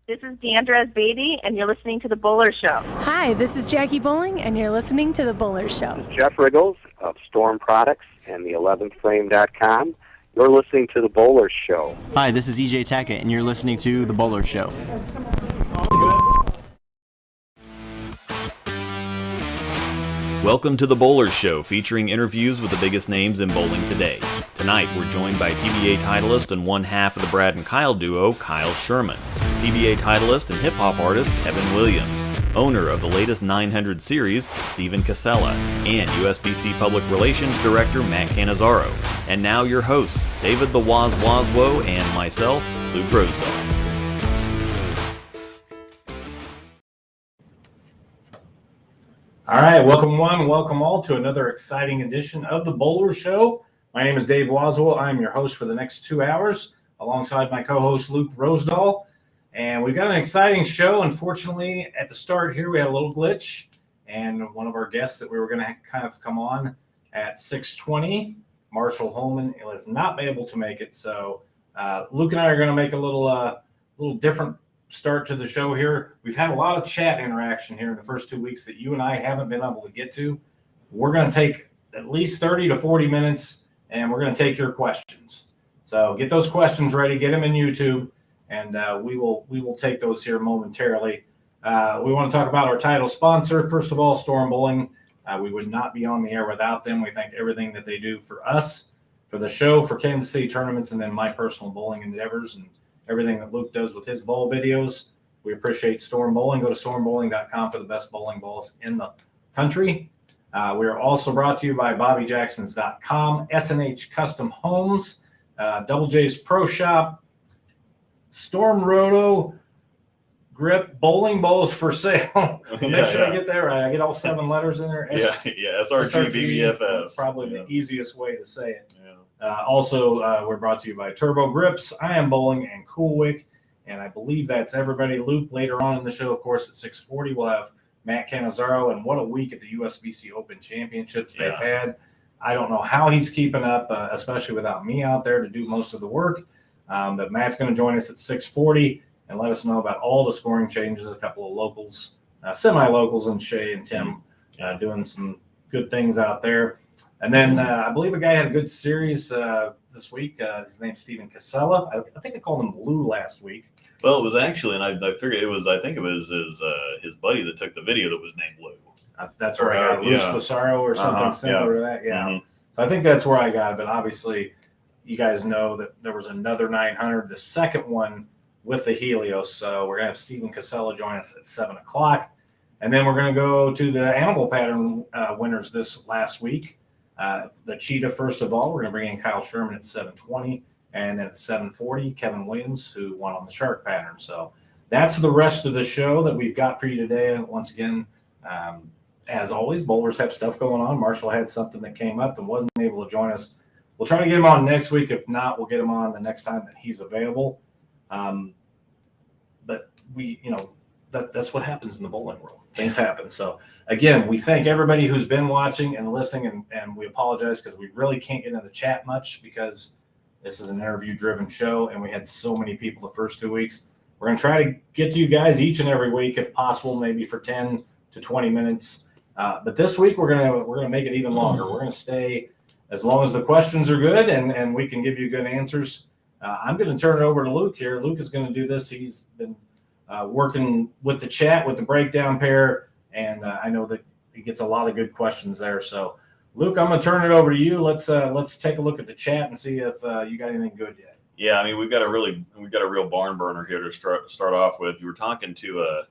This is Deandra Beatty, and you're listening to The Bowler Show. Hi, this is Jackie Bowling, and you're listening to The Bowler Show. This is Jeff Riggles of Storm Products and the 11thframe.com. You're listening to The Bowler Show. Hi, this is EJ Tackett, and you're listening to The Bowler Show. Welcome to The Bowler Show, featuring interviews with the biggest names in bowling today. Tonight, we're joined by PBA titleist and one half of the Brad and Kyle duo, Kyle Sherman, PBA titleist and hip-hop artist, Keven Williams, owner of the latest 900 series, Stephen Kosela, and USBC Public Relations Director, Matt Cannizzaro. And now your hosts, David the Waswo and myself, Luke Rosedal. All right, welcome one, welcome all to another exciting edition of The Bowler Show. My name is Dave Waswo. I'm your host for the next 2 hours, alongside my co-host Luke Rosedal. And we've got an exciting show. Unfortunately, at the start here, we had a little glitch. And one of our guests that we were going to kind of come on at 6:20, Marshall Holman, was not able to make it. So Luke and I are going to make a little different start to the show here. We've had a lot of chat interaction here in the first 2 weeks that you and I haven't been able to get to. We're going to take at least 30 to 40 minutes, and we're going to take your questions. So get those questions ready, get them in YouTube, and we will take those here momentarily. We want to talk about our title sponsor. First of all, Storm Bowling. We would not be on the air without them. We thank everything that they do for us, for the show, for Kansas City tournaments, and then my personal bowling endeavors and everything that Luke does with his bowl videos. We appreciate Storm Bowling. Go to stormbowling.com for the best bowling balls in the country. We are also brought to you by BobbyJacksons.com, SNH Custom Homes, Double J's Pro Shop, Storm Roto, Grip, bowling balls for sale. Make sure I get that right. I get all 7 letters in there. SRG, BBFS. Probably the easiest way to say it. Also, we're brought to you by Turbo Grips, I Am Bowling, and Coolwick. And I believe that's everybody. Luke, later on in the show, of course, at 6:40, we'll have Matt Cannizzaro. And what a week at the USBC Open Championships they've had. I don't know how he's keeping up, especially without me out there to do most of the work. But Matt's going to join us at 6:40 and let us know about all the scoring changes. A couple of locals, semi-locals, and Shay and Tim doing some good things out there. And then I believe a guy had a good series this week. His name's Stephen Kosela. I think I called him Blue last week. Well, it was actually, and I figured it was, I think it was his buddy that took the video that was named Blue. That's where I got it. Luce Basaro or something similar to that. Yeah. Mm-hmm. So I think that's where I got it. But obviously, you guys know that there was another 900, the second one with the Helios. So we're going to have Stephen Kosela join us at 7 o'clock. And then we're going to go to the animal pattern winners this last week. The Cheetah, first of all, we're going to bring in Kyle Sherman at 7:20, and then at 7:40, Keven Williams, who won on the shark pattern. So that's the rest of the show that we've got for you today. And once again, as always, bowlers have stuff going on. Marshall had something that came up and wasn't able to join us. We'll try to get him on next week. If not, we'll get him on the next time that he's available. But that's what happens in the bowling world. Things happen. So again, we thank everybody who's been watching and listening, and we apologize because we really can't get into the chat much because this is an interview-driven show, and we had so many people the first 2 weeks. We're going to try to get to you guys each and every week, if possible, maybe for 10 to 20 minutes. But this week we're gonna make it even longer. We're going to stay as long as the questions are good and we can give you good answers. I'm going to turn it over to Luke here. Luke is going to do this. He's been working with the chat, with the breakdown pair, and I know that he gets a lot of good questions there. So, Luke, I'm going to turn it over to you. Let's take a look at the chat and see if you got anything good yet. Yeah, I mean, we've got a real barn burner here to start off with. You were talking to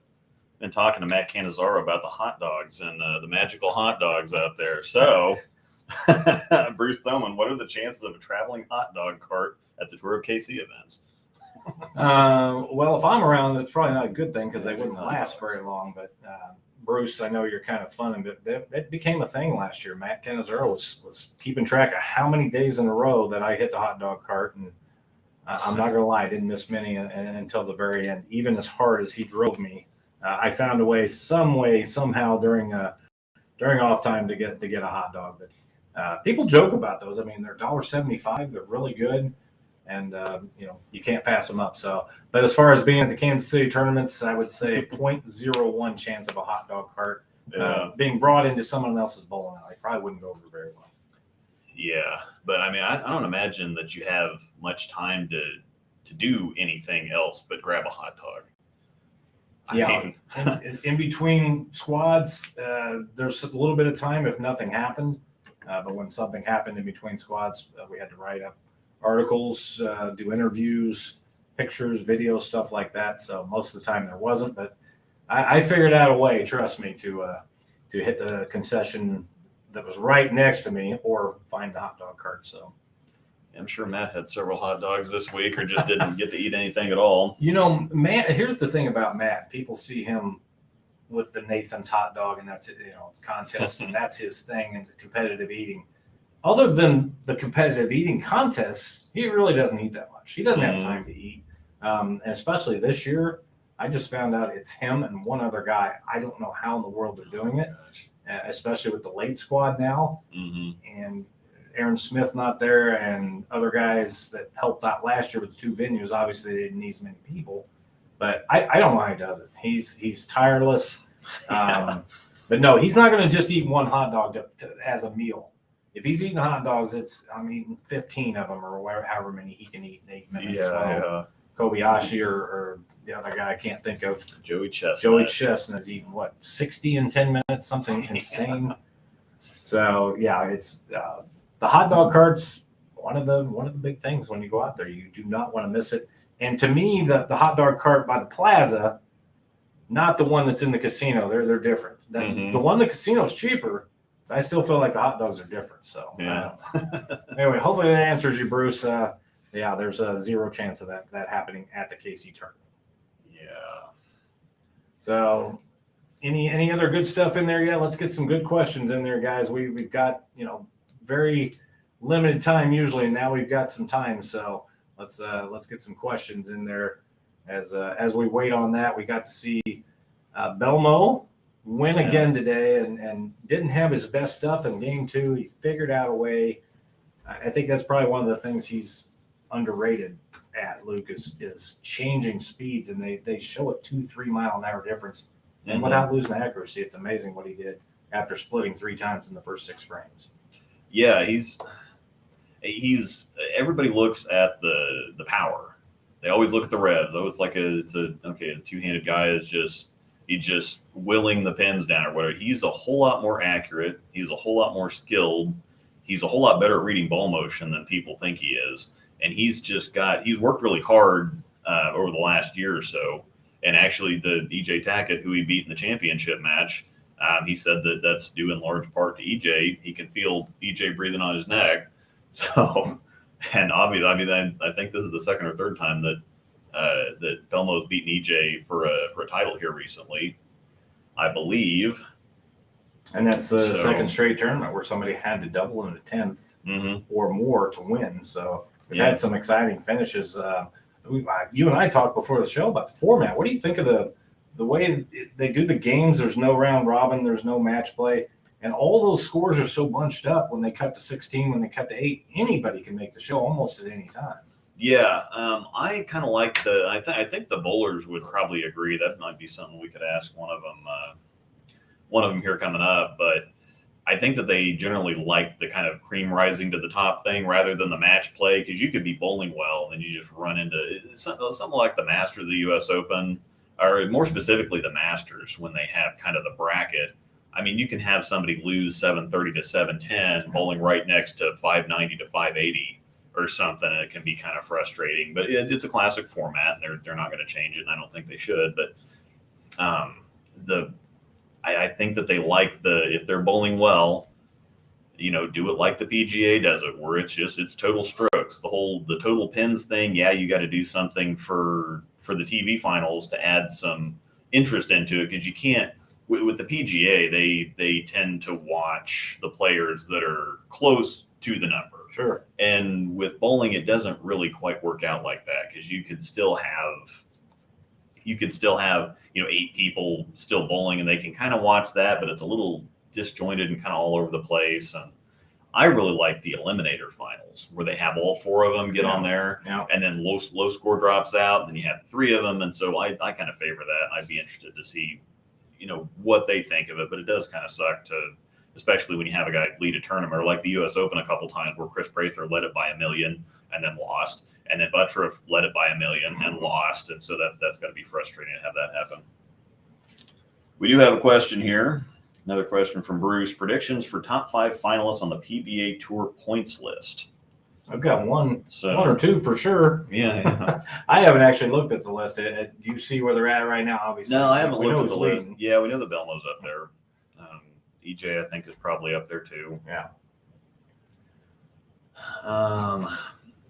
Matt Cannizzaro about the hot dogs and the magical hot dogs out there. So, Bruce Thoman, what are the chances of a traveling hot dog cart at the Tour of KC events? Well, if I'm around, it's probably not a good thing because they wouldn't last very long. But Bruce, I know you're kind of fun, but that became a thing last year. Matt Cannizzaro was keeping track of how many days in a row that I hit the hot dog cart, and I'm not gonna lie, I didn't miss many until the very end. Even as hard as he drove me, I found a way, somehow during off time to get a hot dog. But people joke about those. I mean, they're $1.75. They're really good. and you can't pass them up. So, but as far as being at the Kansas City tournaments, I would say 0.01 chance of a hot dog cart being brought into someone else's bowling alley. Probably wouldn't go over very well. Yeah, but I mean, I don't imagine that you have much time to do anything else but grab a hot dog. In between squads, there's a little bit of time if nothing happened. But when something happened in between squads, we had to write up articles, do interviews, pictures, videos, stuff like that. So most of the time there wasn't, but I figured out a way, trust me, to hit the concession that was right next to me or find the hot dog cart. So I'm sure Matt had several hot dogs this week or just didn't get to eat anything at all. Matt, here's the thing about Matt. People see him with the Nathan's hot dog and that's contest and that's his thing and the competitive eating. Other than the competitive eating contests, he really doesn't eat that much. He doesn't have time to eat. And especially this year, I just found out it's him and one other guy. I don't know how in the world they're doing it, especially with the late squad now. And Aaron Smith not there and other guys that helped out last year with the 2 venues. Obviously, they didn't need as many people. But I don't know how he does it. He's tireless. But no, he's not going to just eat one hot dog as a meal. If he's eating hot dogs, I'm eating 15 of them or however many he can eat in 8 minutes. Kobayashi or the other guy I can't think of. Joey Chestnut. Joey Chestnut is eating 60 in 10 minutes, something insane. So yeah, it's the hot dog cart's one of the big things when you go out there. You do not want to miss it. And to me, the hot dog cart by the plaza, not the one that's in the casino. They're different. The one in the casino is cheaper. I still feel like the hot dogs are different. So anyway, hopefully that answers you, Bruce. There's a 0 chance of that happening at the KC tournament. Yeah. So any other good stuff in there? Yeah, let's get some good questions in there, guys. We've got very limited time usually, and now we've got some time. So let's get some questions in there as we wait on that. We got to see Belmo win again today and didn't have his best stuff in game 2. He figured out a way. I think that's probably one of the things he's underrated at, Luke, is changing speeds, and they show a 2-3 mile an hour difference. And without losing accuracy, it's amazing what he did after splitting 3 times in the first 6 frames. Yeah, he's everybody looks at the power. They always look at the revs. Oh, it's like a two-handed guy is just willing the pins down or whatever. He's a whole lot more accurate. He's a whole lot more skilled. He's a whole lot better at reading ball motion than people think he is. And he's worked really hard over the last year or so. And actually the EJ Tackett, who he beat in the championship match, he said that's due in large part to EJ. He can feel EJ breathing on his neck. So, and obviously, I think this is the second or third time that Belmo's beaten EJ for a title here recently, I believe. And that's the second straight tournament where somebody had to double in the 10th or more to win. So we've had some exciting finishes. You and I talked before the show about the format. What do you think of the way they do the games? There's no round robin. There's no match play. And all those scores are so bunched up when they cut to 16, when they cut to 8. Anybody can make the show almost at any time. Yeah, I kind of like I think the bowlers would probably agree. That might be something we could ask one of them here coming up. But I think that they generally like the kind of cream rising to the top thing rather than the match play, because you could be bowling well and you just run into something like the Masters of the U.S. Open, or more specifically the Masters, when they have kind of the bracket. I mean, you can have somebody lose 730 to 710 bowling right next to 590 to 580 or something, and it can be kind of frustrating. But it's a classic format, and they're not going to change it, and I don't think they should. But I think that they like if they're bowling well, do it like the PGA does it, where it's total strokes. The total pins thing, you got to do something for the TV finals to add some interest into it, because you can't. With the PGA, they tend to watch the players that are close to the number. Sure. And with bowling, it doesn't really quite work out like that, because you could still have 8 people still bowling, and they can kind of watch that, but it's a little disjointed and kind of all over the place. And I really like the eliminator finals where they have all 4 of them get on there, and then low score drops out. Then you have 3 of them, and so I kind of favor that. I'd be interested to see, what they think of it. But it does kind of suck especially when you have a guy lead a tournament, or like the U.S. Open a couple times where Chris Prather led it by 1 million and then lost, and then Buttriff led it by 1 million and lost, and so that's got to be frustrating to have that happen. We do have a question here. Another question from Bruce. Predictions for top 5 finalists on the PBA Tour points list. I've got one or two for sure. Yeah. I haven't actually looked at the list. Do you see where they're at right now? Obviously, No, I haven't looked at the list. leading. Yeah, we know that Belmo's up there. EJ, I think, is probably up there too. Yeah.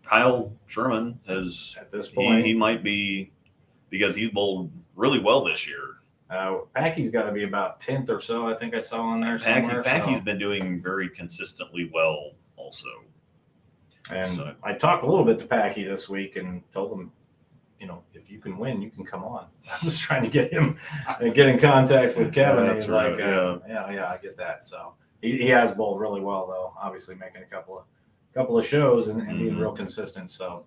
Kyle Sherman is At this point, he might be, because he's bowled really well this year. Packy's got to be about 10th or so. I think I saw on there somewhere. Packy's been doing very consistently well also. And I talked a little bit to Packy this week and told him, if you can win, you can come on. I was trying to get him get in contact with Keven. And he's like, yeah, I get that. So he has bowled really well, though. Obviously, making a couple of shows and being real consistent. So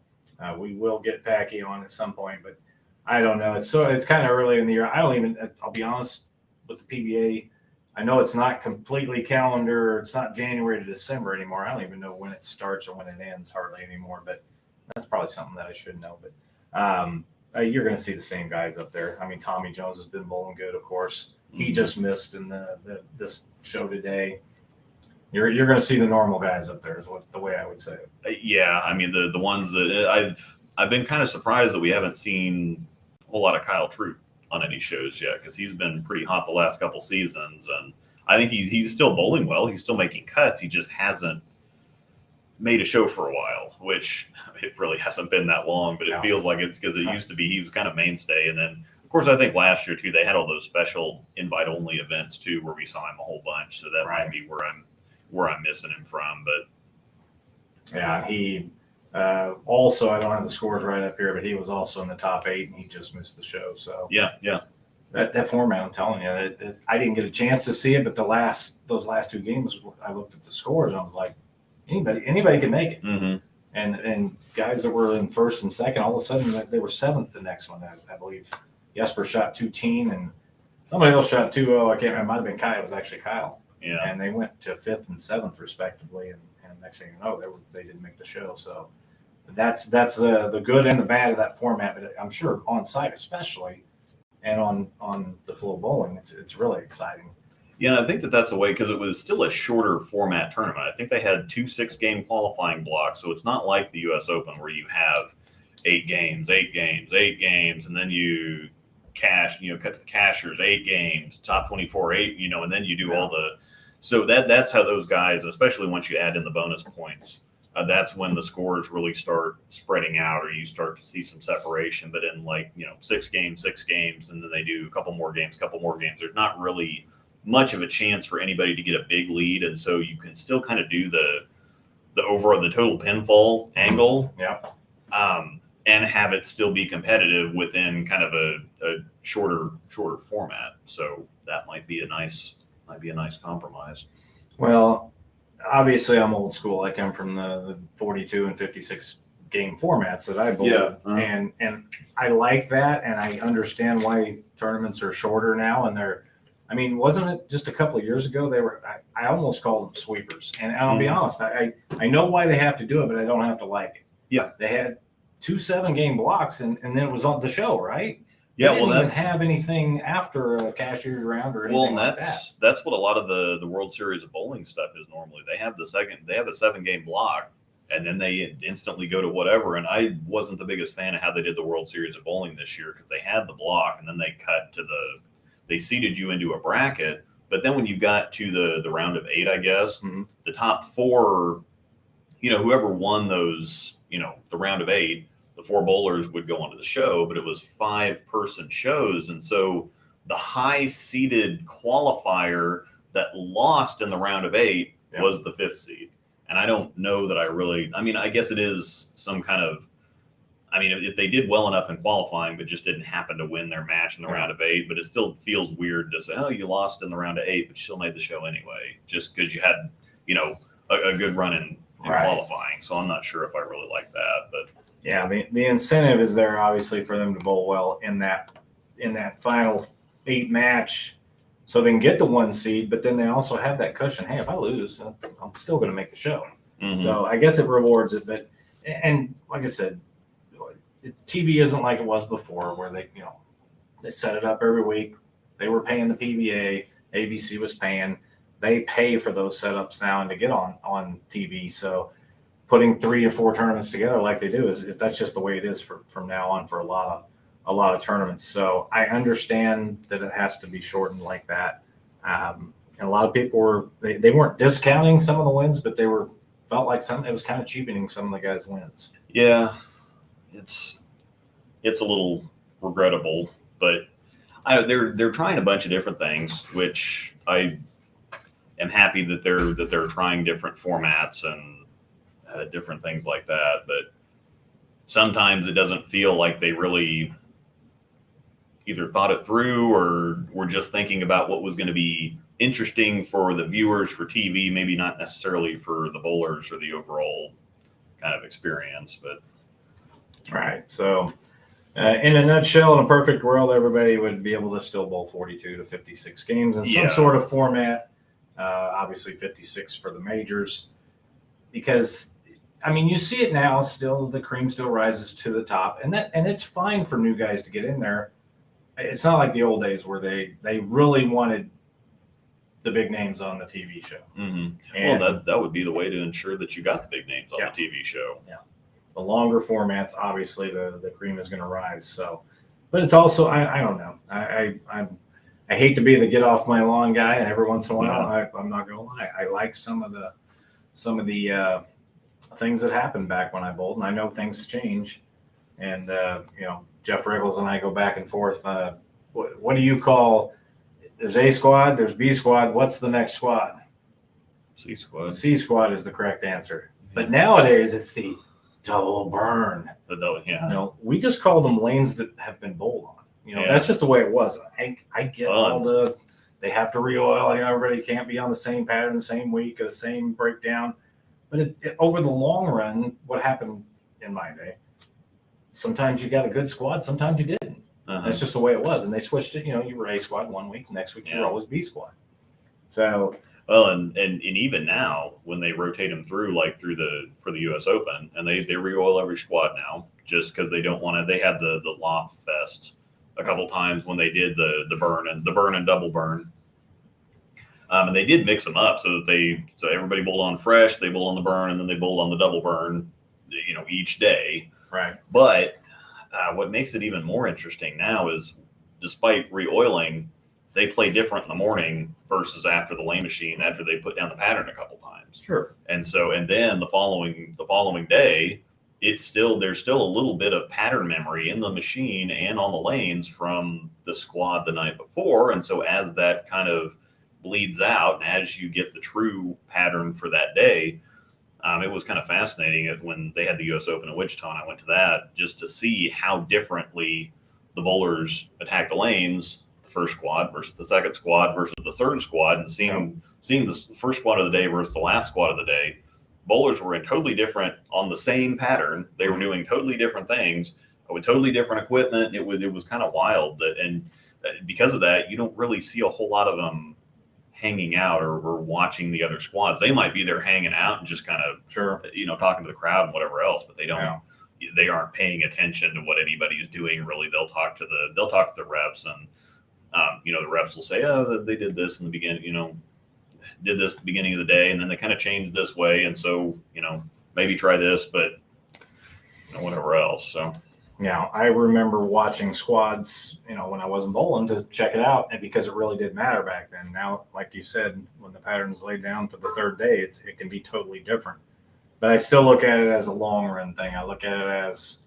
we will get Packy on at some point, but I don't know. It's kind of early in the year. I'll be honest with the PBA. I know it's not completely calendar. It's not January to December anymore. I don't even know when it starts or when it ends hardly anymore, but that's probably something that I should know. But you're going to see the same guys up there. I mean, Tommy Jones has been bowling good, of course. He just missed in this show today. You're going to see the normal guys up there is the way I would say it. Yeah, I mean the ones that I've been kind of surprised that we haven't seen a whole lot of Kyle Troop on any shows yet, because he's been pretty hot the last couple seasons, and I think he's still bowling well. He's still making cuts. He just hasn't made a show for a while, which it really hasn't been that long, but it feels like it's because it used to be he was kind of mainstay. And then, of course, I think last year too they had all those special invite-only events too, where we saw him a whole bunch. So that might be where I'm missing him from. But yeah, he also, I don't have the scores right up here, but he was also in the top 8, and he just missed the show. So yeah. That format, I'm telling you, I didn't get a chance to see it, but those last 2 games, I looked at the scores and I was like, anybody can make it. Mm-hmm. And guys that were in first and second, all of a sudden they were 7th the next one. I believe Jesper shot 2-teen and somebody else shot 2-0. I can't remember. It might have been Kyle. It was actually Kyle. Yeah. And they went to 5th and 7th respectively. And next thing you know, they didn't make the show. So that's the good and the bad of that format. But I'm sure on site especially, and on the flow bowling, it's really exciting. Yeah, and I think that's a way, because it was still a shorter format tournament. I think they had 2 6-game qualifying blocks, so it's not like the U.S. Open where you have 8 games, and then you cut to the cashers, 8 games, top 24, 8, and then you do all the. So that's how those guys, especially once you add in the bonus points, that's when the scores really start spreading out, or you start to see some separation. But in 6 games, and then they do a couple more games. There's not really much of a chance for anybody to get a big lead, and so you can still kind of do the overall the total pinfall angle, and have it still be competitive within kind of a shorter format. So that might be a nice compromise. Well, obviously I'm old school. I come from the 42 and 56 game formats that I bowl, and I like that, and I understand why tournaments are shorter now, and wasn't it just a couple of years ago they were? I almost called them sweepers, and I'll be honest, I know why they have to do it, but I don't have to like it. Yeah, they had 2 7-game blocks, and then it was on the show, right? Yeah, they didn't even have anything after a cashier's round or anything like that. That's what a lot of the World Series of Bowling stuff is normally. They have a 7-game block, and then they instantly go to whatever. And I wasn't the biggest fan of how they did the World Series of Bowling this year, because they had the block, and then they cut to they seeded you into a bracket. But then when you got to the round of 8, I guess, the top 4, whoever won those, the round of 8, the 4 bowlers would go onto the show, but it was 5-person shows. And so the high seeded qualifier that lost in the round of 8 was the 5th seed. And I don't know that I guess it is some kind of, if they did well enough in qualifying, but just didn't happen to win their match in the round of 8, but it still feels weird to say, oh, you lost in the round of 8, but you still made the show anyway, just because you had, a good run in Right. qualifying. So I'm not sure if I really like that, but Yeah, the incentive is there obviously for them to bowl well in that final 8 match, so they can get the 1 seed. But then they also have that cushion. Hey, if I lose, I'm still going to make the show. mhm. So I guess it rewards it. But and like I said, TV isn't like it was before, where they set it up every week. They were paying the PBA, ABC was paying. They pay for those setups now and to get on TV. So putting 3 or 4 tournaments together like they do is that's just the way it is from now on for a lot of tournaments. So I understand that it has to be shortened like that. And a lot of people they weren't discounting some of the wins, but felt like it was kind of cheapening some of the guys' wins. Yeah, it's a little regrettable, but they're trying a bunch of different things, which I am happy that they're trying different formats and different things like that. But sometimes it doesn't feel like they really either thought it through or were just thinking about what was going to be interesting for the viewers for TV, maybe not necessarily for the bowlers or the overall kind of experience. But Right. So in a nutshell, in a perfect world, everybody would be able to still bowl 42 to 56 games in some sort of format. Obviously 56 for the majors, because I mean, you see it now still, the cream still rises to the top, and it's fine for new guys to get in there. It's not like the old days where they really wanted the big names on the TV show. Mm-hmm. Well, that would be the way to ensure that you got the big names on the TV show. Yeah. The longer formats, obviously the cream is going to rise. So, but it's also, I don't know. I hate to be the get off my lawn guy, and every once in a while, I'm not going to lie, I like some of the things that happened back when I bowled, and I know things change. And Jeff Riggles and I go back and forth. What do you call? There's A squad, there's B squad. What's the next squad? C squad. C squad is the correct answer. But nowadays it's the double burn. We just call them lanes that have been bowled on. That's just the way it was. I get they have to re-oil. Everybody can't be on the same pattern, the same week, or the same breakdown. But over the long run, what happened in my day, sometimes you got a good squad, sometimes you didn't. That's just the way it was. And they switched it. You were A squad 1 week, next week you were always B squad. So and even now when they rotate them through, like for the US Open, and they re-oil every squad now, just because they don't want to. They had the loft fest a couple times when they did the burn and double burn. And they did mix them up so everybody bowled on fresh, they bowled on the burn, and then they bowled on the double burn, each day. Right. But what makes it even more interesting now is, despite re-oiling, they play different in the morning versus after the lane machine, after they put down the pattern a couple times. Sure. And then the following day, there's still a little bit of pattern memory in the machine and on the lanes from the squad the night before. And so as that kind of bleeds out, and as you get the true pattern for that day, it was kind of fascinating when they had the US Open in Wichita, and I went to that just to see how differently the bowlers attack the lanes, the first squad versus the second squad versus the third squad, and seeing the first squad of the day versus the last squad of the day. Bowlers were in totally different on the same pattern. They were doing totally different things with totally different equipment. It was kind of wild and because of that, you don't really see a whole lot of them hanging out or watching the other squads. They might be there hanging out and just kind of talking to the crowd and whatever else, but they they aren't paying attention to what anybody is doing really. They'll talk to the reps, and the reps will say, oh, they did this in the beginning, did this at the beginning of the day, and then they kind of changed this way, and so maybe try this, but whatever else. So I remember watching squads, when I wasn't bowling, to check it out, and because it really did matter back then. Now, like you said, when the pattern's laid down for the third day, it can be totally different. But I still look at it as a long run thing. I look at it as,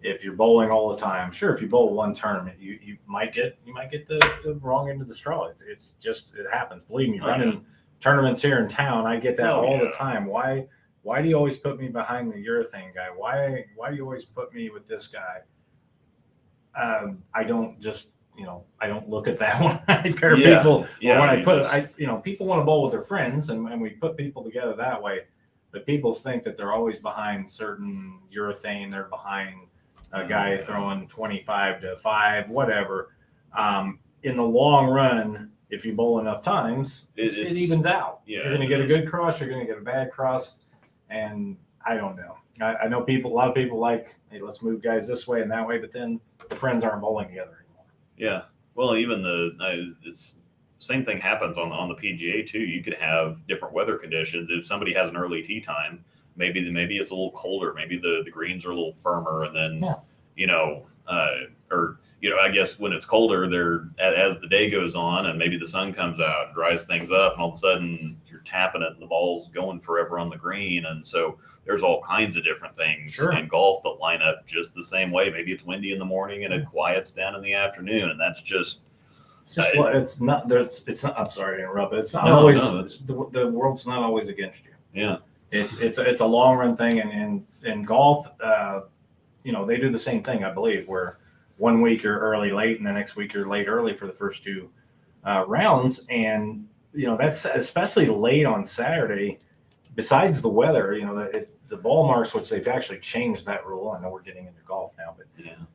if you're bowling all the time, sure, if you bowl one tournament, you might get the wrong end of the straw. It's just, it happens. Believe me, running tournaments here in town, I get that all the time. Why do you always put me behind the urethane guy? Why do you always put me with this guy? I don't just, I don't look at that when I pair Yeah, people. yeah, Or when I you put, just- people want to bowl with their friends, and we put people together that way. But people think that they're always behind certain urethane. They're behind a guy throwing 25 to 5, whatever. In the long run, if you bowl enough times, it evens out. Yeah, You're going to get a good cross. You're going to get a bad cross. And I don't know. I know a lot of people like, hey, let's move guys this way and that way. But then the friends aren't bowling together anymore. Yeah. Well, even it's same thing happens on the PGA too. You could have different weather conditions. If somebody has an early tee time, maybe it's a little colder. Maybe the greens are a little firmer, and then I guess when it's colder, as the day goes on, and maybe the sun comes out and dries things up, and all of a sudden you're tapping it, and the ball's going forever on the green, and so there's all kinds of different things in golf that line up just the same way. Maybe it's windy in the morning and it quiets down in the afternoon, and that's just. It's just it's not. I'm sorry to interrupt, but it's not always. The world's not always against you. Yeah, it's a long run thing, and in golf, they do the same thing, I believe, where 1 week you're early late, and the next week you're late early for the first 2 rounds, and that's especially late on Saturday. Besides the weather, the ball marks, which they've actually changed that rule. I know we're getting into golf now, but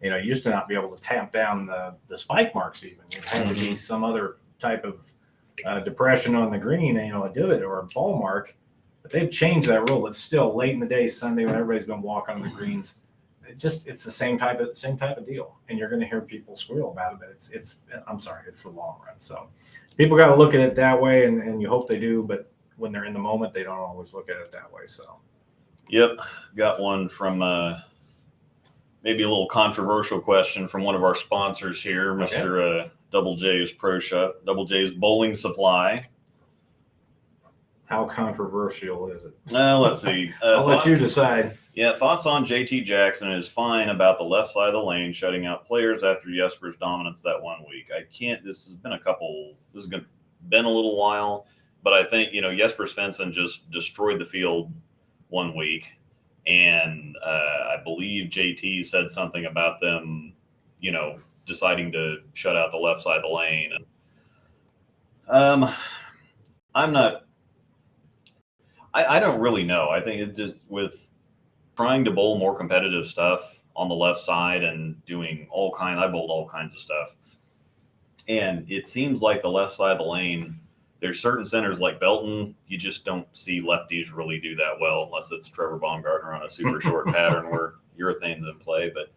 you used to not be able to tap down the spike marks even. It had to be some other type of depression on the green, a divot or a ball mark. But they've changed that rule. It's still late in the day, Sunday, when everybody's been walking on the greens. It's the same type of deal, and you're going to hear people squeal about it. But it's the long run. So people got to look at it that way, and you hope they do. But when they're in the moment, they don't always look at it that way. So. Yep, got one from maybe a little controversial question from one of our sponsors here, Mr. Double J's Pro Shop, Double J's Bowling Supply. How controversial is it? Let's see. I'll let you decide. Yeah, thoughts on JT Jackson is fine about the left side of the lane shutting out players after Jesper's dominance that 1 week. This has been been a little while, but I think, Jesper Svensson just destroyed the field 1 week, and I believe JT said something about them, deciding to shut out the left side of the lane. And I don't really know. I think it's just with trying to bowl more competitive stuff on the left side and doing I bowled all kinds of stuff, and it seems like the left side of the lane. There's certain centers like Belton, you just don't see lefties really do that well unless it's Trevor Baumgartner on a super short pattern where urethane's in play. But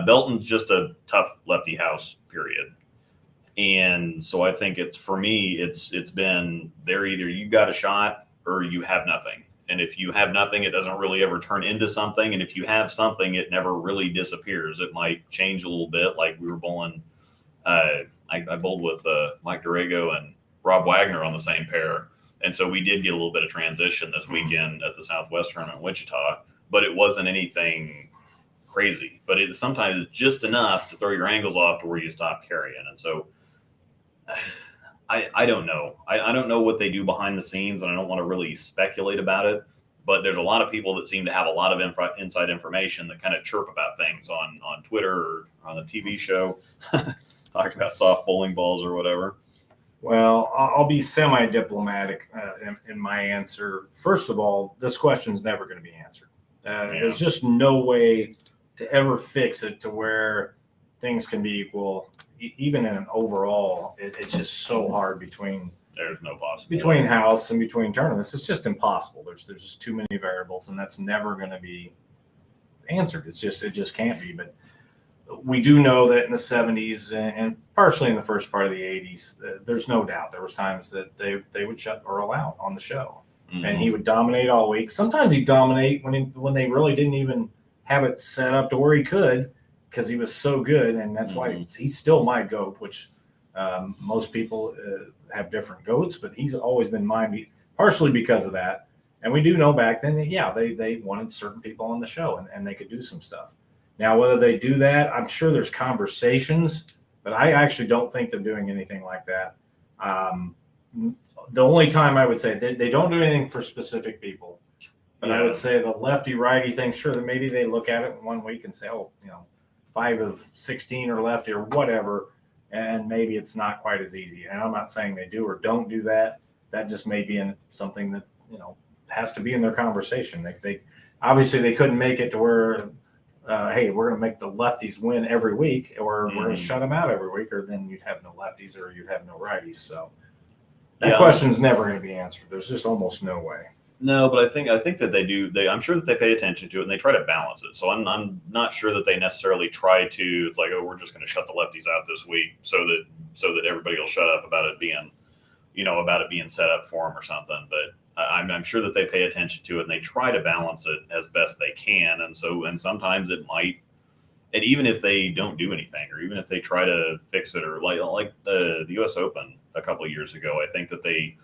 Belton's just a tough lefty house, period. And so I think it's been there, either you got a shot or you have nothing. And if you have nothing, it doesn't really ever turn into something. And if you have something, it never really disappears. It might change a little bit. Like we were bowling, I bowled with Mike Dorego and Rob Wagner on the same pair. And so we did get a little bit of transition this weekend at the Southwest tournament in Wichita, but it wasn't anything crazy. But sometimes it's just enough to throw your angles off to where you stop carrying. And so I don't know. I don't know what they do behind the scenes, and I don't want to really speculate about it. But there's a lot of people that seem to have a lot of inside information that kind of chirp about things on Twitter or on a TV show, talking about soft bowling balls or whatever. Well, I'll be semi-diplomatic in my answer. First of all, this question is never going to be answered. There's just no way to ever fix it to where things can be equal. Even in an overall, it's just so hard There's no possibility. Between house and between tournaments. It's just impossible. There's just too many variables, and that's never going to be answered. It just can't be. But we do know that in the 70s and partially in the first part of the 80s, there's no doubt there was times that they would shut Earl out on the show, and he would dominate all week. Sometimes he'd dominate when they really didn't even have it set up to where he could, because he was so good, and that's why he's still my GOAT, which most people have different GOATs, but he's always been mine, partially because of that. And we do know back then that, they wanted certain people on the show, and they could do some stuff. Now, whether they do that, I'm sure there's conversations, but I actually don't think they're doing anything like that. The only time I would say they don't do anything for specific people, but I would say the lefty righty thing, sure, that maybe they look at it in 1 week and say, 5 of 16 are lefty or whatever. and maybe it's not quite as easy. And I'm not saying they do or don't do that. That just may be something that, has to be in their conversation. They obviously they couldn't make it to where, hey, we're going to make the lefties win every week, or we're going to shut them out every week, or then you'd have no lefties or you'd have no righties. So that question's never going to be answered. There's just almost no way. No, but I think that they do. I'm sure that they pay attention to it and they try to balance it. So I'm not sure that they necessarily try to. It's like, oh, we're just going to shut the lefties out this week so that everybody will shut up about it being, set up for them or something. But I'm sure that they pay attention to it and they try to balance it as best they can. And sometimes it might, and even if they don't do anything, or even if they try to fix it, or like the U.S. Open a couple of years ago, I think that they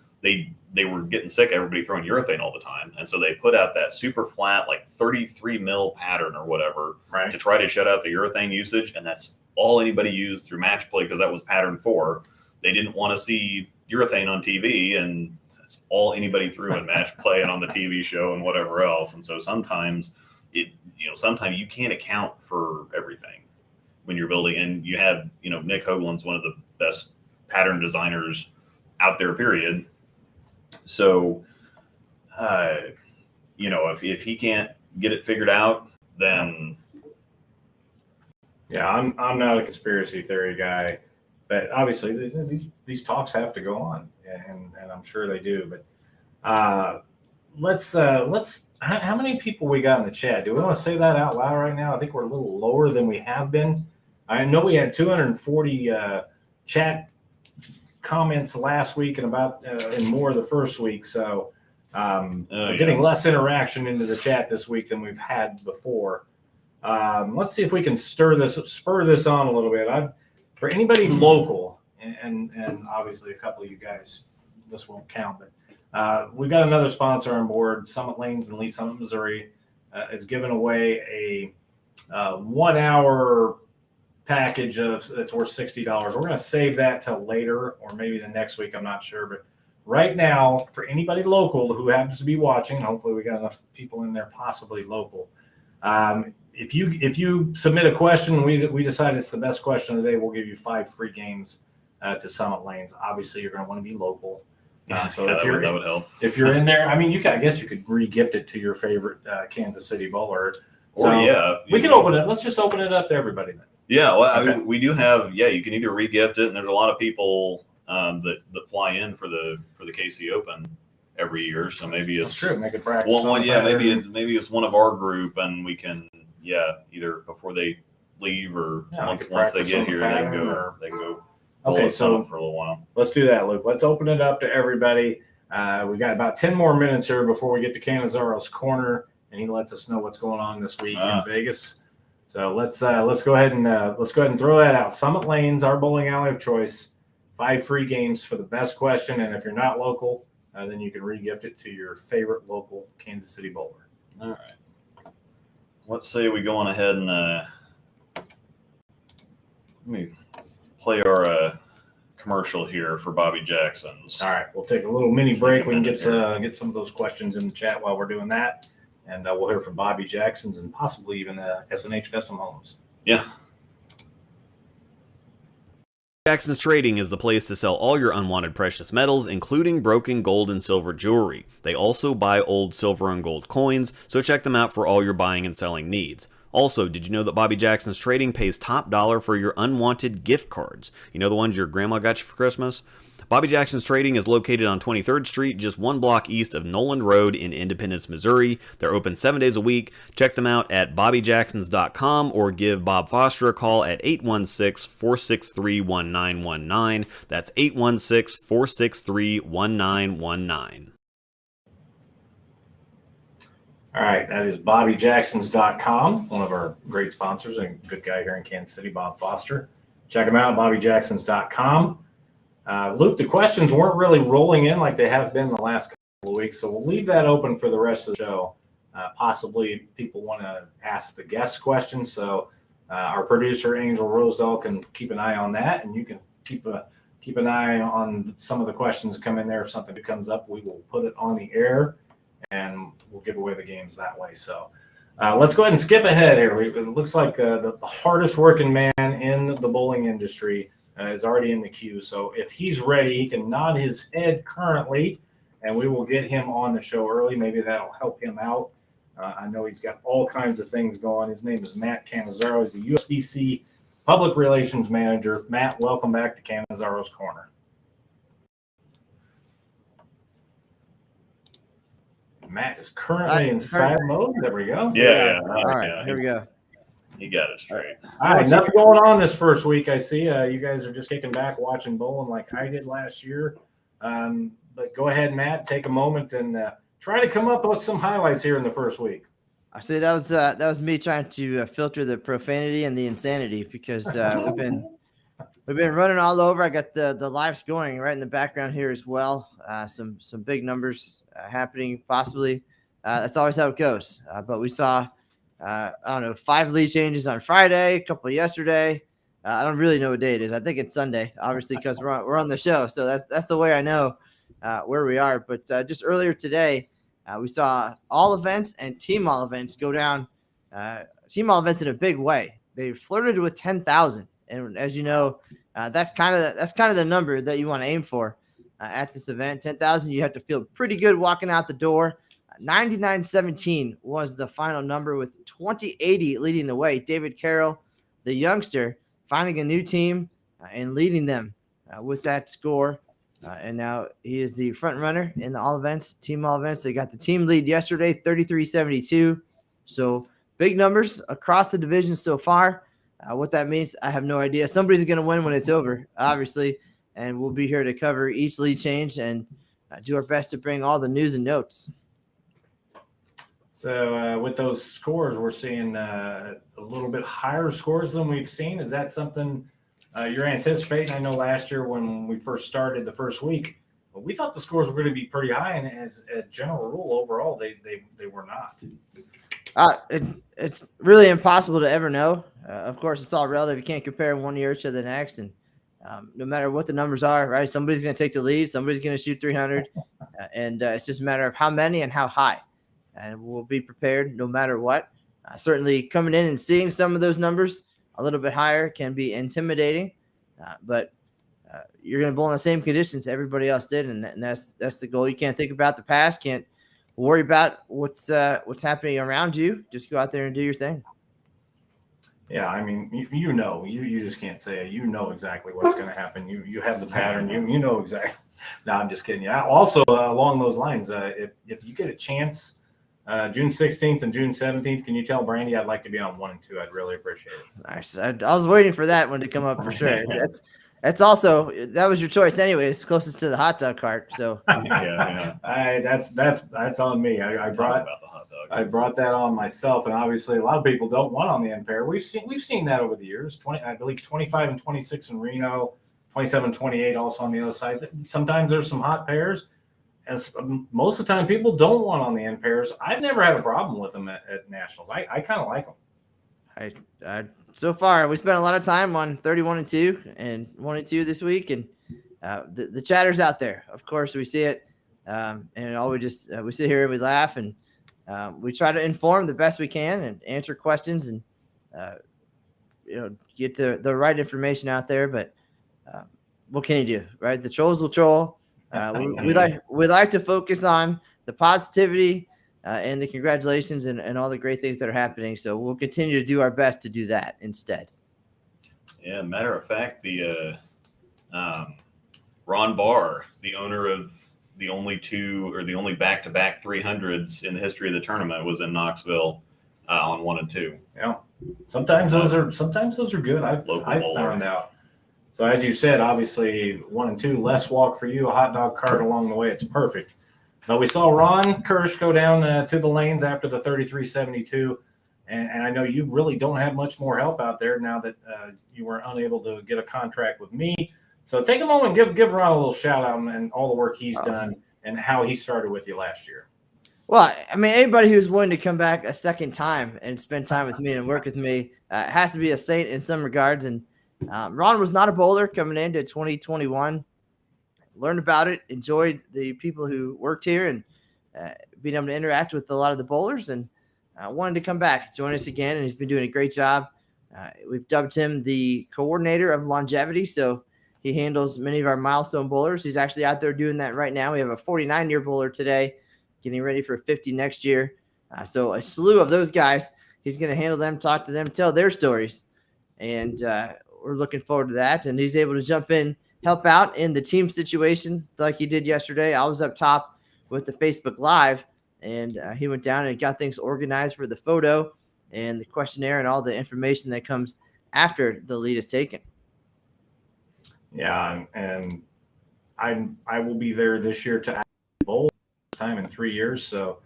were getting sick of everybody throwing urethane all the time. And so they put out that super flat, like 33 mil pattern or whatever, right, to try to shut out the urethane usage. And that's all anybody used through match play, because that was pattern 4. They didn't want to see urethane on TV, and that's all anybody threw in match play and on the TV show and whatever else. And so sometimes sometimes you can't account for everything when you're building. And you have, Nick Hoagland's one of the best pattern designers out there, period. So, if he can't get it figured out, then yeah, I'm not a conspiracy theory guy, but obviously these talks have to go on, and I'm sure they do. But let's how many people we got in the chat? Do we want to say that out loud right now? I think we're a little lower than we have been. I know we had 240 chat comments last week and and more the first week, so we're getting less interaction into the chat this week than we've had before. Let's see if we can spur this on a little bit. For anybody local, and obviously a couple of you guys, this won't count, but we've got another sponsor on board. Summit Lanes in Lee Summit, Missouri, is giving away a 1 hour package that's worth $60. We're going to save that till later, or maybe the next week. I'm not sure, but right now, for anybody local who happens to be watching, hopefully we got enough people in there, possibly local. If you submit a question, we decide it's the best question of the day, we'll give you 5 free games to Summit Lanes. Obviously, you're going to want to be local. So that would help. If you're in there, I guess you could re-gift it to your favorite Kansas City bowler. So we can open it. Let's just open it up to everybody then. Yeah, well, we do have. Yeah, you can either re-gift it, and there's a lot of people that fly in for the KC Open every year. So maybe it's true. Make it practice. Maybe it's one of our group, and we can either before they leave or once they get here, they can go. Okay, so for a little while. Let's do that, Luke. Let's open it up to everybody. We got about 10 more minutes here before we get to Cannizzaro's corner, and he lets us know what's going on this week in Vegas. So let's go ahead and throw that out. Summit Lanes, our bowling alley of choice. 5 free games for the best question, and if you're not local, then you can re-gift it to your favorite local Kansas City bowler. All right. Let's say we go on ahead and let me play our commercial here for Bobby Jackson's. All right, we'll take a little mini break. We can get some of those questions in the chat while we're doing that. And we'll hear from Bobby Jackson's and possibly even S&H Custom Homes. Yeah. Jackson's Trading is the place to sell all your unwanted precious metals, including broken gold and silver jewelry. They also buy old silver and gold coins, so check them out for all your buying and selling needs. Also, did you know that Bobby Jackson's Trading pays top dollar for your unwanted gift cards? You know, the ones your grandma got you for Christmas? Bobby Jackson's Trading is located on 23rd Street, just 1 block east of Noland Road in Independence, Missouri. They're open 7 days a week. Check them out at bobbyjacksons.com or give Bob Foster a call at 816-463-1919. That's 816-463-1919. All right, that is bobbyjacksons.com, one of our great sponsors and a good guy here in Kansas City, Bob Foster. Check him out, bobbyjacksons.com. Luke, the questions weren't really rolling in like they have been the last couple of weeks, so we'll leave that open for the rest of the show. Possibly people want to ask the guests questions, so our producer, Angel Rosedall, can keep an eye on that, and you can keep an eye on some of the questions that come in there. If something comes up, we will put it on the air, and we'll give away the games that way. So let's go ahead and skip ahead here. It looks like the hardest working man in the bowling industry is already in the queue. So if he's ready, he can nod his head currently, and we will get him on the show early. Maybe that'll help him out. I know he's got all kinds of things going. His name is Matt Cannizzaro. He's the USBC Public Relations Manager. Matt, welcome back to Cannizzaro's Corner. Matt is currently in silent mode. There we go. Yeah. All right, here we go. You got it straight. All right, nothing going on this first week. I see you guys are just kicking back, watching bowling like I did last year. But go ahead, Matt, take a moment and try to come up with some highlights here in the first week. I say that was me trying to filter the profanity and the insanity because we've been running all over. I got the live scoring right in the background here as well. Some big numbers happening possibly. That's always how it goes. But we saw. I don't know, 5 lead changes on Friday, a couple yesterday. I don't really know what day it is. I think it's Sunday, obviously, because we're on the show. So that's the way I know where we are. But just earlier today, we saw all events and team all events go down. Team all events in a big way. They flirted with 10,000, and as you know, that's kind of the number that you want to aim for at this event. 10,000, you have to feel pretty good walking out the door. 99-17 was the final number with 2080 leading the way. David Carroll, the youngster, finding a new team and leading them with that score. And now he is the front runner in the all events, team all events. They got the team lead yesterday, 33-72. So big numbers across the division so far. What that means, I have no idea. Somebody's going to win when it's over, obviously. And we'll be here to cover each lead change and do our best to bring all the news and notes. So with those scores, we're seeing a little bit higher scores than we've seen. Is that something you're anticipating? I know last year when we first started the first week, we thought the scores were going to be pretty high, and as a general rule, overall, they were not. It's really impossible to ever know. Of course, it's all relative. You can't compare one year to the next, and no matter what the numbers are, right? Somebody's going to take the lead. Somebody's going to shoot 300, and it's just a matter of how many and how high. And we'll be prepared no matter what. Certainly coming in and seeing some of those numbers a little bit higher can be intimidating, but you're going to bowl in the same conditions everybody else did, and that's the goal. You can't think about the past, can't worry about what's happening around you. Just go out there and do your thing. Yeah, I mean, you just can't say it. You know exactly what's going to happen. You have the pattern. You know exactly. No, I'm just kidding. Yeah. Also, along those lines, if you get a chance. June 16th and June 17th. Can you tell Brandy I'd like to be on 1 and 2? I'd really appreciate it. Nice. I was waiting for that one to come up for sure. That's also that was your choice anyway. It's closest to the hot dog cart. So yeah. That's on me. I brought that on myself, and obviously a lot of people don't want on the end pair. We've seen that over the years. 25 and 26 in Reno, 27 and 28 also on the other side. Sometimes there's some hot pairs. And most of the time, people don't want on the end pairs. I've never had a problem with them at nationals. I kind of like them. So far, we spent a lot of time on 31 and 2 and 1 and 2 this week, and the chatter's out there. Of course, we see it, and all we sit here and we laugh, and we try to inform the best we can and answer questions and get the right information out there. But what can you do, right? The trolls will troll. We like to focus on the positivity and the congratulations and all the great things that are happening. So we'll continue to do our best to do that instead. Yeah, matter of fact, the Ron Barr, the owner of the only back-to-back 300s in the history of the tournament, was in Knoxville on 1 and 2. Yeah, sometimes those are good. I've found out. So as you said, obviously 1 and 2, less walk for you, a hot dog cart along the way. It's perfect. But we saw Ron Kirsch go down to the lanes after the 33-72. And I know you really don't have much more help out there now that you were unable to get a contract with me. So take a moment and give Ron a little shout out and all the work he's done and how he started with you last year. Well, I mean, anybody who's willing to come back a second time and spend time with me and work with me has to be a saint in some regards. And Ron was not a bowler coming into 2021. Learned about it, enjoyed the people who worked here and being able to interact with a lot of the bowlers, and wanted to come back, join us again. And he's been doing a great job We've dubbed him the coordinator of longevity, so he handles many of our milestone bowlers. He's actually out there doing that right now. We have a 49-year bowler today, getting ready for 50 next year. So a slew of those guys. He's going to handle them, talk to them, tell their stories, and we're looking forward to that. And he's able to jump in, help out in the team situation like he did yesterday. I was up top with the Facebook Live, and he went down and got things organized for the photo and the questionnaire and all the information that comes after the lead is taken. Yeah, and I will be there this year to bowl time in 3 years. So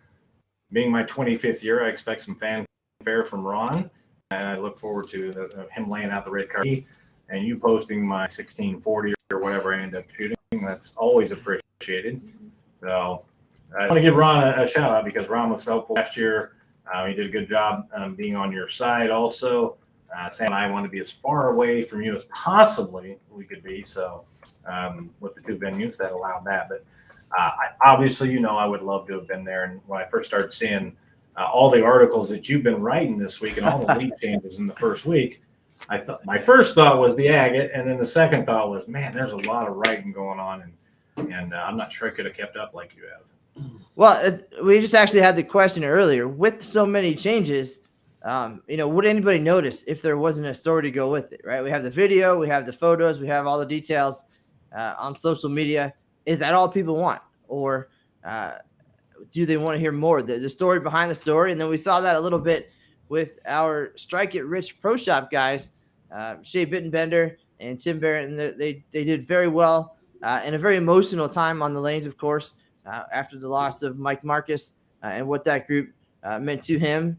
being my 25th year, I expect some fanfare from Ron, and I look forward to him laying out the red card and you posting my 1640 or whatever I end up shooting. That's always appreciated. So I want to give Ron a shout out because Ron was helpful last year. He did a good job being on your side also. Sam and I want to be as far away from you as possibly we could be. So with the two venues that allowed that. But obviously, I would love to have been there. And when I first started seeing all the articles that you've been writing this week and all the lead changes in the first week, I thought my first thought was the agate. And then the second thought was, man, there's a lot of writing going on. And I'm not sure I could have kept up like you have. Well, we just actually had the question earlier. With so many changes, would anybody notice if there wasn't a story to go with it, right? We have the video, we have the photos, we have all the details on social media. Is that all people want? Or do they want to hear more? The story behind the story. And then we saw that a little bit with our Strike It Rich Pro Shop guys, Shea Bittenbender and Tim Barrett. And they did very well in a very emotional time on the lanes, of course, after the loss of Mike Marcus and what that group meant to him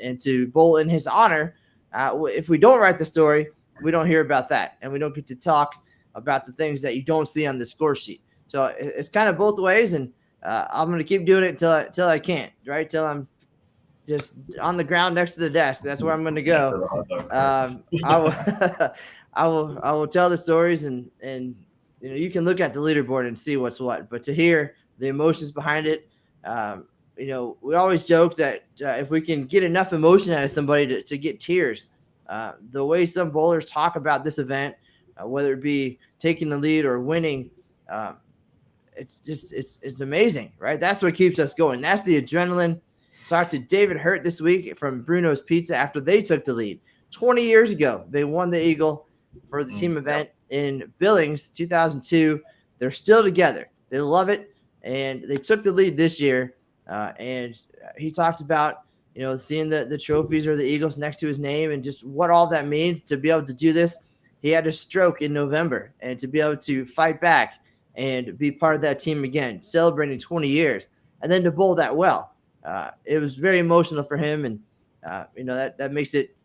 and to bowl in his honor. If we don't write the story, we don't hear about that. And we don't get to talk about the things that you don't see on the score sheet. So it's kind of both ways. And I'm going to keep doing it till I can't, right? Till I'm just on the ground next to the desk. That's where I'm going to go. I will tell the stories and you can look at the leaderboard and see what's what, but to hear the emotions behind it, we always joke that if we can get enough emotion out of somebody to get tears, the way some bowlers talk about this event, whether it be taking the lead or winning, it's amazing, right? That's what keeps us going. That's the adrenaline. Talked to David Hurt this week from Bruno's Pizza after they took the lead 20 years ago. They won the Eagle for the team event in Billings, 2002. They're still together. They love it, and they took the lead this year. And he talked about, seeing the trophies or the Eagles next to his name and just what all that means to be able to do this. He had a stroke in November, and to be able to fight back and be part of that team again, celebrating 20 years, and then to bowl that well. It was very emotional for him, and that makes it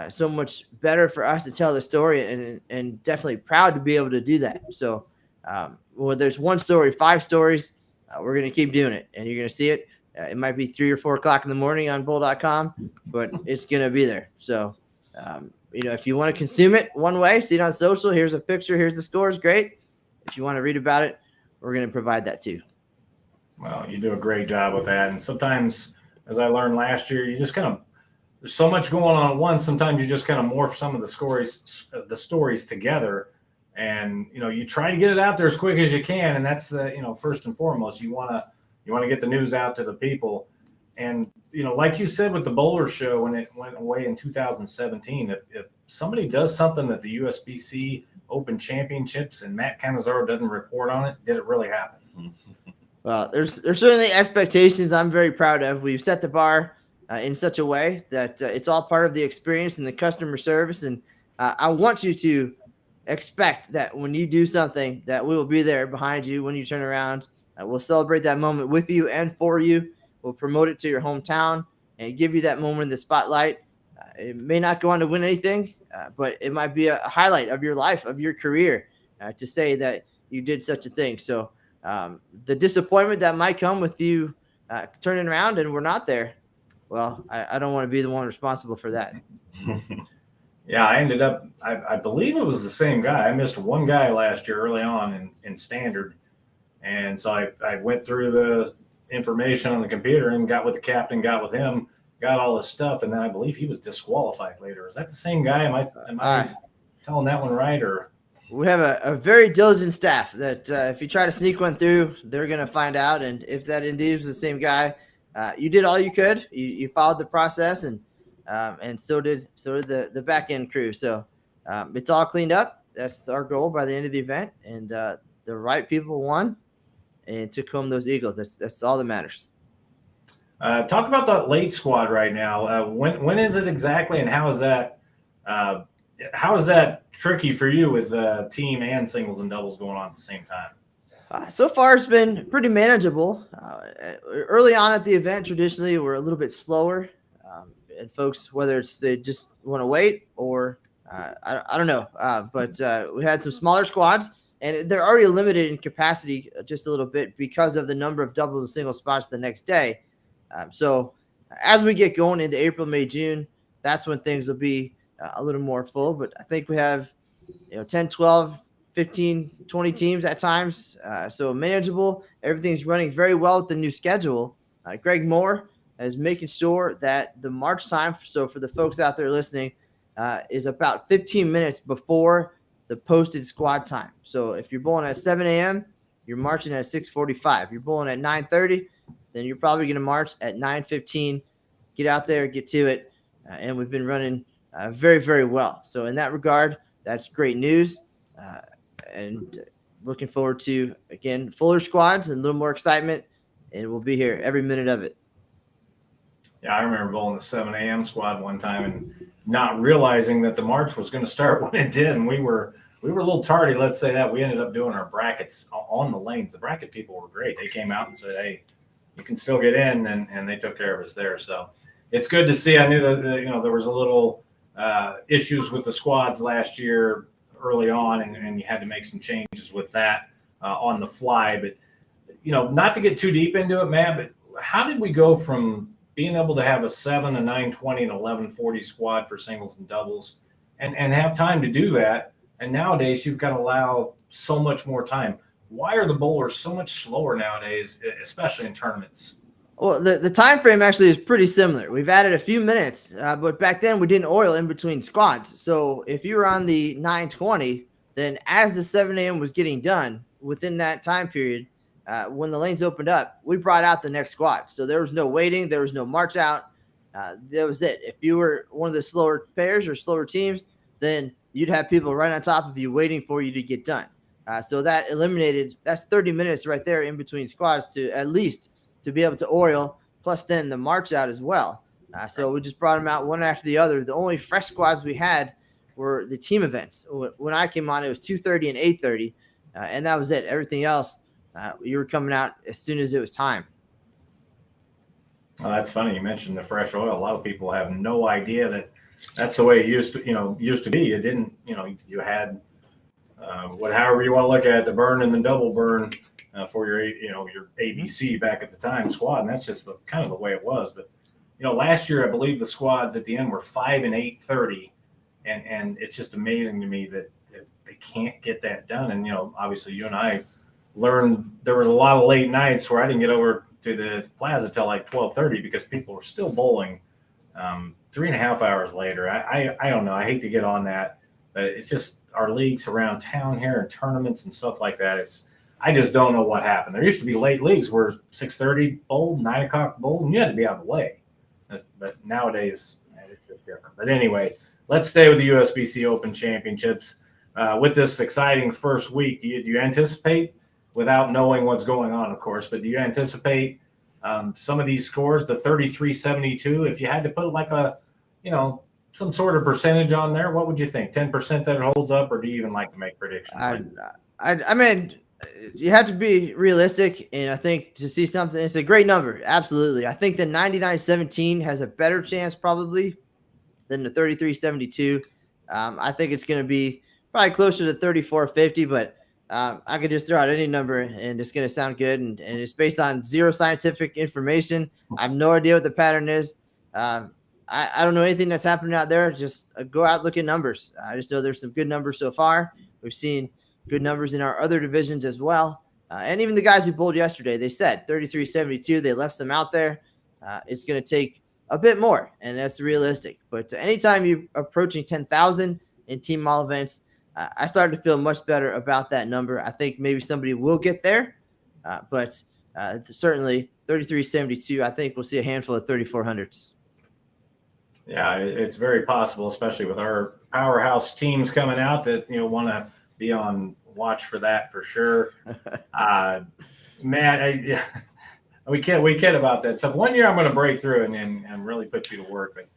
so much better for us to tell the story, and definitely proud to be able to do that. So whether there's one story, 5 stories, we're going to keep doing it, and you're going to see it. It might be 3 or 4 o'clock in the morning on bowl.com, but it's going to be there. So, if you want to consume it one way, see it on social, here's a picture, here's the scores, great. If you want to read about it, we're going to provide that too. Well, you do a great job with that. And sometimes, as I learned last year, you just there's so much going on at once. Sometimes you just kind of morph some of the stories together, and you try to get it out there as quick as you can. And that's first and foremost, you want to get the news out to the people. And like you said with the Bowler Show when it went away in 2017, if somebody does something at the USBC Open Championships and Matt Cannizzaro doesn't report on it, did it really happen? Well, there's certainly expectations I'm very proud of. We've set the bar in such a way that it's all part of the experience and the customer service. And I want you to expect that when you do something, that we will be there behind you when you turn around. We'll celebrate that moment with you and for you. We'll promote it to your hometown and give you that moment in the spotlight. It may not go on to win anything, but it might be a highlight of your life, of your career, to say that you did such a thing. So the disappointment that might come with you turning around and we're not there, well, I don't want to be the one responsible for that. Yeah, I ended up, I believe it was the same guy. I missed one guy last year early on in standard. And so I went through the information on the computer and got with the captain, got with him. got all his stuff, and then I believe he was disqualified later. Is that the same guy? Am I telling that one right? Or we have a very diligent staff that if you try to sneak one through, they're going to find out. And if that indeed was the same guy, you did all you could. You followed the process, and so did the back end crew. So it's all cleaned up. That's our goal by the end of the event, and the right people won and took home those Eagles. That's all that matters. Talk about the late squad right now. When is it exactly, and how is that? How is that tricky for you with team and singles and doubles going on at the same time? So far, it's been pretty manageable. Early on at the event, traditionally, we're a little bit slower. And folks, whether it's they just want to wait or I don't know. But we had some smaller squads, and they're already limited in capacity just a little bit because of the number of doubles and single spots the next day. So as we get going into April, May, June, that's when things will be a little more full. But I think we have 10, 12, 15, 20 teams at times. So manageable. Everything's running very well with the new schedule. Greg Moore is making sure that the march time, so for the folks out there listening, is about 15 minutes before the posted squad time. So if you're bowling at 7 a.m., you're marching at 6:45. If you're bowling at 9:30, then you're probably going to march at 9:15. Get out there, get to it. And we've been running very, very well. So in that regard, that's great news. And looking forward to, again, fuller squads and a little more excitement. And we'll be here every minute of it. Yeah, I remember bowling the 7 a.m. squad one time and not realizing that the march was going to start when it did. And we were a little tardy, let's say that. We ended up doing our brackets on the lanes. The bracket people were great. They came out and said, hey, you can still get in, and they took care of us there. So it's good to see. I knew that there was a little issues with the squads last year early on, and you had to make some changes with that on the fly. But not to get too deep into it, Matt, but how did we go from being able to have a 7, a 9:20, and 11:40 squad for singles and doubles, and have time to do that? And nowadays you've got to allow so much more time. Why are the bowlers so much slower nowadays, especially in tournaments? Well, the time frame actually is pretty similar. We've added a few minutes, but back then we didn't oil in between squads. So if you were on the 9:20, then as the 7 a.m. was getting done within that time period, when the lanes opened up, we brought out the next squad. So there was no waiting. There was no march out. That was it. If you were one of the slower pairs or slower teams, then you'd have people right on top of you waiting for you to get done. So that eliminated, that's 30 minutes right there in between squads to at least to be able to oil, plus then the march out as well. So we just brought them out one after the other. The only fresh squads we had were the team events. When I came on, it was 2:30 and 8:30, and that was it. Everything else, you were coming out as soon as it was time. Well, that's funny. You mentioned the fresh oil. A lot of people have no idea that that's the way it used to be. You didn't, you had however you want to look at it, the burn and the double burn for your ABC back at the time squad, and that's just kind of the way it was. But last year I believe the squads at the end were 5 and 8:30, and it's just amazing to me that they can't get that done. And obviously you and I learned there was a lot of late nights where I didn't get over to the plaza till like 12:30 because people were still bowling 3.5 hours later. I don't know. I hate to get on that, but it's just our leagues around town here and tournaments and stuff like that. I just don't know what happened. There used to be late leagues where 6:30 bowled, 9 o'clock bowled, and you had to be out of the way. But nowadays, it's just different. But anyway, let's stay with the USBC Open Championships. With this exciting first week, do you anticipate, without knowing what's going on, of course, but do you anticipate some of these scores, the 33-72, if you had to put like some sort of percentage on there, what would you think? 10% that it holds up, or do you even like to make predictions? I mean, you have to be realistic, and I think to see something, it's a great number. Absolutely. I think the 99-17 has a better chance probably than the 33-72. I think it's going to be probably closer to 34-50, but I could just throw out any number and it's going to sound good. And it's based on zero scientific information. I have no idea what the pattern is. I don't know anything that's happening out there. Just go out, look at numbers. I just know there's some good numbers so far. We've seen good numbers in our other divisions as well. And even the guys who bowled yesterday, they said 33-72. They left some out there. It's going to take a bit more, and that's realistic. But anytime you're approaching 10,000 in team all events, I started to feel much better about that number. I think maybe somebody will get there, but certainly 3372, I think we'll see a handful of 3400s. Yeah, it's very possible, especially with our powerhouse teams coming out that, want to be on watch for that for sure. Matt, we kid about that stuff. One year I'm going to break through and really put you to work. But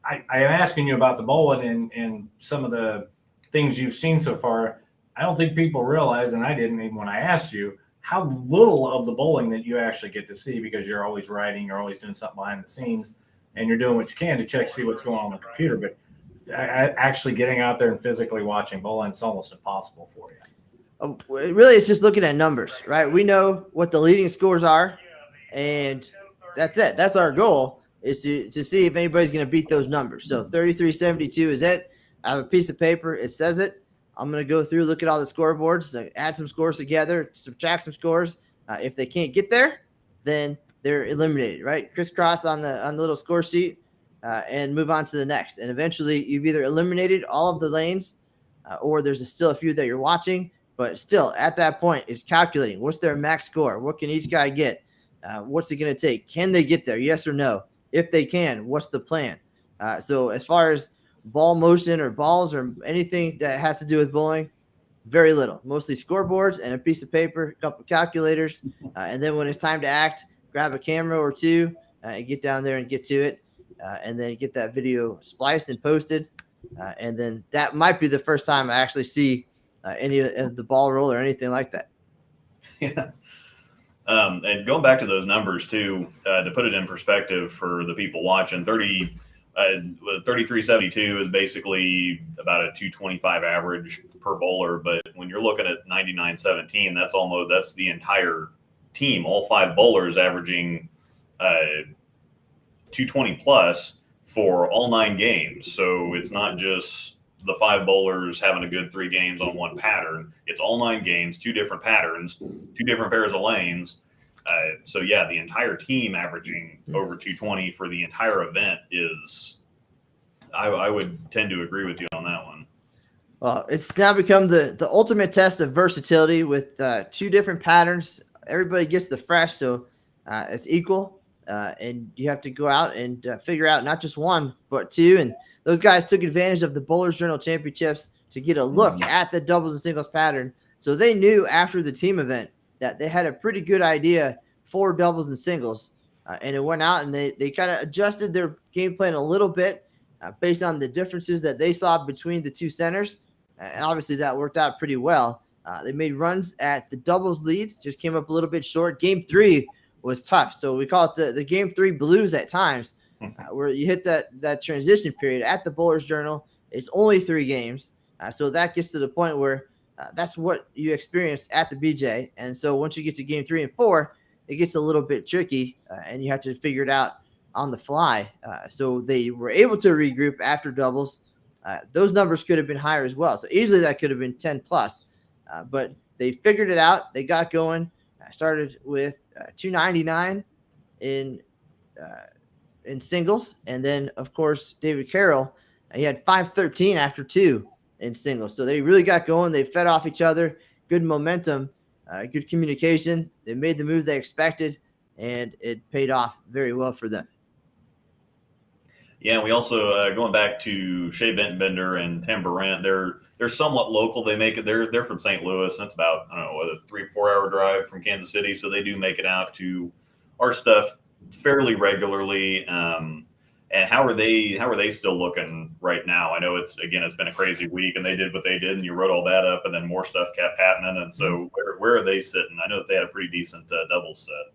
I am asking you about the bowling and some of the things you've seen so far. I don't think people realize, and I didn't even when I asked you, how little of the bowling that you actually get to see, because you're always writing, you're always doing something behind the scenes, and you're doing what you can to check, see what's going on the computer. But actually getting out there and physically watching bowling, it's almost impossible for you. Really, it's just looking at numbers, right? We know what the leading scores are, and that's it. That's our goal, is to see if anybody's going to beat those numbers. So 3372 is it. I have a piece of paper. It says it. I'm going to go through, look at all the scoreboards, add some scores together, subtract some scores. If they can't get there, then they're eliminated, right? Crisscross on the little score sheet and move on to the next. And eventually you've either eliminated all of the lanes or there's still a few that you're watching. But still, at that point, it's calculating. What's their max score? What can each guy get? What's it going to take? Can they get there? Yes or no? If they can, what's the plan? So as far as ball motion or balls or anything that has to do with bowling, very little. Mostly scoreboards and a piece of paper, a couple calculators. And then when it's time to act, grab a camera or two and get down there and get to it. And then get that video spliced and posted. And then that might be the first time I actually see any of the ball roll or anything like that. Yeah. And going back to those numbers too, to put it in perspective for the people watching, 3372 is basically about a 225 average per bowler. But when you're looking at 9917, that's the entire team, all five bowlers averaging 220 plus for all 9 games. So it's not just the 5 bowlers having a good 3 games on one pattern. It's all 9 games, 2 different patterns, 2 different pairs of lanes. So yeah, the entire team averaging over 220 for the entire event is, I would tend to agree with you on that one. Well, it's now become the ultimate test of versatility with 2 different patterns. Everybody gets the fresh, so it's equal. And you have to go out and figure out not just 1, but 2. And those guys took advantage of the Bowlers Journal Championships to get a look at the doubles and singles pattern. So they knew after the team event that they had a pretty good idea for doubles and singles. And it went out and they kind of adjusted their game plan a little bit based on the differences that they saw between the 2 centers. And obviously that worked out pretty well. They made runs at the doubles lead, just came up a little bit short. Game 3 was tough. So we call it the Game 3 blues at times, where you hit that transition period at the Bowlers Journal. It's only 3 games. So that gets to the point where that's what you experienced at the BJ. And so once you get to Game 3 and 4, it gets a little bit tricky and you have to figure it out on the fly. So they were able to regroup after doubles. Those numbers could have been higher as well. So easily that could have been 10 plus, but they figured it out. They got going. I started with 299 in singles. And then, of course, David Carroll, he had 513 after 2 in singles. So they really got going. They fed off each other. Good momentum, good communication. They made the moves they expected, and it paid off very well for them. Yeah, we also, going back to Shea Benton-Bender and Tim Barrett, they're somewhat local. They make it. They're from St. Louis. That's about, I don't know, a 3-4 hour drive from Kansas City. So they do make it out to our stuff fairly regularly. And how are they still looking right now? I know it's been a crazy week, and they did what they did, and you wrote all that up, and then more stuff kept happening. And so where are they sitting? I know that they had a pretty decent doubles set.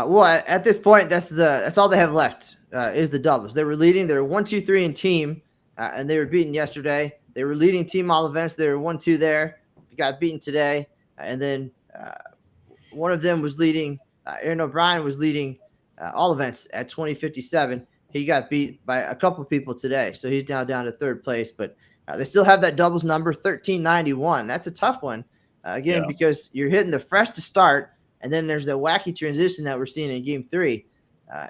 Well, at this point, that's all they have left is the doubles. They were leading. They were 1-2-3 in team, and they were beaten yesterday. They were leading team all events. They were 1-2 there. Got beaten today, and then one of them was leading. Aaron O'Brien was leading all events at 20:57. He got beat by a couple of people today, so he's now down to 3rd place. But they still have that doubles number 1391. That's a tough one because you're hitting the fresh to start. And then there's the wacky transition that we're seeing in Game 3.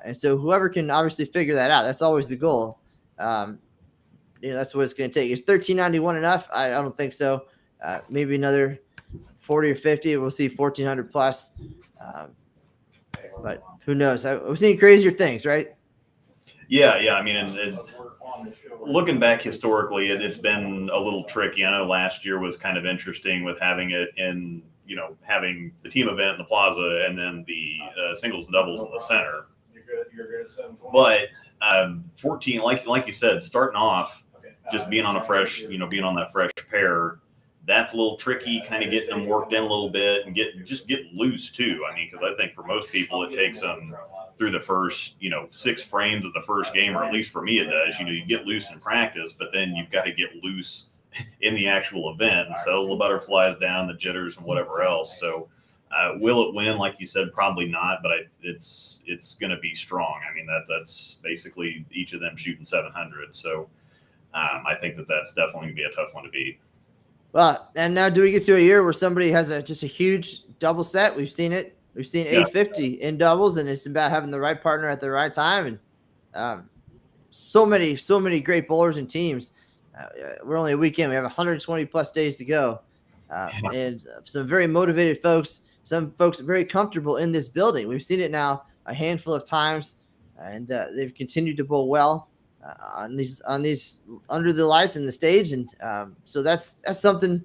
And so whoever can obviously figure that out, that's always the goal. That's what it's going to take. Is $1,391 enough? I don't think so. Maybe another 40 or 50. We'll see 1,400 plus. But who knows? I've seen crazier things, right? Yeah. I mean, and looking back historically, it's been a little tricky. I know last year was kind of interesting with having it in, having the team event in the plaza and then the singles and doubles in the center. But 14, like you said, starting off, just being on a fresh, being on that fresh pair, that's a little tricky, kind of getting them worked in a little bit and get loose too. I mean, because I think for most people it takes them through the first, 6 frames of the first game, or at least for me it does. You get loose in practice, but then you've got to get loose in the actual event and settle the butterflies down, the jitters and whatever else. So will it win? Like you said, probably not, but it's going to be strong. I mean, that's basically each of them shooting 700. So I think that's definitely going to be a tough one to beat. Well, and now do we get to a year where somebody has just a huge double set? We've seen it. We've seen 850 in doubles, and it's about having the right partner at the right time. And so many great bowlers and teams. We're only a weekend. We have 120 plus days to go, and some very motivated folks. Some folks are very comfortable in this building. We've seen it now a handful of times, and they've continued to bowl well on these under the lights in the stage. And so that's something,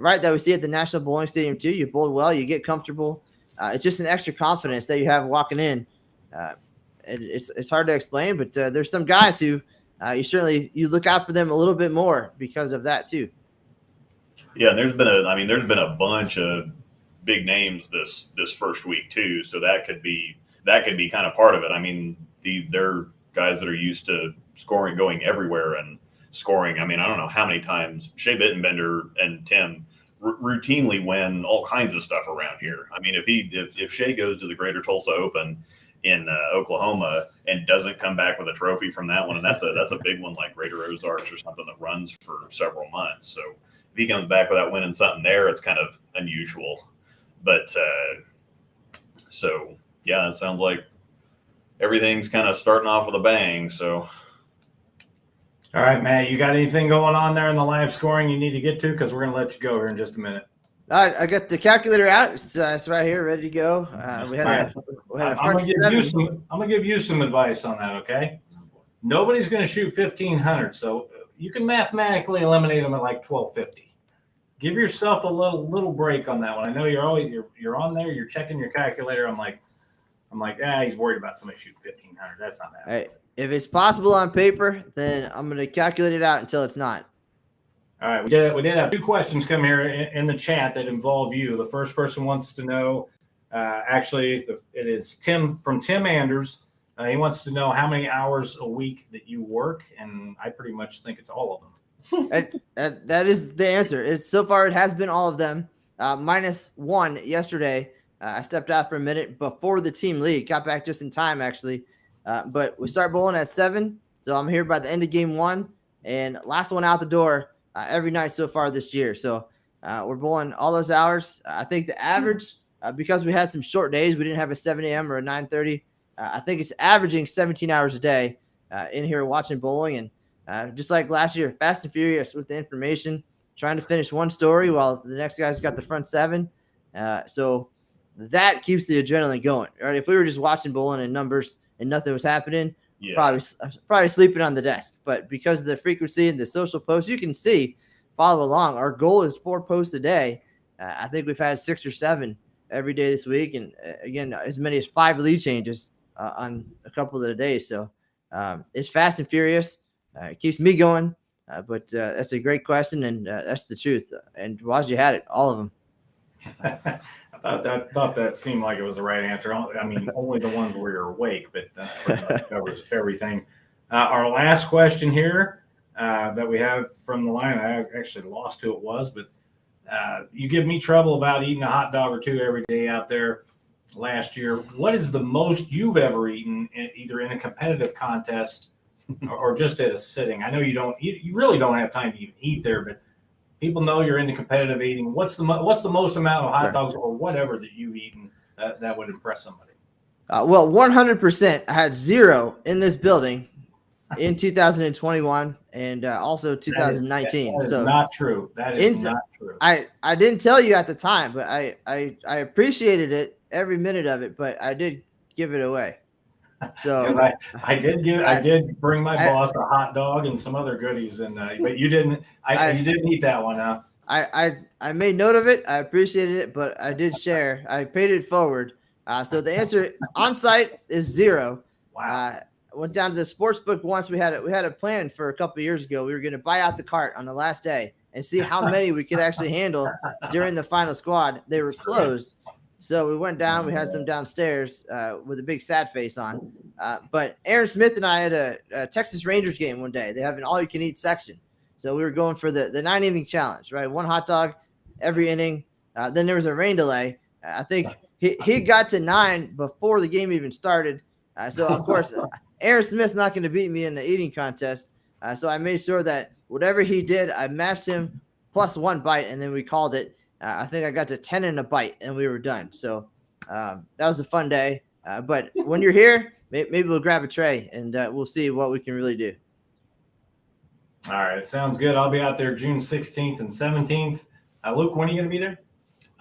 right, that we see at the National Bowling Stadium too. You bowl well, you get comfortable. It's just an extra confidence that you have walking in. And it's hard to explain, but there's some guys who you look out for them a little bit more because of that too. Yeah, there's been a bunch of big names this first week too, so that could be kind of part of it. I mean, they're guys that are used to scoring, going everywhere and scoring. I mean, I don't know how many times Shea Bittenbender and Tim routinely win all kinds of stuff around here. I mean, if Shea goes to the Greater Tulsa Open in Oklahoma and doesn't come back with a trophy from that one, and that's a big one like Greater Ozarks or something that runs for several months. So if he comes back without winning something there, it's kind of unusual. But so yeah, it sounds like everything's kind of starting off with a bang. So. All right, Matt, you got anything going on there in the live scoring you need to get to? Because we're going to let you go here in just a minute. All right, I got the calculator out. It's right here, ready to go. We had a front seven. I'm going to give you some advice on that, okay? Nobody's going to shoot 1,500, so you can mathematically eliminate them at like 1,250. Give yourself a little break on that one. I know you're on there, you're checking your calculator. I'm like, he's worried about somebody shooting 1,500. That's not that. All right. If it's possible on paper, then I'm going to calculate it out until it's not. All right. We did have 2 questions come here in the chat that involve you. The first person wants to know, it is Tim from Tim Anders. He wants to know how many hours a week that you work, and I pretty much think it's all of them. That is the answer. So far, it has been all of them, -1 yesterday. I stepped out for a minute before the team lead. Got back just in time, actually. But we start bowling at 7, so I'm here by the end of game 1, and last one out the door every night so far this year. So we're bowling all those hours. I think the average, because we had some short days, we didn't have a 7 a.m. or a 9:30. I think it's averaging 17 hours a day in here watching bowling, and just like last year, fast and furious with the information, trying to finish one story while the next guy's got the front 7. So that keeps the adrenaline going. Right? If we were just watching bowling and numbers and nothing was happening, probably sleeping on the desk. But because of the frequency and the social posts, you can follow along. Our goal is 4 posts a day. I think we've had 6 or 7 every day this week, and again, as many as 5 lead changes on a couple of the days. So it's fast and furious. It keeps me going. But that's a great question, and that's the truth. And Waswo had it, all of them. I thought that seemed like it was the right answer. I mean, only the ones where you're awake, but that's pretty much covers everything. Our last question here that we have from the line, I actually lost who it was, but you give me trouble about eating a hot dog or 2 every day out there last year. What is the most you've ever eaten, either in a competitive contest or just at a sitting? I know you really don't have time to even eat there, but people know you're into competitive eating. What's the most amount of hot dogs or whatever that you've eaten that would impress somebody? Well, 100%. I had 0 in this building in 2021 and also 2019. That is so not true. That is not true. I didn't tell you at the time, but I appreciated it, every minute of it, but I did give it away. So because I did bring my boss a hot dog and some other goodies, and but you didn't. You didn't eat that one, huh? I made note of it. I appreciated it, but I did share. I paid it forward. So the answer on site is 0. Wow. Went down to the sports book once. We had a plan for a couple of years ago. We were going to buy out the cart on the last day and see how many we could actually handle during the final squad. They were closed. So we went down. We had some downstairs with a big sad face on. But Aaron Smith and I had a Texas Rangers game one day. They have an all-you-can-eat section. So we were going for the 9-inning challenge, right? 1 hot dog every inning. Then there was a rain delay. I think he got to 9 before the game even started. So, of course, Aaron Smith's not going to beat me in the eating contest. So I made sure that whatever he did, I matched him plus 1 bite, and then we called it. I think I got to 10 in a bite, and we were done. So that was a fun day. But when you're here, maybe we'll grab a tray, and we'll see what we can really do. All right. Sounds good. I'll be out there June 16th and 17th. Luke, when are you going to be there?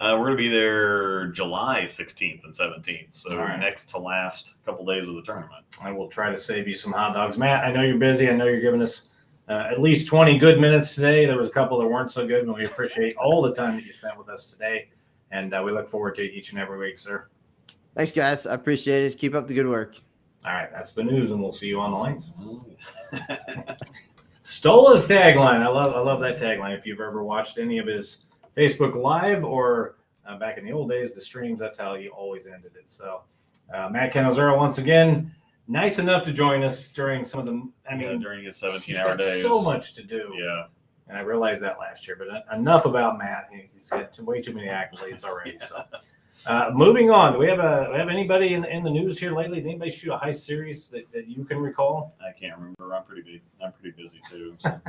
We're going to be there July 16th and 17th, so All right. next to last couple days of the tournament. I will try to save you some hot dogs. Matt, I know you're busy. I know you're giving us at least 20 good minutes today. There was a couple that weren't so good, and we appreciate all the time that you spent with us today, and we look forward to each and every week, sir. Thanks, guys. I appreciate it. Keep up the good work. All right. That's the news, and we'll see you on the lanes. Stola's tagline. I love that tagline. If you've ever watched any of his Facebook Live or back in the old days, the streams, that's how he always ended it. So Matt Cannizzaro, once again, nice enough to join us during some of the, during his 17-hour he's got days. so much to do. Yeah. And I realized that last year, but enough about Matt. He's got way too many accolades already. So moving on, do we have anybody in the news here lately? Did anybody shoot a high series that you can recall? I can't remember. I'm pretty busy too. So.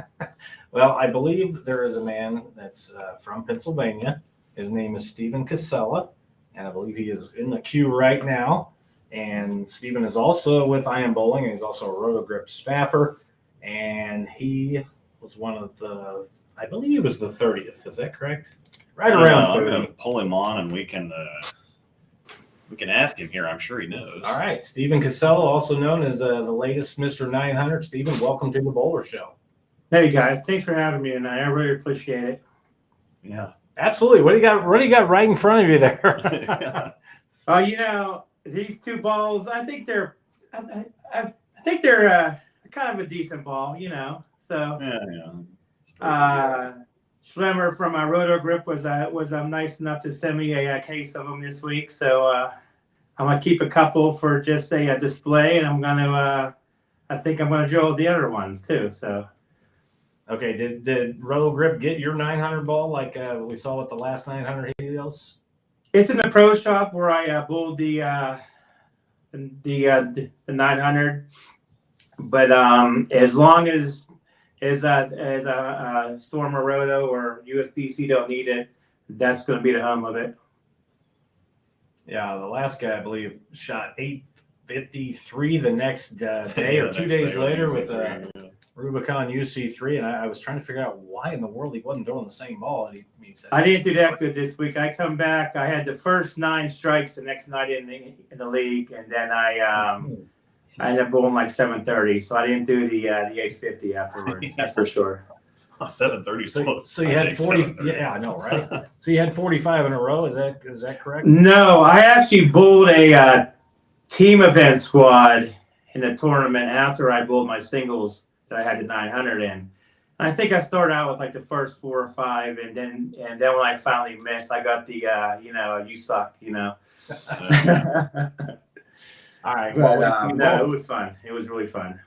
Well, I believe there is a man that's from Pennsylvania. His name is Steven Kosela, and I believe he is in the queue right now. And Steven is also with Iron Bowling, and he's also a Roto-Grip staffer. And he was one of the, I believe he was the 30th. Is that correct? Right around 30. I'm going to pull him on, and we can ask him here. I'm sure he knows. All right. Steven Kosela, also known as the latest Mr. 900. Steven, welcome to the Bowler Show. Hey, guys. Thanks for having me tonight. I really appreciate it. Yeah. Absolutely. What do you got right in front of you there? These 2 balls, I think they're kind of a decent ball, So Yeah. Schlemmer from my Roto-Grip was nice enough to send me a case of them this week. So I'm gonna keep a couple for just a display, and I think I'm gonna drill the other ones too. So. Okay, did Roto-Grip get your 900 ball like we saw with the last 900 Helios? It's in the pro shop where I bowled the 900, but as long as a Storm or Roto or USBC don't need it, that's going to be the home of it. Yeah, the last guy I believe shot 853 the next day or 2 days later with Rubicon UC3, and I was trying to figure out why in the world he wasn't throwing the same ball. And he said, I didn't do that good this week. I come back. I had the first 9 strikes the next night in the league, and then I ended up bowling like 730. So I didn't do the 850 afterwards. That's for sure. 730. So you had 40. Yeah, I know, right? So you had 45 in a row. Is that correct? No, I actually bowled a team event squad in the tournament after I bowled my singles that I had the 900 in. And I think I started out with like the first 4 or 5, and then when I finally missed, I got the you suck, All right. But, no, it was fun. It was really fun.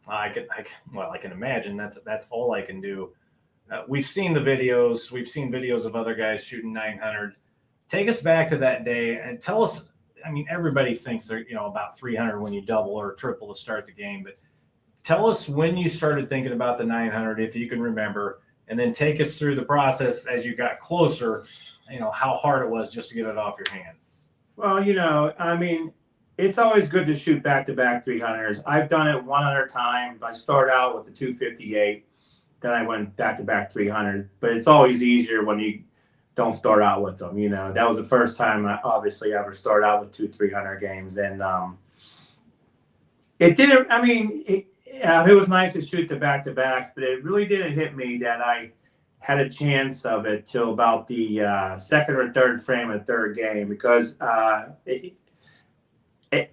I can imagine that's all I can do. We've seen the videos. We've seen videos of other guys shooting 900. Take us back to that day and tell us. I mean, everybody thinks they're about 300 when you double or triple to start the game, but tell us when you started thinking about the 900, if you can remember, and then take us through the process as you got closer. How hard it was just to get it off your hand. Well, it's always good to shoot back-to-back 300s. I've done it one other time. I started out with the 258, then I went back-to-back 300. But it's always easier when you don't start out with them. You know, that was the first time I obviously ever started out with 2 300 games, and it didn't. I mean, it was nice to shoot the back-to-backs, but it really didn't hit me that I had a chance of it till about the second or third frame of the third game, because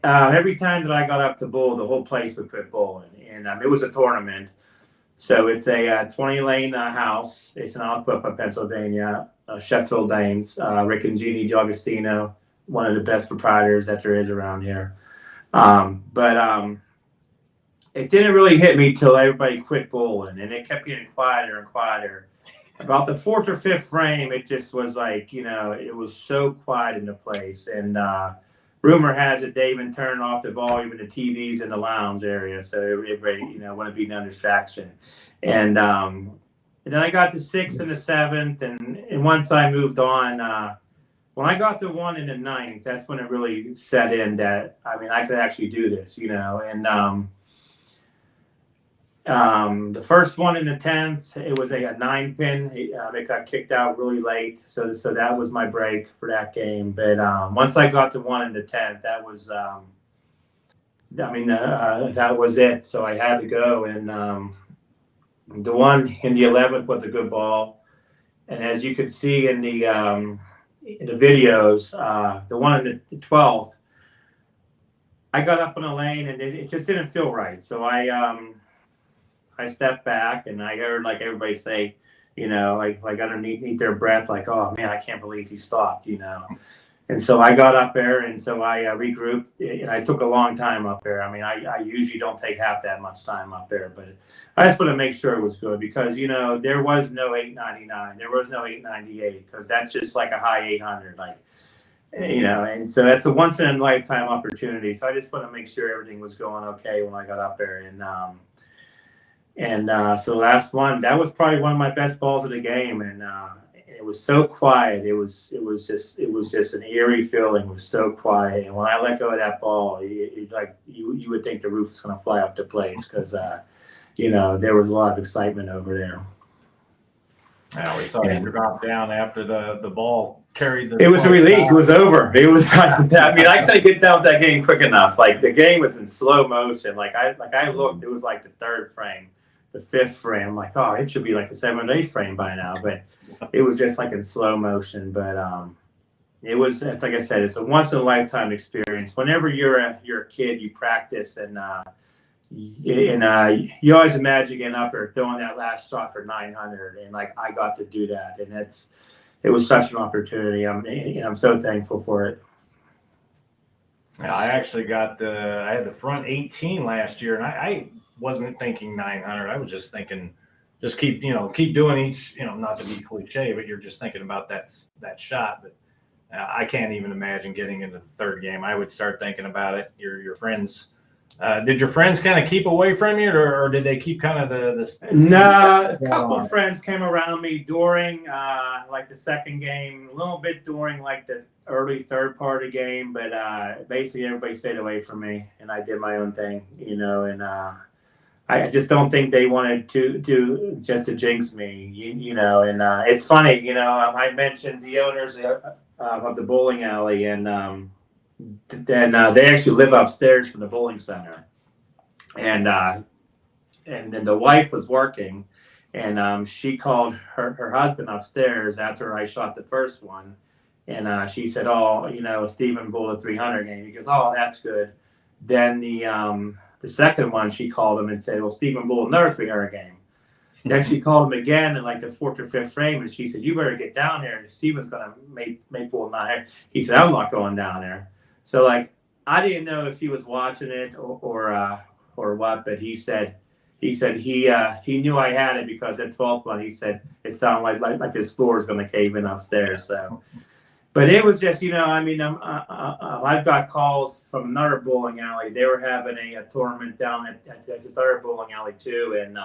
every time that I got up to bowl, the whole place would quit bowling, and it was a tournament. So it's a 20-lane house. It's in Alquippa, Pennsylvania. Sheffield Danes, Rick and Jeannie D'Agostino, one of the best proprietors that there is around here. But it didn't really hit me till everybody quit bowling, and it kept getting quieter and quieter. About the fourth or fifth frame, it just was like, you know, it was so quiet in the place. And rumor has it they even turned off the volume of the TVs in the lounge area, so everybody, you know, wouldn't be no distraction. And then I got the sixth and the seventh, and once I moved on, when I got the one in the ninth, that's when it really set in that, I mean, I could actually do this, you know. And the first one in the 10th, it was a 9-pin. It got kicked out really late, so that was my break for that game. But once I got the one in the 10th, that was, that was it. So I had to go, and the one in the 11th was a good ball, and as you can see in the videos, the one in the 12th, I got up on the lane and it just didn't feel right. So I stepped back, and I heard like everybody say, you know, like underneath their breath, like, "Oh man, I can't believe he stopped," you know. And so I got up there, and so I regrouped, and I took a long time up there. I mean, I usually don't take half that much time up there, but I just want to make sure it was good, because, you know, there was no 899, there was no 898, because that's just like a high 800, like, you know, and so that's a once in a lifetime opportunity. So I just want to make sure everything was going okay when I got up there, so the last one, that was probably one of my best balls of the game, and it was so quiet. It was just an eerie feeling. It was so quiet, and when I let go of that ball, you would think the roof was going to fly off the place, because you know, there was a lot of excitement over there. I always saw you drop down after the ball carried the. It was a release. It was over. It was. I mean, I couldn't get down with that game quick enough. Like, the game was in slow motion. Like I looked. It was like the third frame. The fifth frame, I'm like, oh, it should be like the 7th or 8th frame by now, but it was just like in slow motion. But it was, it's like I said, it's a once in a lifetime experience. Whenever you're a kid, you practice, and you always imagine getting up there throwing that last shot for 900, and like I got to do that, and it was such an opportunity. I'm so thankful for it. Yeah, I actually I had the front 18 last year, and I wasn't thinking 900. I was just thinking, just keep doing each, not to be cliche, but you're just thinking about that shot. But I can't even imagine getting into the third game. I would start thinking about it. Your friends, did your friends kind of keep away from you, or did they keep kind of the No, a couple of friends came around me during like the second game, a little bit during like the early third part of the game, but basically everybody stayed away from me, and I did my own thing, and I just don't think they wanted to just to jinx me, and it's funny, I mentioned the owners of the bowling alley, and then they actually live upstairs from the bowling center, and then the wife was working, and she called her husband upstairs after I shot the first one, and she said, "Oh, Stephen bowled a 300 game." He goes, "Oh, that's good." Then the second one, she called him and said, "Well, Stephen bowled another 300 game." Then she called him again in like the fourth or fifth frame, and she said, "You better get down there. Stephen's gonna make bowl 900." He said, "I'm not going down there." So like, I didn't know if he was watching it or what, but he said he knew I had it, because at 12th one, he said it sounded like his floor is going to cave in upstairs. So, but it was just, I've got calls from another bowling alley. They were having a tournament down at this other bowling alley too, and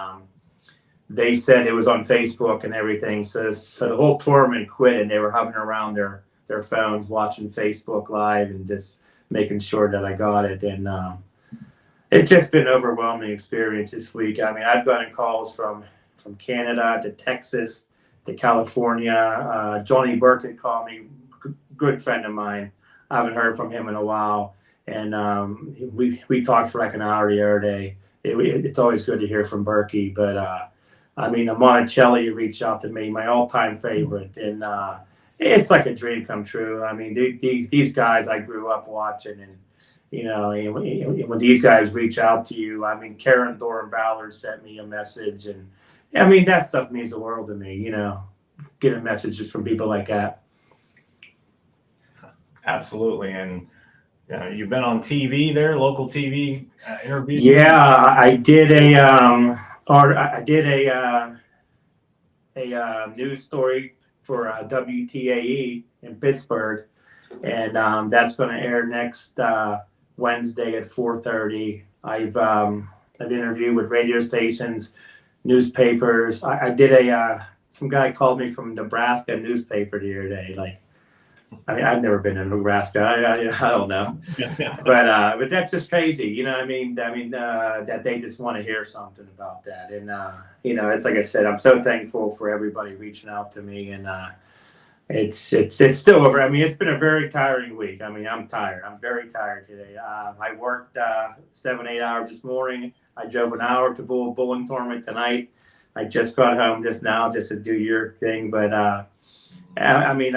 they said it was on Facebook and everything. So the whole tournament quit, and they were hovering around their phones watching Facebook Live and just making sure that I got it. And it's just been an overwhelming experience this week. I mean, I've gotten calls from Canada to Texas to California. Johnny Burkett called me, good friend of mine. I haven't heard from him in a while. And we talked for like an hour the other day. It's always good to hear from Berkey. But, I mean, the Monticelli reached out to me, my all-time favorite. And it's like a dream come true. I mean, these guys I grew up watching. And, you know, when these guys reach out to you, I mean, Karen Thorne-Ballard sent me a message. And, I mean, that stuff means the world to me, you know, getting messages from people like that. Absolutely. And you've been on TV there, local TV interviews. Yeah, I did a news story for WTAE in Pittsburgh, and that's going to air next Wednesday at 4:30. I've interviewed with radio stations, newspapers. I did some guy called me from Nebraska newspaper the other day, like. I mean, I've never been in Nebraska. I don't know, but that's just crazy. You know what I mean? That they just want to hear something about that. And, you know, it's like I said, I'm so thankful for everybody reaching out to me. And it's still over. I mean, it's been a very tiring week. I mean, I'm tired. I'm very tired today. I worked 7-8 hours this morning. I drove an hour to bowling tournament tonight. I just got home just now just to do your thing. But, I mean,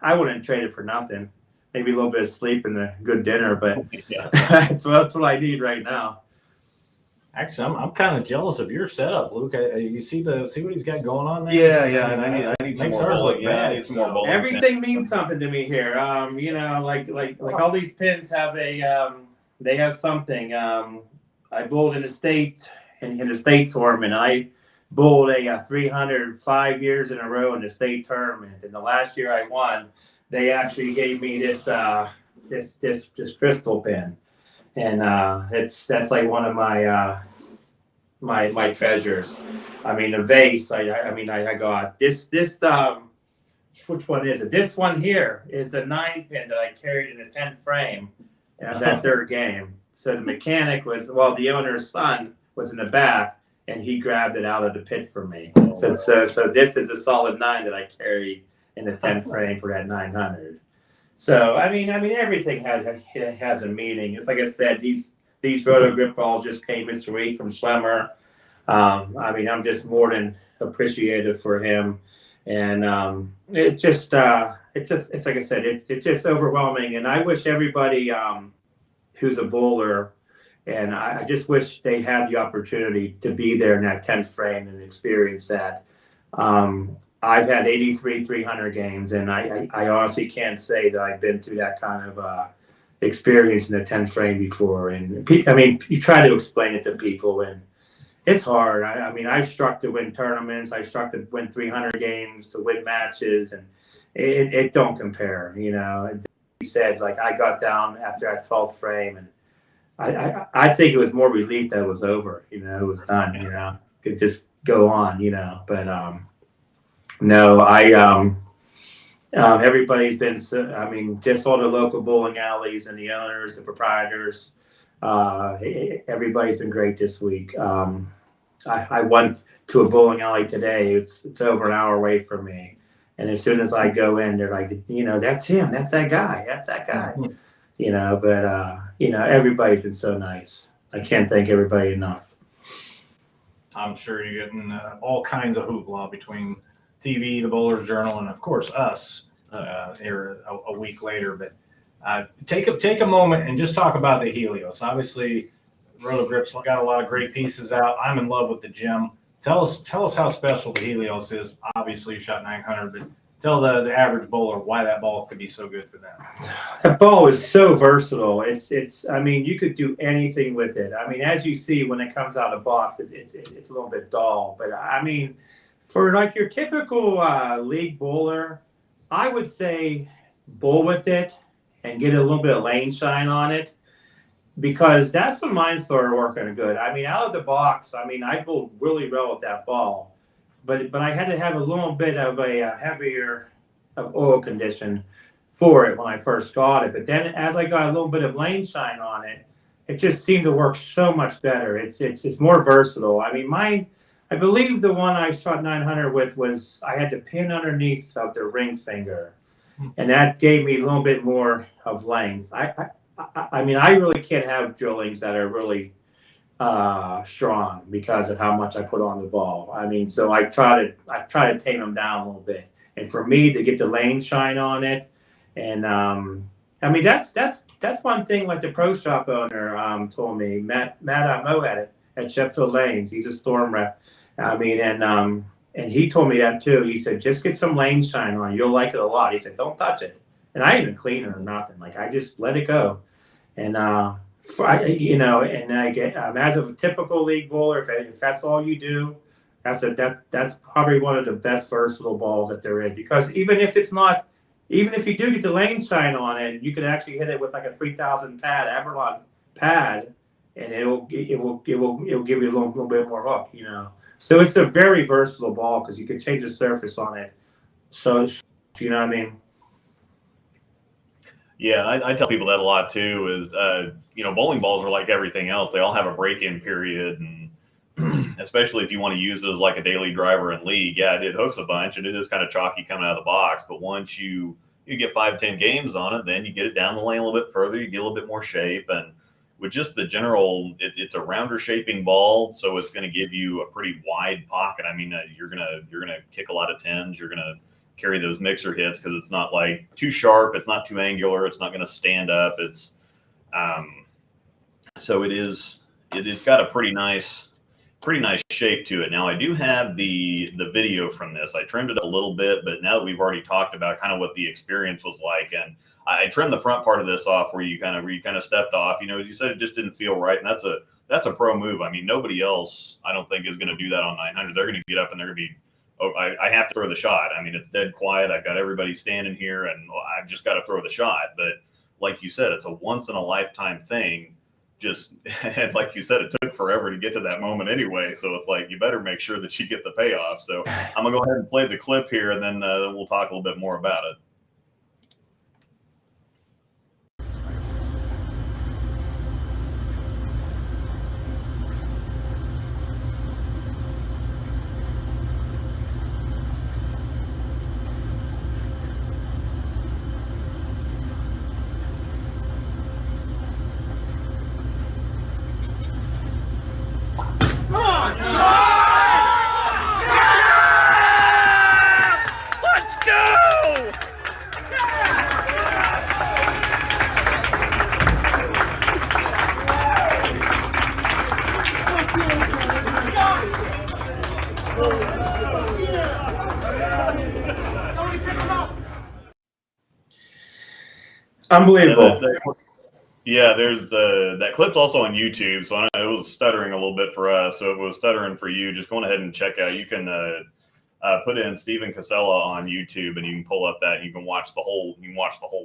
I wouldn't trade it for nothing. Maybe a little bit of sleep and a good dinner, but that's what I need right now. Actually, I'm kind of jealous of your setup, Luke. You see what he's got going on there? Yeah. And I need some more bowling. I need some more bowling. Everything means something to me here. You know, like all these pins have they have something. I bowled in the state tournament. I bowled a 300 5 years in a row in the state tournament, and the last year I won, they actually gave me this crystal pin, and that's like one of my my treasures. I mean, a vase. I got this. Which one is it? This one here is the 9 pin that I carried in the 10th frame at that third game. So the mechanic was the owner's son was in the back. And he grabbed it out of the pit for me. So this is a solid 9 that I carry in the 10th frame for that 900. So I mean everything has a meaning. It's like I said, these roto grip balls just came this week from Schlemmer. I mean, I'm just more than appreciative for him, and it's like I said, it's just overwhelming. And I wish everybody who's a bowler. And I just wish they had the opportunity to be there in that 10th frame and experience that. I've had 83 300 games, and I honestly can't say that I've been through that kind of experience in the 10th frame before. And I mean, you try to explain it to people, and it's hard. I mean, I've struck to win tournaments. I've struck to win 300 games, to win matches, and it don't compare. You know, he said, like, I got down after that 12th frame, and I think it was more relief that it was over, you know, it was done, you know, could just go on, you know, but no, everybody's been, just all the local bowling alleys and the owners, the proprietors, everybody's been great this week. I went to a bowling alley today. It's over an hour away from me. And as soon as I go in, they're like, you know, that's him. That's that guy. You know, but, you know, everybody's been so nice. I can't thank everybody enough. I'm sure you're getting all kinds of hoopla between TV, the Bowler's Journal, and, of course, us here a week later. But take a moment and just talk about the Helios. Obviously, Roto Grip's got a lot of great pieces out. I'm in love with the gem. Tell us how special the Helios is. Obviously, you shot 900, but tell the average bowler why that ball could be so good for them. That ball is so versatile. It's. I mean, you could do anything with it. I mean, as you see when it comes out of the box, it's a little bit dull. But I mean, for like your typical league bowler, I would say bowl with it and get a little bit of lane shine on it, because that's when mine started working good. I mean, out of the box, I mean, I bowled really well with that ball. But I had to have a little bit of a heavier of oil condition for it when I first got it. But then as I got a little bit of lane shine on it, it just seemed to work so much better. It's more versatile. I mean, mine, I believe the one I shot 900 with was I had the pin underneath of the ring finger, and that gave me a little bit more of length. I mean, I really can't have drillings that are really strong because of how much I put on the ball. I mean, so I try to tame them down a little bit. And for me to get the lane shine on it, and I mean that's one thing. Like the pro shop owner told me, Matt Mo had it at Sheffield Lanes. He's a storm rep. I mean, and he told me that too. He said, just get some lane shine on. You'll like it a lot. He said, don't touch it. And I didn't clean it or nothing. Like I just let it go. And you know, and I get as a typical league bowler, if that's all you do, that's probably one of the best versatile balls that there is. Because even if you do get the lane shine on it, you could actually hit it with like a 3,000 pad Aberlon pad, and it will give you a little bit more hook, you know. So it's a very versatile ball because you can change the surface on it. So you know what I mean. Yeah, I tell people that a lot too. Is you know, bowling balls are like everything else; they all have a break-in period, and especially if you want to use it as like a daily driver in league, yeah, it hooks a bunch, and it is kind of chalky coming out of the box. But once you get 5-10 games on it, then you get it down the lane a little bit further, you get a little bit more shape, and with just the general, it's a rounder shaping ball, so it's going to give you a pretty wide pocket. I mean, you're gonna kick a lot of tens, you're gonna carry those mixer hits because it's not like too sharp, it's not too angular, it's not going to stand up. It's so it's got a pretty nice shape to it. Now I do have the video from this. I trimmed it a little bit, but now that we've already talked about kind of what the experience was like, and I trimmed the front part of this off where you kind of stepped off. You know, you said it just didn't feel right, and that's a pro move. I mean, nobody else I don't think is going to do that on 900. They're going to get up and they're going to be, oh, I have to throw the shot. I mean, it's dead quiet. I've got everybody standing here, and I've just got to throw the shot. But like you said, it's a once in a lifetime thing. Just and like you said, it took forever to get to that moment anyway. So it's like you better make sure that you get the payoff. So I'm gonna go ahead and play the clip here, and then we'll talk a little bit more about it. Unbelievable. Yeah, there's that clip's also on YouTube, so I know it was stuttering a little bit for us. So if it was stuttering for you, just go ahead and check out. You can put in Stephen Kosela on YouTube, and you can pull up that. And you can watch the whole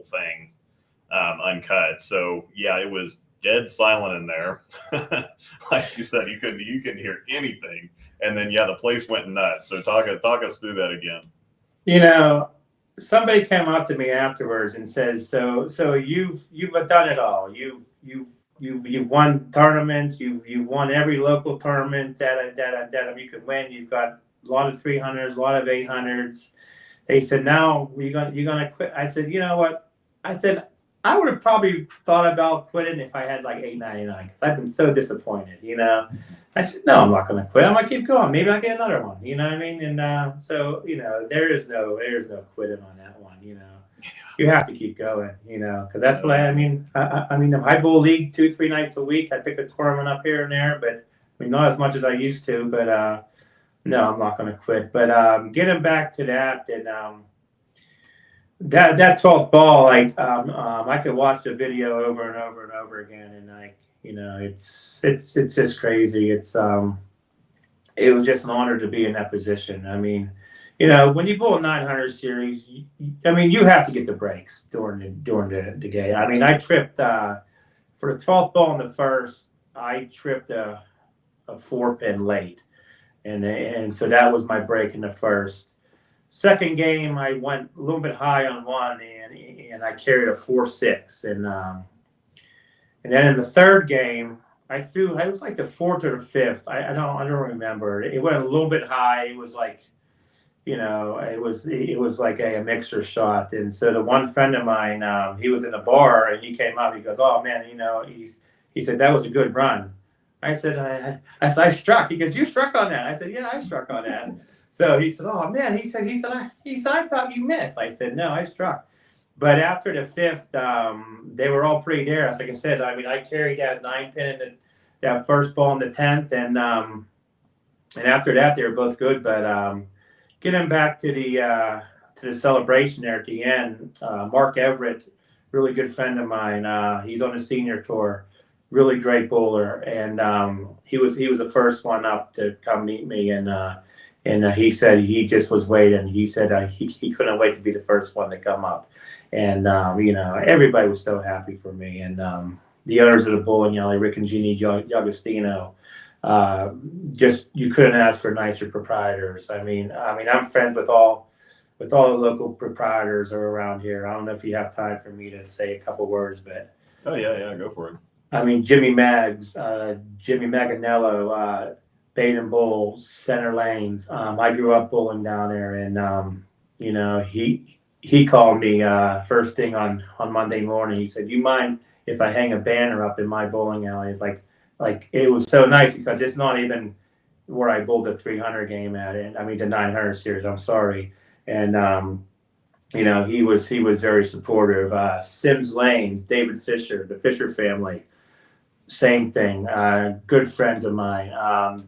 thing uncut. So yeah, it was dead silent in there. Like you said, you couldn't hear anything, and then yeah, the place went nuts. So talk us through that again. You know, somebody came up to me afterwards and says, "So you've done it all. You've won tournaments. You've won every local tournament that you could win. You've got a lot of 300s, a lot of 800s." They said, "Now you're gonna quit." I said, "You know what?" I said, "I would have probably thought about quitting if I had like 899 because I've been so disappointed." You know, I said, "No, I'm not going to quit. I'm going to keep going. Maybe I'll get another one." You know what I mean? And so you know, there is no quitting on that one. You know, you have to keep going. You know, because that's what I mean. I mean, I bowl league 2-3 nights a week. I pick a tournament up here and there, but I mean, not as much as I used to. But no, I'm not going to quit. But getting back to that and. That 12th ball, like I could watch the video over and over and over again, and like you know, it's just crazy. It was just an honor to be in that position. I mean, you know, when you bowl a 900 series, I mean, you have to get the breaks during the game. I mean, I tripped for the 12th ball in the first. I tripped a 4-pin late, and so that was my break in the first. Second game, I went a little bit high on one, and I carried a 4-6, and then in the third game, I threw. It was like the fourth or the fifth. I don't remember. It went a little bit high. It was like, it was like a mixer shot. And so the one friend of mine, he was in the bar, and he came up. He goes, "Oh man, he said that was a good run." I said, I struck. He goes, "You struck on that?" I said, "Yeah, I struck on that." So he said, "Oh man," he said, "I thought you missed." I said, "No, I struck." But after the fifth, they were all pretty there. Like I said, I carried that 9-pin in that first ball in the 10th, and after that, they were both good. But getting back to the celebration there at the end, Mark Everett, really good friend of mine. He's on the senior tour, really great bowler, and he was the first one up to come meet me, and he said he just was waiting. He said he couldn't wait to be the first one to come up. And, everybody was so happy for me. And the owners of the bowling alley, Rick and Jeannie D'Agostino, just you couldn't ask for nicer proprietors. I'm friends with all the local proprietors are around here. I don't know if you have time for me to say a couple words, but. Oh, yeah, go for it. Jimmy Maggs, Jimmy Maganello, Baden Bowl, Center Lanes. I grew up bowling down there, and he called me first thing on Monday morning. He said, "You mind if I hang a banner up in my bowling alley?" Like it was so nice because it's not even where I bowled the 300 game at it. The 900 series. I'm sorry, and he was very supportive. Sims Lanes, David Fisher, the Fisher family, same thing. Good friends of mine.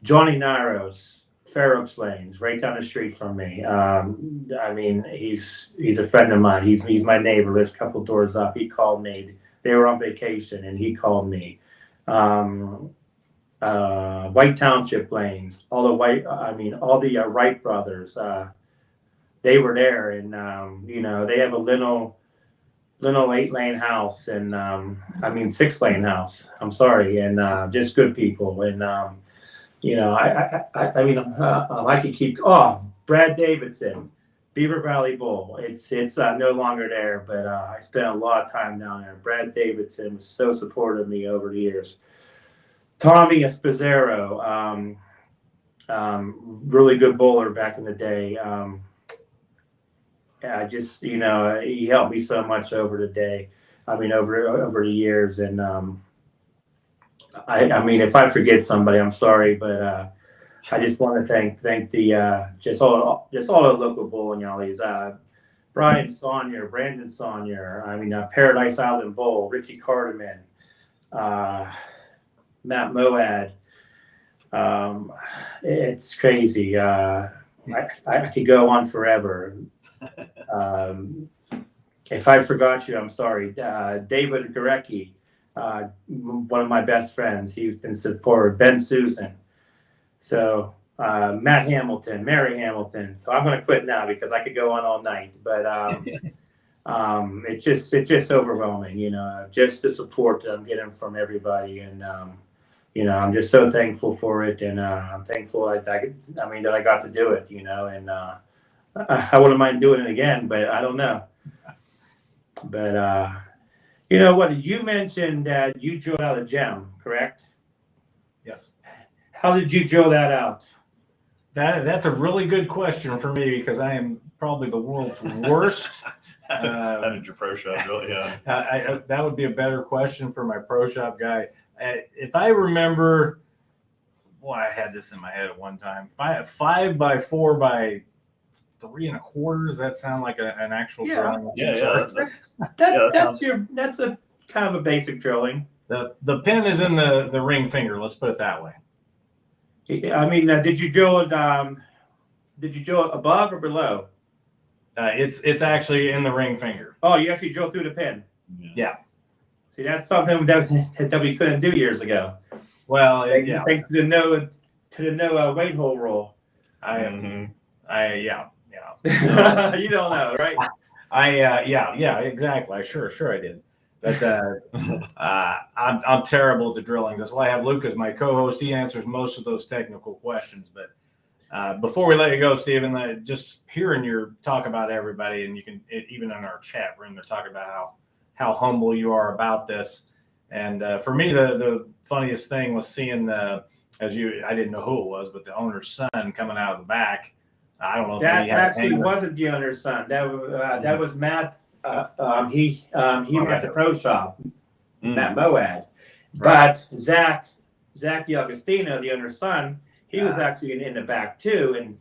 Johnny Naros, Fair Oaks Lanes, right down the street from me. He's a friend of mine. He's my neighbor. Lives a couple doors up. He called me. They were on vacation, and he called me. White Township Lanes, all the Wright brothers. They were there, and they have a little 8-lane house, and 6-lane house. I'm sorry, and just good people, and. I could keep. Oh, Brad Davidson, Beaver Valley Bowl. It's no longer there, but I spent a lot of time down there. Brad Davidson was so supportive of me over the years. Tommy Esposero, really good bowler back in the day. He helped me so much over the day. Over the years, and. If I forget somebody, I'm sorry, but I just want to thank the just all the local bowling alleys. Brian Saunier, Brandon Saunier, Paradise Island Bowl, Richie Carterman, Matt Moad. It's crazy. I could go on forever. If I forgot you, I'm sorry. David Gorecki. One of my best friends. He's been supportive. Ben Susan. So Matt Hamilton, Mary Hamilton. So I'm going to quit now because I could go on all night. But it's just overwhelming, just the support that I'm getting from everybody, and I'm just so thankful for it, and I'm thankful that I got to do it, and I wouldn't mind doing it again, but I don't know. But what you mentioned that you drilled out a gem, correct? Yes. How did you drill that out? That's a really good question for me because I am probably the world's worst. That is your pro shop, really, yeah. That would be a better question for my pro shop guy. If I remember, I had this in my head at one time. 5 by 4 by 3 1/4. Does that sound like an actual drilling? Yeah. That's a kind of a basic drilling. The pin is in the ring finger. Let's put it that way. Did you drill it? Did you drill it above or below? It's actually in the ring finger. Oh, you actually drilled through the pin. Yeah. See, that's something that we couldn't do years ago. Well, thanks to the no weight hole rule. Yeah. You don't know, right? Yeah, exactly. Sure I did. But I'm terrible at the drillings. That's why I have Luke as my co-host. He answers most of those technical questions. But Before we let you go, Stephen, just hearing your talk about everybody, and you can even in our chat room, they're talking about how humble you are about this. And for me, the funniest thing was seeing I didn't know who it was, but the owner's son coming out of the back. I don't know. That actually wasn't the owner's son. That was Matt. He went to Pro Shop, Matt Moad. But Zach DiAugustino, the owner's son, he was actually in the back too. And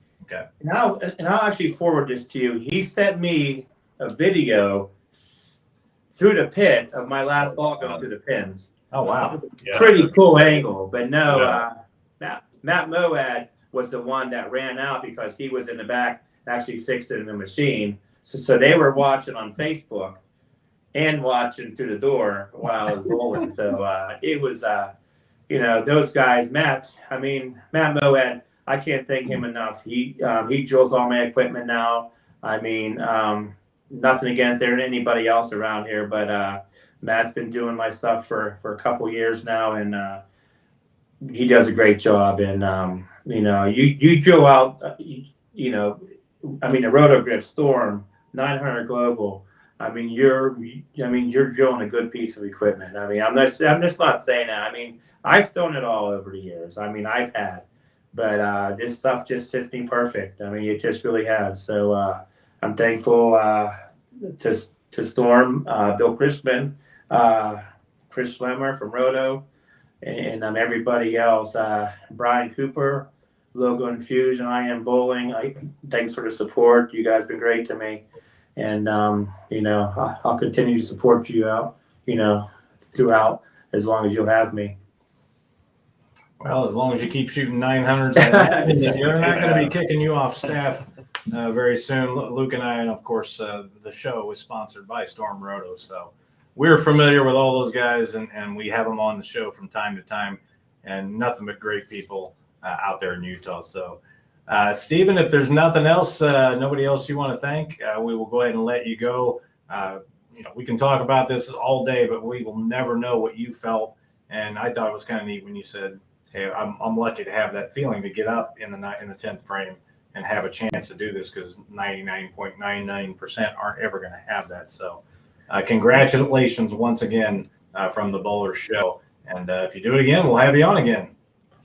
I'll actually forward this to you. He sent me a video through the pit of my last ball going through the pins. Oh wow! Pretty cool angle. But no, Matt Moad was the one that ran out because he was in the back actually fixing the machine. So they were watching on Facebook and watching through the door while I was bowling. So it was, those guys, Matt Moad, I can't thank him enough. He drills all my equipment now. I mean, nothing against there anybody else around here, but Matt's been doing my stuff for a couple years now, and he does a great job. And you drill out, the Roto Grip Storm 900 Global. I mean, you're drilling a good piece of equipment. I mean, I'm just not saying that. I mean, I've thrown it all over the years. I mean, I've had, but this stuff just fits me perfect. I mean, it just really has. So I'm thankful to Storm, Bill Crispin, Chris Schlemmer from Roto, and everybody else. Brian Cooper, Logo Infusion, I Am Bowling. Thanks for the support. You guys have been great to me. And, I'll continue to support you out, throughout as long as you'll have me. Well, as long as you keep shooting 900s, you're not going to be kicking you off staff very soon. Luke and I, and of course, the show is sponsored by Storm Roto. So we're familiar with all those guys, and we have them on the show from time to time, and nothing but great people out there in Utah. So, Stephen, if there's nothing else, nobody else you want to thank, we will go ahead and let you go. We can talk about this all day, but we will never know what you felt. And I thought it was kind of neat when you said, "Hey, I'm lucky to have that feeling to get up in the 10th frame and have a chance to do this," because 99.99% aren't ever going to have that. So, congratulations once again from the Bowler Show. And if you do it again, we'll have you on again.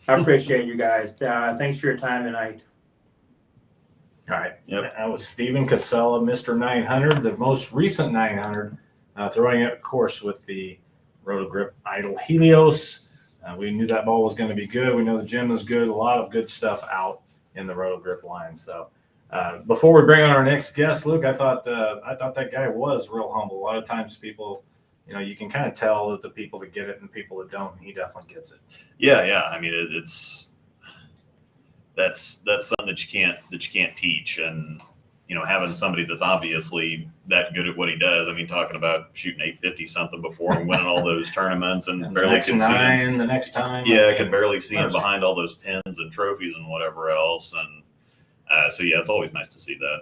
I appreciate you guys. Thanks for your time tonight. All right. Yep. That was Stephen Kosela, Mr. 900, the most recent 900, throwing it, of course, with the Roto Grip Idol Helios. We knew that ball was going to be good. We know the gym is good. A lot of good stuff out in the Roto Grip line. So before we bring on our next guest, Luke, I thought that guy was real humble. A lot of times people, you can kind of tell that the people that get it and the people that don't, and he definitely gets it. Yeah. I mean, that's something that you can't teach. And, having somebody that's obviously that good at what he does. I mean, talking about shooting 850 something before and winning all those tournaments and barely next could see him. The next time. Yeah, I could barely see him behind all those pins and trophies and whatever else. And it's always nice to see that.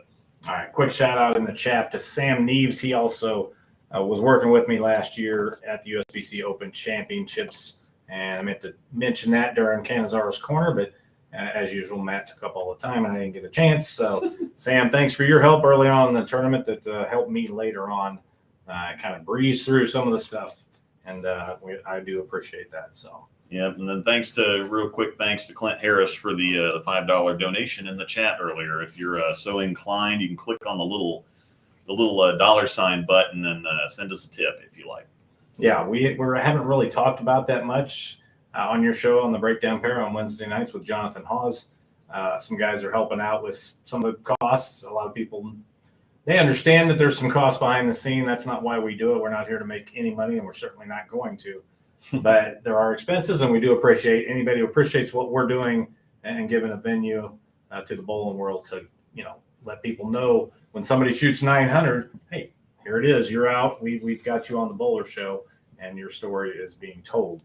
All right, quick shout out in the chat to Sam Neves. He also was working with me last year at the USBC Open Championships, and I meant to mention that during Cannizzaro's Corner, but as usual, Matt took up all the time and I didn't get a chance. So, Sam, thanks for your help early on in the tournament that helped me later on kind of breeze through some of the stuff, and I do appreciate that. So, yeah, and then thanks to Clint Harris for the $5 donation in the chat earlier. If you're so inclined, you can click on the little $ button and send us a tip if you like. Yeah, we haven't really talked about that much on your show on the Breakdown Pair on Wednesday nights with Jonathan Hawes. Some guys are helping out with some of the costs. A lot of people, they understand that there's some costs behind the scene. That's not why we do it. We're not here to make any money, and we're certainly not going to. But there are expenses, and we do appreciate anybody who appreciates what we're doing and giving a venue to the bowling world to, let people know when somebody shoots 900, hey, here it is. You're out. We've got you on the Bowler Show, and your story is being told.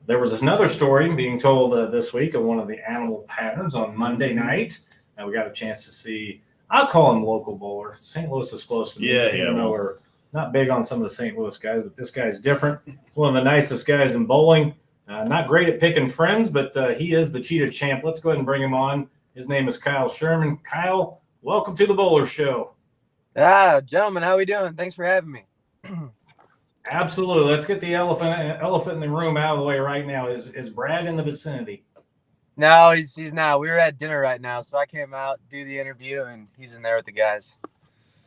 There was another story being told this week of one of the animal patterns on Monday night. We got a chance to see, I'll call him local bowler. St. Louis is close to me. Yeah. We're not big on some of the St. Louis guys, but this guy's different. He's one of the nicest guys in bowling. Not great at picking friends, but he is the cheetah champ. Let's go ahead and bring him on. His name is Kyle Sherman. Kyle, welcome to the Bowler Show. Gentlemen, how we doing? Thanks for having me. Absolutely. Let's get the elephant in the room out of the way right now. Is Brad in the vicinity? No, he's not. We were at dinner right now, so I came out, do the interview, and he's in there with the guys.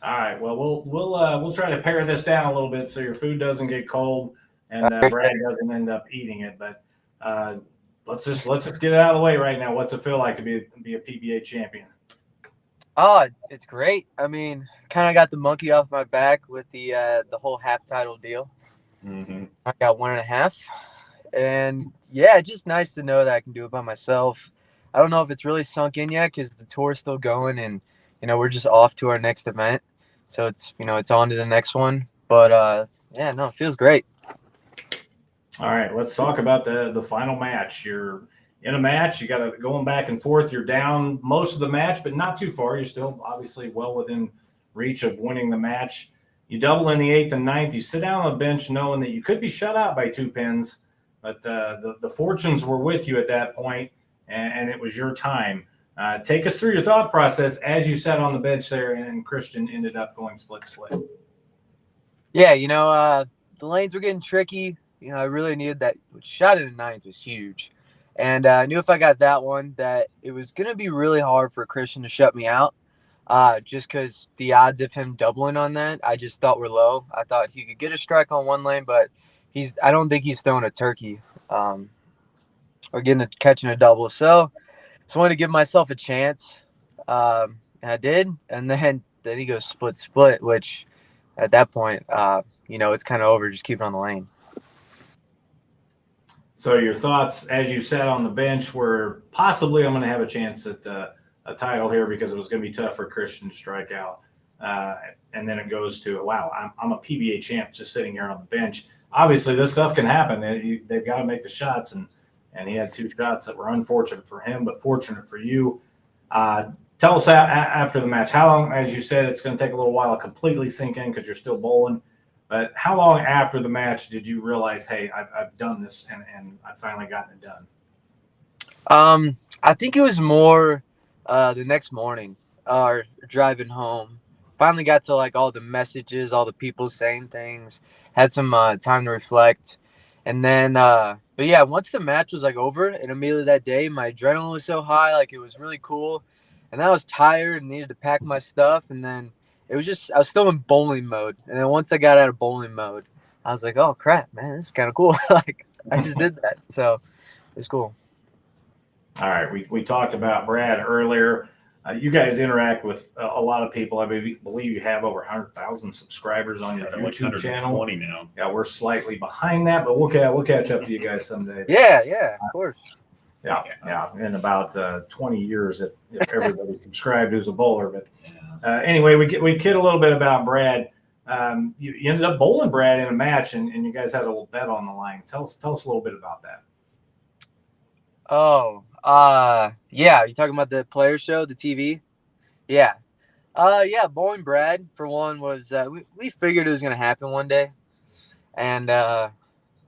All right. Well, we'll try to pare this down a little bit so your food doesn't get cold and Brad doesn't end up eating it. But let's just get it out of the way right now. What's it feel like to be a PBA champion? Oh, it's great. I mean, kind of got the monkey off my back with the whole half title deal. Mm-hmm. I got 1.5, and yeah, it's just nice to know that I can do it by myself. I don't know if it's really sunk in yet because the tour's still going, and we're just off to our next event, so it's it's on to the next one. But yeah, no, it feels great. All right, let's talk about the final match. You're in a match. You got to going back and forth. You're down most of the match, but not too far. You're still obviously well within reach of winning the match. You double in the 8th and 9th. You sit down on the bench knowing that you could be shut out by 2 pins, but the fortunes were with you at that point, and it was your time. Take us through your thought process as you sat on the bench there, and Christian ended up going split. Yeah, the lanes were getting tricky. I really needed that. Shot in the 9th was huge. And I knew if I got that one that it was going to be really hard for Christian to shut me out just because the odds of him doubling on that I just thought were low. I thought he could get a strike on one lane, but I don't think he's throwing a turkey or catching a double. So just wanted to give myself a chance. And I did. And then he goes split, which at that point, it's kind of over. Just keep it on the lane. So your thoughts as you sat on the bench were possibly I'm going to have a chance at a title here because it was going to be tough for Christian to strike out. And then it goes to, wow, I'm a PBA champ just sitting here on the bench. Obviously, this stuff can happen. They've got to make the shots, and he had 2 shots that were unfortunate for him but fortunate for you. Tell us after the match, how long, as you said, it's going to take a little while to completely sink in because you're still bowling. But how long after the match did you realize, hey, I've done this and I've finally gotten it done? I think it was more the next morning or driving home. Finally got to all the messages, all the people saying things, had some time to reflect. And then, but yeah, once the match was over and immediately that day, my adrenaline was so high, it was really cool. And then I was tired and needed to pack my stuff. And then it was just, I was still in bowling mode. And then once I got out of bowling mode, I was like, oh crap, man, this is kind of cool. I just did that. So it's cool. All right. We talked about Brad earlier. You guys interact with a lot of people. I believe you have over 100,000 subscribers on your YouTube channel. 120 now. Yeah, we're slightly behind that, but we'll catch up to you guys someday. Yeah, of course. Yeah. In about 20 years, if everybody's subscribed who's a bowler. But anyway, we kid a little bit about Brad. You ended up bowling Brad in a match, and you guys had a little bet on the line. Tell us a little bit about that. Oh, yeah. You talking about the player show, the TV? Yeah. Bowling Brad, for one, was we figured it was going to happen one day. And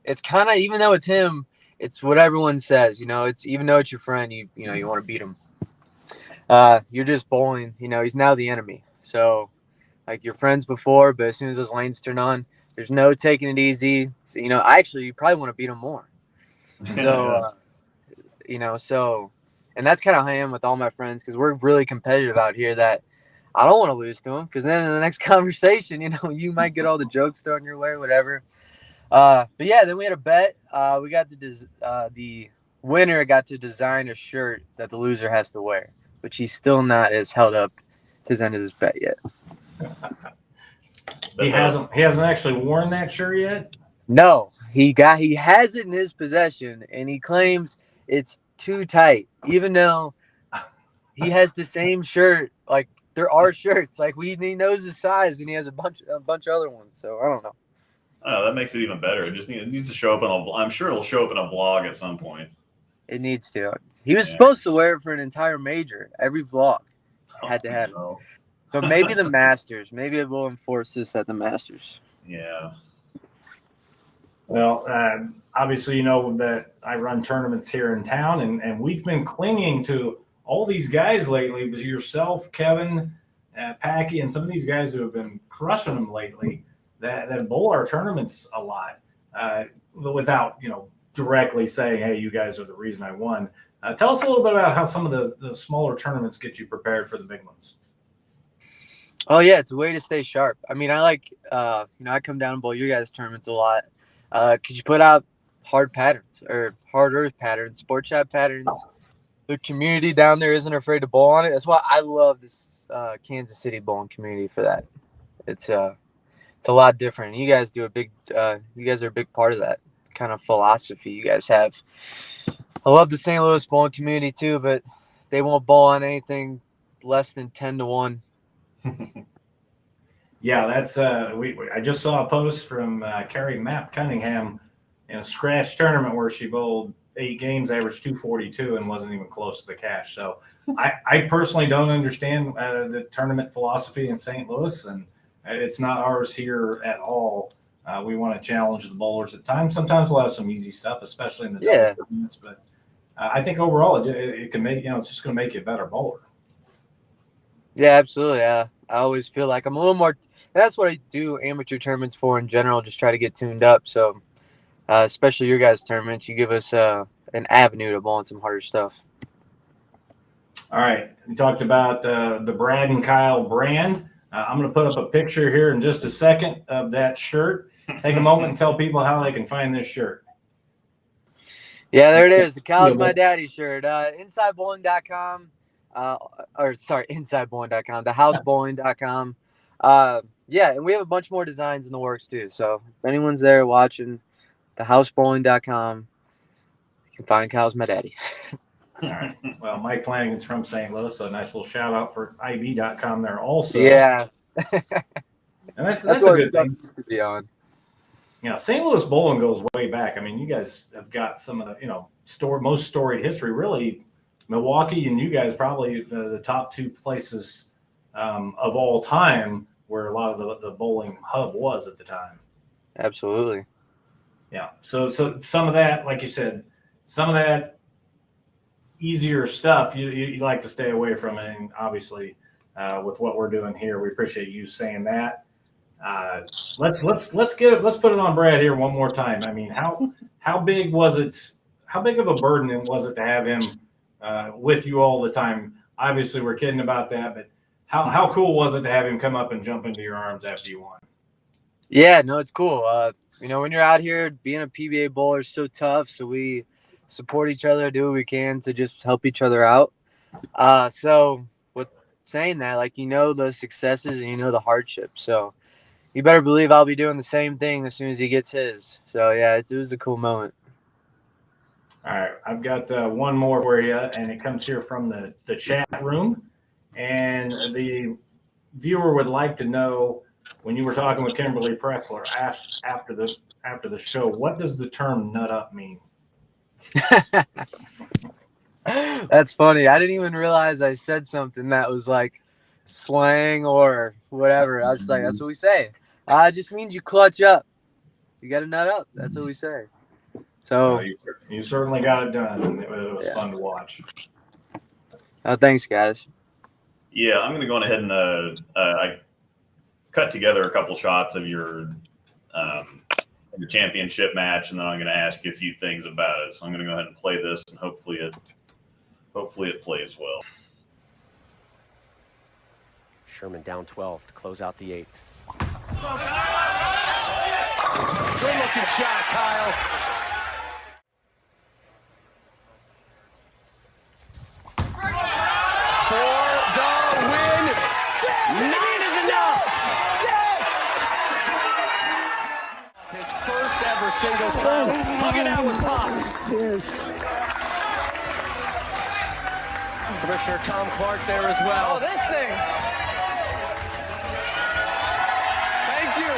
it's kind of, even though it's him, it's what everyone says, it's even though it's your friend, you want to beat him. You're just bowling, he's now the enemy. So your friends before, but as soon as those lanes turn on, there's no taking it easy. So, actually, you probably want to beat him more. So, and that's kind of how I am with all my friends because we're really competitive out here that I don't want to lose to him because then in the next conversation, you might get all the jokes thrown your way or whatever. But yeah, then we had a bet. We got the winner got to design a shirt that the loser has to wear, which he still not has held up his end of this bet yet. He hasn't actually worn that shirt yet? No, he has it in his possession, and he claims it's too tight, even though he has the same shirt. There are shirts. He knows his size, and he has a bunch of other ones. So I don't know. Oh, that makes it even better. It needs to show up I'm sure it'll show up in a vlog at some point. It needs to. He was supposed to wear it for an entire major. Every vlog had to have it. So maybe the Masters. Maybe it will enforce this at the Masters. Yeah. Well, obviously, that I run tournaments here in town, and we've been clinging to all these guys lately, was yourself, Kevin, Packy, and some of these guys who have been crushing them lately, that bowl our tournaments a lot, without, directly saying, hey, you guys are the reason I won. Tell us a little bit about how some of the smaller tournaments get you prepared for the big ones. Oh yeah, it's a way to stay sharp. I mean, I like, I come down and bowl your guys' tournaments a lot. Cause you put out hard patterns or hard earth patterns, sport shot patterns. The community down there isn't afraid to bowl on it. That's why I love this Kansas City bowling community for that. It's a lot different. You guys do you guys are a big part of that kind of philosophy you guys have. I love the St. Louis bowling community too, but they won't bowl on anything less than 10-1. Yeah, that's I just saw a post from Carrie Mapp Cunningham in a scratch tournament where she bowled 8 games, averaged 242, and wasn't even close to the cash. So I personally don't understand the tournament philosophy in St. Louis, and it's not ours here at all. We want to challenge the bowlers at times. Sometimes we'll have some easy stuff, especially in the tournaments. But I think overall it can make, it's just going to make you a better bowler. Yeah, absolutely. I always feel like I'm a little more. That's what I do amateur tournaments for in general. Just try to get tuned up. So, especially your guys' tournaments, you give us an avenue to bowl on some harder stuff. All right, we talked about the Brad and Kyle brand. I'm going to put up a picture here in just a second of that shirt. Take a moment and tell people how they can find this shirt. Yeah, there it is. The Kyle's My Daddy shirt. Insidebowling.com. Insidebowling.com. Thehousebowling.com. Yeah, and we have a bunch more designs in the works too. So if anyone's there watching, thehousebowling.com, you can find Kyle's My Daddy. All right. Well, Mike Flanagan's from St. Louis, so a nice little shout out for IB.com there also. Yeah. And that's what a good thing. Used to be on. Yeah, St. Louis bowling goes way back. I mean, you guys have got some of the most storied history. Really, Milwaukee and you guys probably the top 2 places of all time where a lot of the bowling hub was at the time. Absolutely. Yeah. So some of that, like you said, some of that easier stuff you like to stay away from it. And obviously, with what we're doing here, we appreciate you saying that. Let's put it on Brad here one more time. I mean, how big was it? How big of a burden was it to have him with you all the time? Obviously, we're kidding about that, but how cool was it to have him come up and jump into your arms after you won? Yeah, no, it's cool. When you're out here, being a PBA bowler is so tough. So we support each other, do what we can to just help each other out. So with saying that, the successes and the hardships. So you better believe I'll be doing the same thing as soon as he gets his. So yeah, it was a cool moment. All right, I've got one more for you, and it comes here from the chat room. And the viewer would like to know, when you were talking with Kimberly Pressler, asked after the show, what does the term "nut up" mean? That's funny. I didn't even realize I said something that was like slang or whatever. I was just like, that's what we say. It just means you clutch up. You got to nut up. That's what we say. So you certainly got it done, and it was fun to watch. Oh, thanks, guys. Yeah, I'm going to go ahead and I cut together a couple shots of your championship match, and then I'm going to ask you a few things about it. So I'm going to go ahead and play this, and hopefully it plays well. Sherman down 12 to close out the 8th. Good looking shot, Kyle. Singles time, hugging out with Pops. Yes. Commissioner Tom Clark there as well. Oh, this thing. Thank you,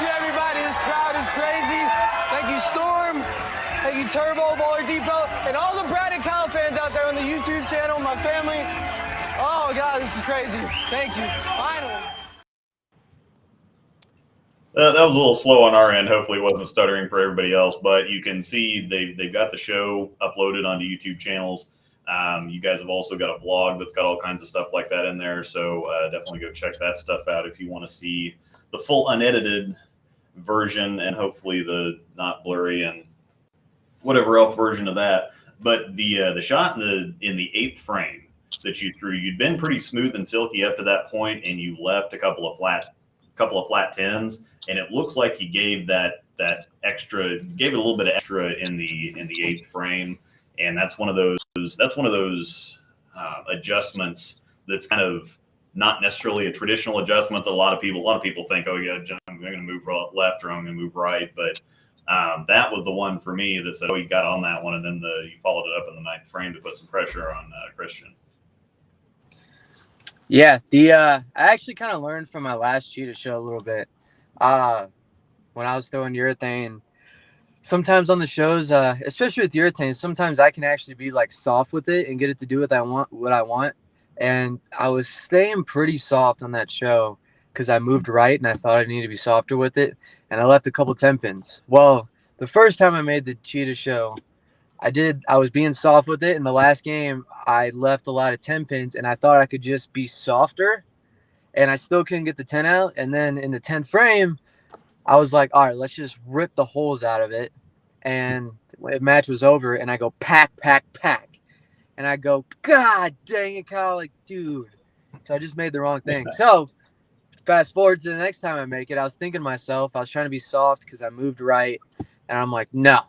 everybody. This crowd is crazy. Thank you, Storm. Thank you, Turbo, Bowler Depot, and all the Brad and Kyle fans out there on the YouTube channel, my family. Oh, God, this is crazy. Thank you. Finally. That was a little slow on our end. Hopefully it wasn't stuttering for everybody else, but you can see they've got the show uploaded onto YouTube channels. You guys have also got a vlog that's got all kinds of stuff like that in there. So definitely go check that stuff out if you want to see the full unedited version and hopefully the not blurry and whatever else version of that. But the shot in the 8th frame that you threw, you'd been pretty smooth and silky up to that point, and you left a couple of flat 10s, and it looks like you gave that extra, gave it a little bit of extra in the 8th frame, and that's one of those adjustments that's kind of not necessarily a traditional adjustment that a lot of people think, oh yeah, I'm going to move left or I'm going to move right, but that was the one for me that said, oh, you got on that one, and then you followed it up in the 9th frame to put some pressure on Christian. Yeah, I actually kind of learned from my last cheetah show a little bit. When I was throwing urethane, sometimes on the shows, especially with urethane, sometimes I can actually be like soft with it and get it to do what I want. And I was staying pretty soft on that show because I moved right and I thought I needed to be softer with it. And I left a couple 10 pins. Well, the first time I made the cheetah show, I was being soft with it. In the last game, I left a lot of 10 pins and I thought I could just be softer, and I still couldn't get the 10 out. And then in the 10th frame, I was like, all right, let's just rip the holes out of it. And the match was over, and I go pack. And I go, God dang it, Kyle, like, dude. So I just made the wrong thing. So fast forward to the next time I make it, I was thinking to myself, I was trying to be soft because I moved right. And I'm like, no,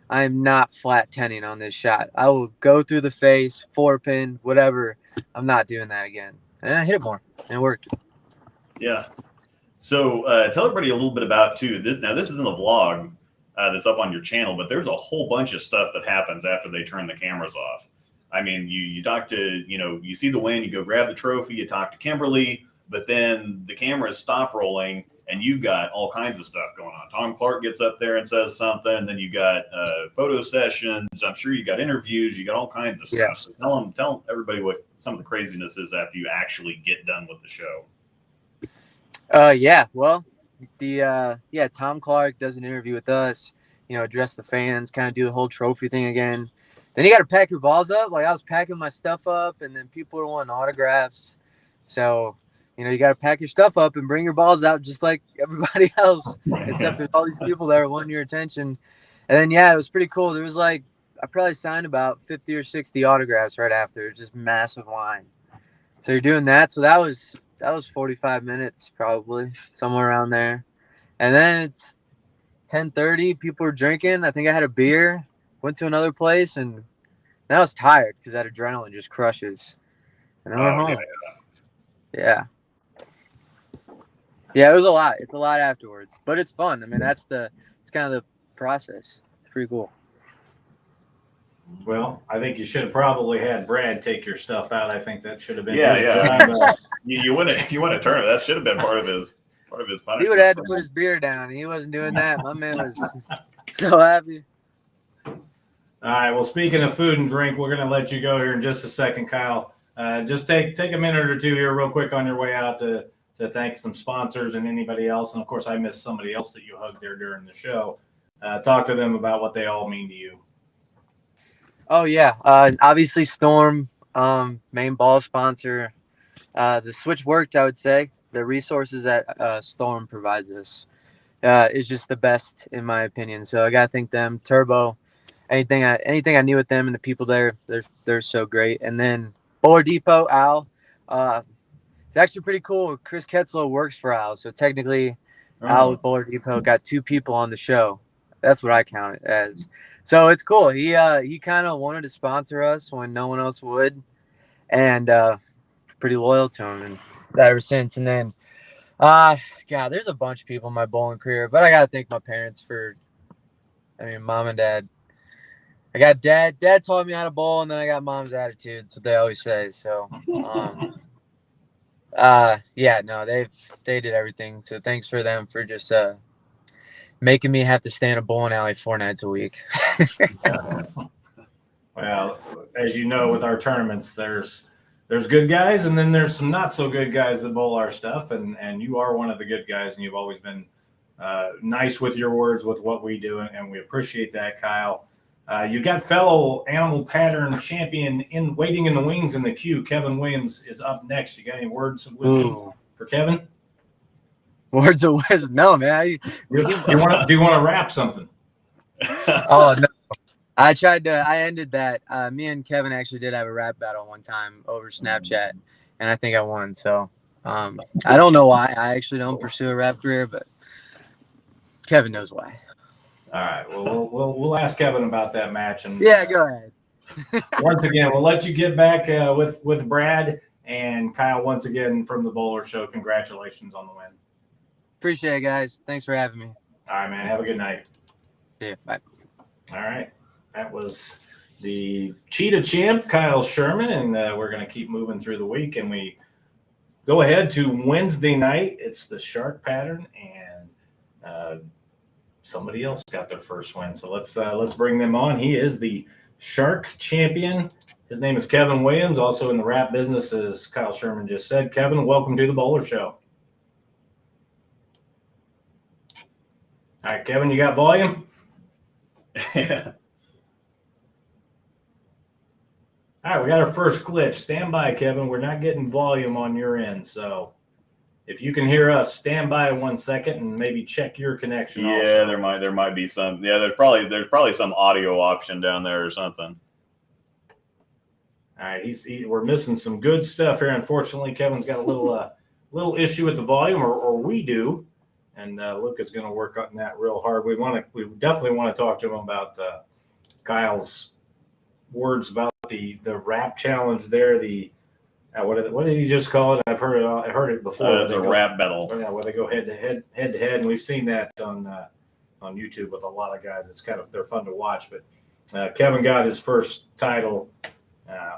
I am not flat 10ing on this shot. I will go through the face, 4-pin, whatever. I'm not doing that again. And I hit it more, and it worked. Yeah. So tell everybody a little bit about, too. Now, this is in the vlog that's up on your channel, but there's a whole bunch of stuff that happens after they turn the cameras off. I mean, you talk to, you see the win, you go grab the trophy, you talk to Kimberly, but then the cameras stop rolling, and you've got all kinds of stuff going on. Tom Clark gets up there and says something, and then you got photo sessions. I'm sure you got interviews. You got all kinds of stuff. Yeah. So tell everybody what some of the craziness is after you actually get done with the show. Yeah. Well, Tom Clark does an interview with us, address the fans, kind of do the whole trophy thing again. Then you got to pack your balls up. Like, I was packing my stuff up, and then people were wanting autographs. So, you got to pack your stuff up and bring your balls out just like everybody else, except there's all these people that want your attention. And then, yeah, it was pretty cool. There was I probably signed about 50 or 60 autographs right after, just massive line. So you're doing that. So that was 45 minutes probably, somewhere around there. And then it's 10:30. People were drinking. I think I had a beer, went to another place, and then I was tired because that adrenaline just crushes. And I went home. Yeah. Yeah, it was a lot. It's a lot afterwards, but it's fun. I mean, it's kind of the process. It's pretty cool. Well, I think you should have probably had Brad take your stuff out. I think that should have been his job. You win a tournament. That should have been part of his punishment. He would have had to put his beer down. He wasn't doing that. My man was so happy. All right. Well, speaking of food and drink, we're going to let you go here in just a second, Kyle. Just take a minute or two here real quick on your way out to thank some sponsors and anybody else. And, of course, I missed somebody else that you hugged there during the show. Talk to them about what they all mean to you. Oh, yeah. Obviously, Storm, main ball sponsor. The switch worked, I would say. The resources that Storm provides us is just the best, in my opinion. So I got to thank them. Turbo, anything I knew with them and the people there, they're so great. And then Bowler Depot, Al. It's actually pretty cool. Chris Ketzlow works for Al. So technically, Al with Bowler Depot got 2 people on the show. That's what I count it as. So it's cool. He kind of wanted to sponsor us when no one else would, and pretty loyal to him, and that ever since. And then, God, there's a bunch of people in my bowling career, but I gotta thank my parents mom and dad. I got dad. Dad taught me how to bowl, and then I got mom's attitude. That's what they always say. So, they did everything. So thanks for them for just making me have to stay in a bowling alley 4 nights a week. Well, as you know, with our tournaments, there's good guys, and then there's some not so good guys that bowl our stuff, and you are one of the good guys, and you've always been nice with your words with what we do, and we appreciate that, Kyle. You got fellow animal pattern champion waiting in the wings in the queue. Keven Williams is up next. You got any words of wisdom for Keven? Words of wisdom? No, man. Do you want to rap something? Oh no. I ended that. Me and Kevin actually did have a rap battle one time over Snapchat, and I think I won. So I don't know why. I actually don't pursue a rap career, but Kevin knows why. All right. Well, we'll ask Kevin about that match. And yeah, go ahead. Once again, we'll let you get back with Brad and Kyle. Once again from the Bowler Show, congratulations on the win. Appreciate it, guys. Thanks for having me. All right, man. Have a good night. See you. Bye. All right. That was the Cheetah Champ, Kyle Sherman, and we're going to keep moving through the week. And we go ahead to Wednesday night. It's the Shark Pattern, and somebody else got their first win. So let's bring them on. He is the Shark Champion. His name is Keven Williams, also in the rap business, as Kyle Sherman just said. Keven, welcome to the Bowler Show. All right, Keven, you got volume? Yeah. All right, we got our first glitch. Stand by, Keven. We're not getting volume on your end, so if you can hear us, stand by 1 second and maybe check your connection. Yeah, also. there might be some. Yeah, there's probably some audio option down there or something. All right, we're missing some good stuff here. Unfortunately, Kevin's got a little issue with the volume, or we do, and Luke is going to work on that real hard. We definitely want to talk to him about Kyle's words about the rap challenge there. What did he just call it? I've heard it before. It's a rap battle. Yeah, where they go head to head, and we've seen that on YouTube with a lot of guys. They're fun to watch. But Keven got his first title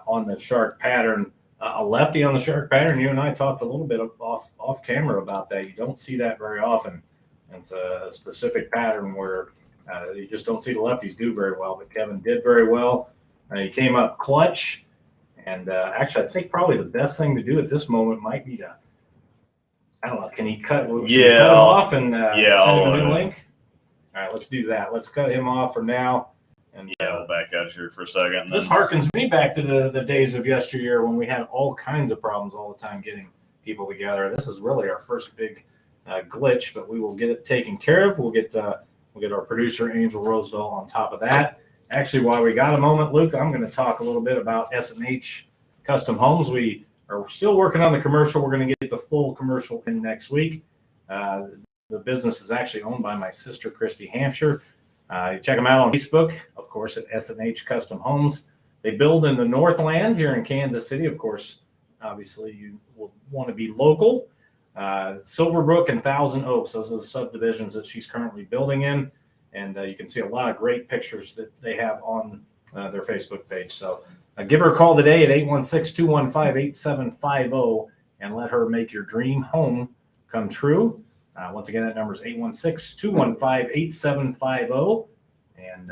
on the Shark Pattern, a lefty on the Shark Pattern. You and I talked a little bit off camera about that. You don't see that very often. It's a specific pattern where you just don't see the lefties do very well. But Keven did very well. He came up clutch. And actually, I think probably the best thing to do at this moment might be to, I don't know, can he cut? Cut him off and send him a new link? All right, let's do that. Let's cut him off for now. And we'll back out here for a second. This harkens me back to the days of yesteryear when we had all kinds of problems all the time getting people together. This is really our first big glitch, but we will get it taken care of. We'll get our producer, Angel Rosedale, on top of that. Actually, while we got a moment, Luke, I'm going to talk a little bit about S&H Custom Homes. We are still working on the commercial. We're going to get the full commercial in next week. The business is actually owned by my sister, Christie, Hampshire. You check them out on Facebook, of course, at S&H Custom Homes. They build in the Northland here in Kansas City. Of course, obviously, you will want to be local. Silverbrook and Thousand Oaks, those are the subdivisions that she's currently building in. And you can see a lot of great pictures that they have on their Facebook page. So give her a call today at 816-215-8750 and let her make your dream home come true. Once again, that number is 816-215-8750. And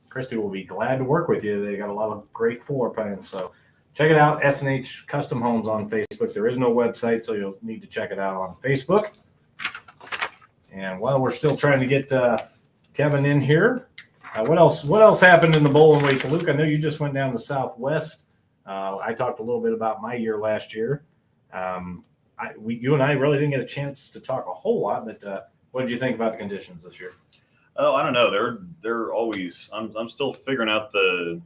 Christie will be glad to work with you. They got a lot of great floor plans. So check it out, S&H Custom Homes on Facebook. There is no website, so you'll need to check it out on Facebook. And while we're still trying to get Keven in here, what else happened in the bowling week? Luke, I know you just went down to Southwest. I talked a little bit about my year last year. You and I really didn't get a chance to talk a whole lot, but what did you think about the conditions this year? Oh, I don't know. They're always. I'm still figuring out the.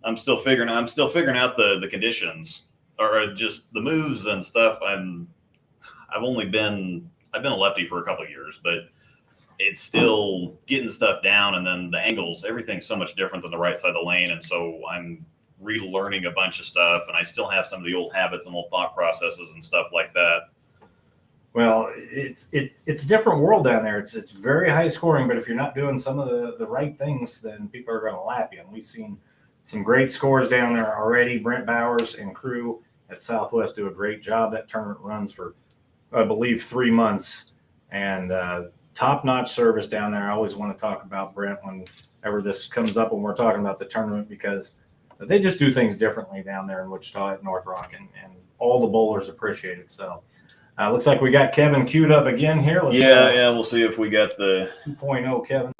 I'm still figuring out the conditions, or just the moves and stuff. I've been a lefty for a couple of years, but it's still getting stuff down, and then the angles, everything's so much different than the right side of the lane. And so I'm relearning a bunch of stuff, and I still have some of the old habits and old thought processes and stuff like that. Well, it's a different world down there. It's very high scoring, but if you're not doing some of the right things, then people are going to lap you. And we've seen some great scores down there already. Brent Bowers and crew at Southwest do a great job. That tournament runs for, I believe, 3 months, and top-notch service down there. I always want to talk about Brent whenever this comes up when we're talking about the tournament, because they just do things differently down there in Wichita at North Rock, and all the bowlers appreciate it. So looks like we got Keven queued up again here. We'll see if we got the 2.0 Keven.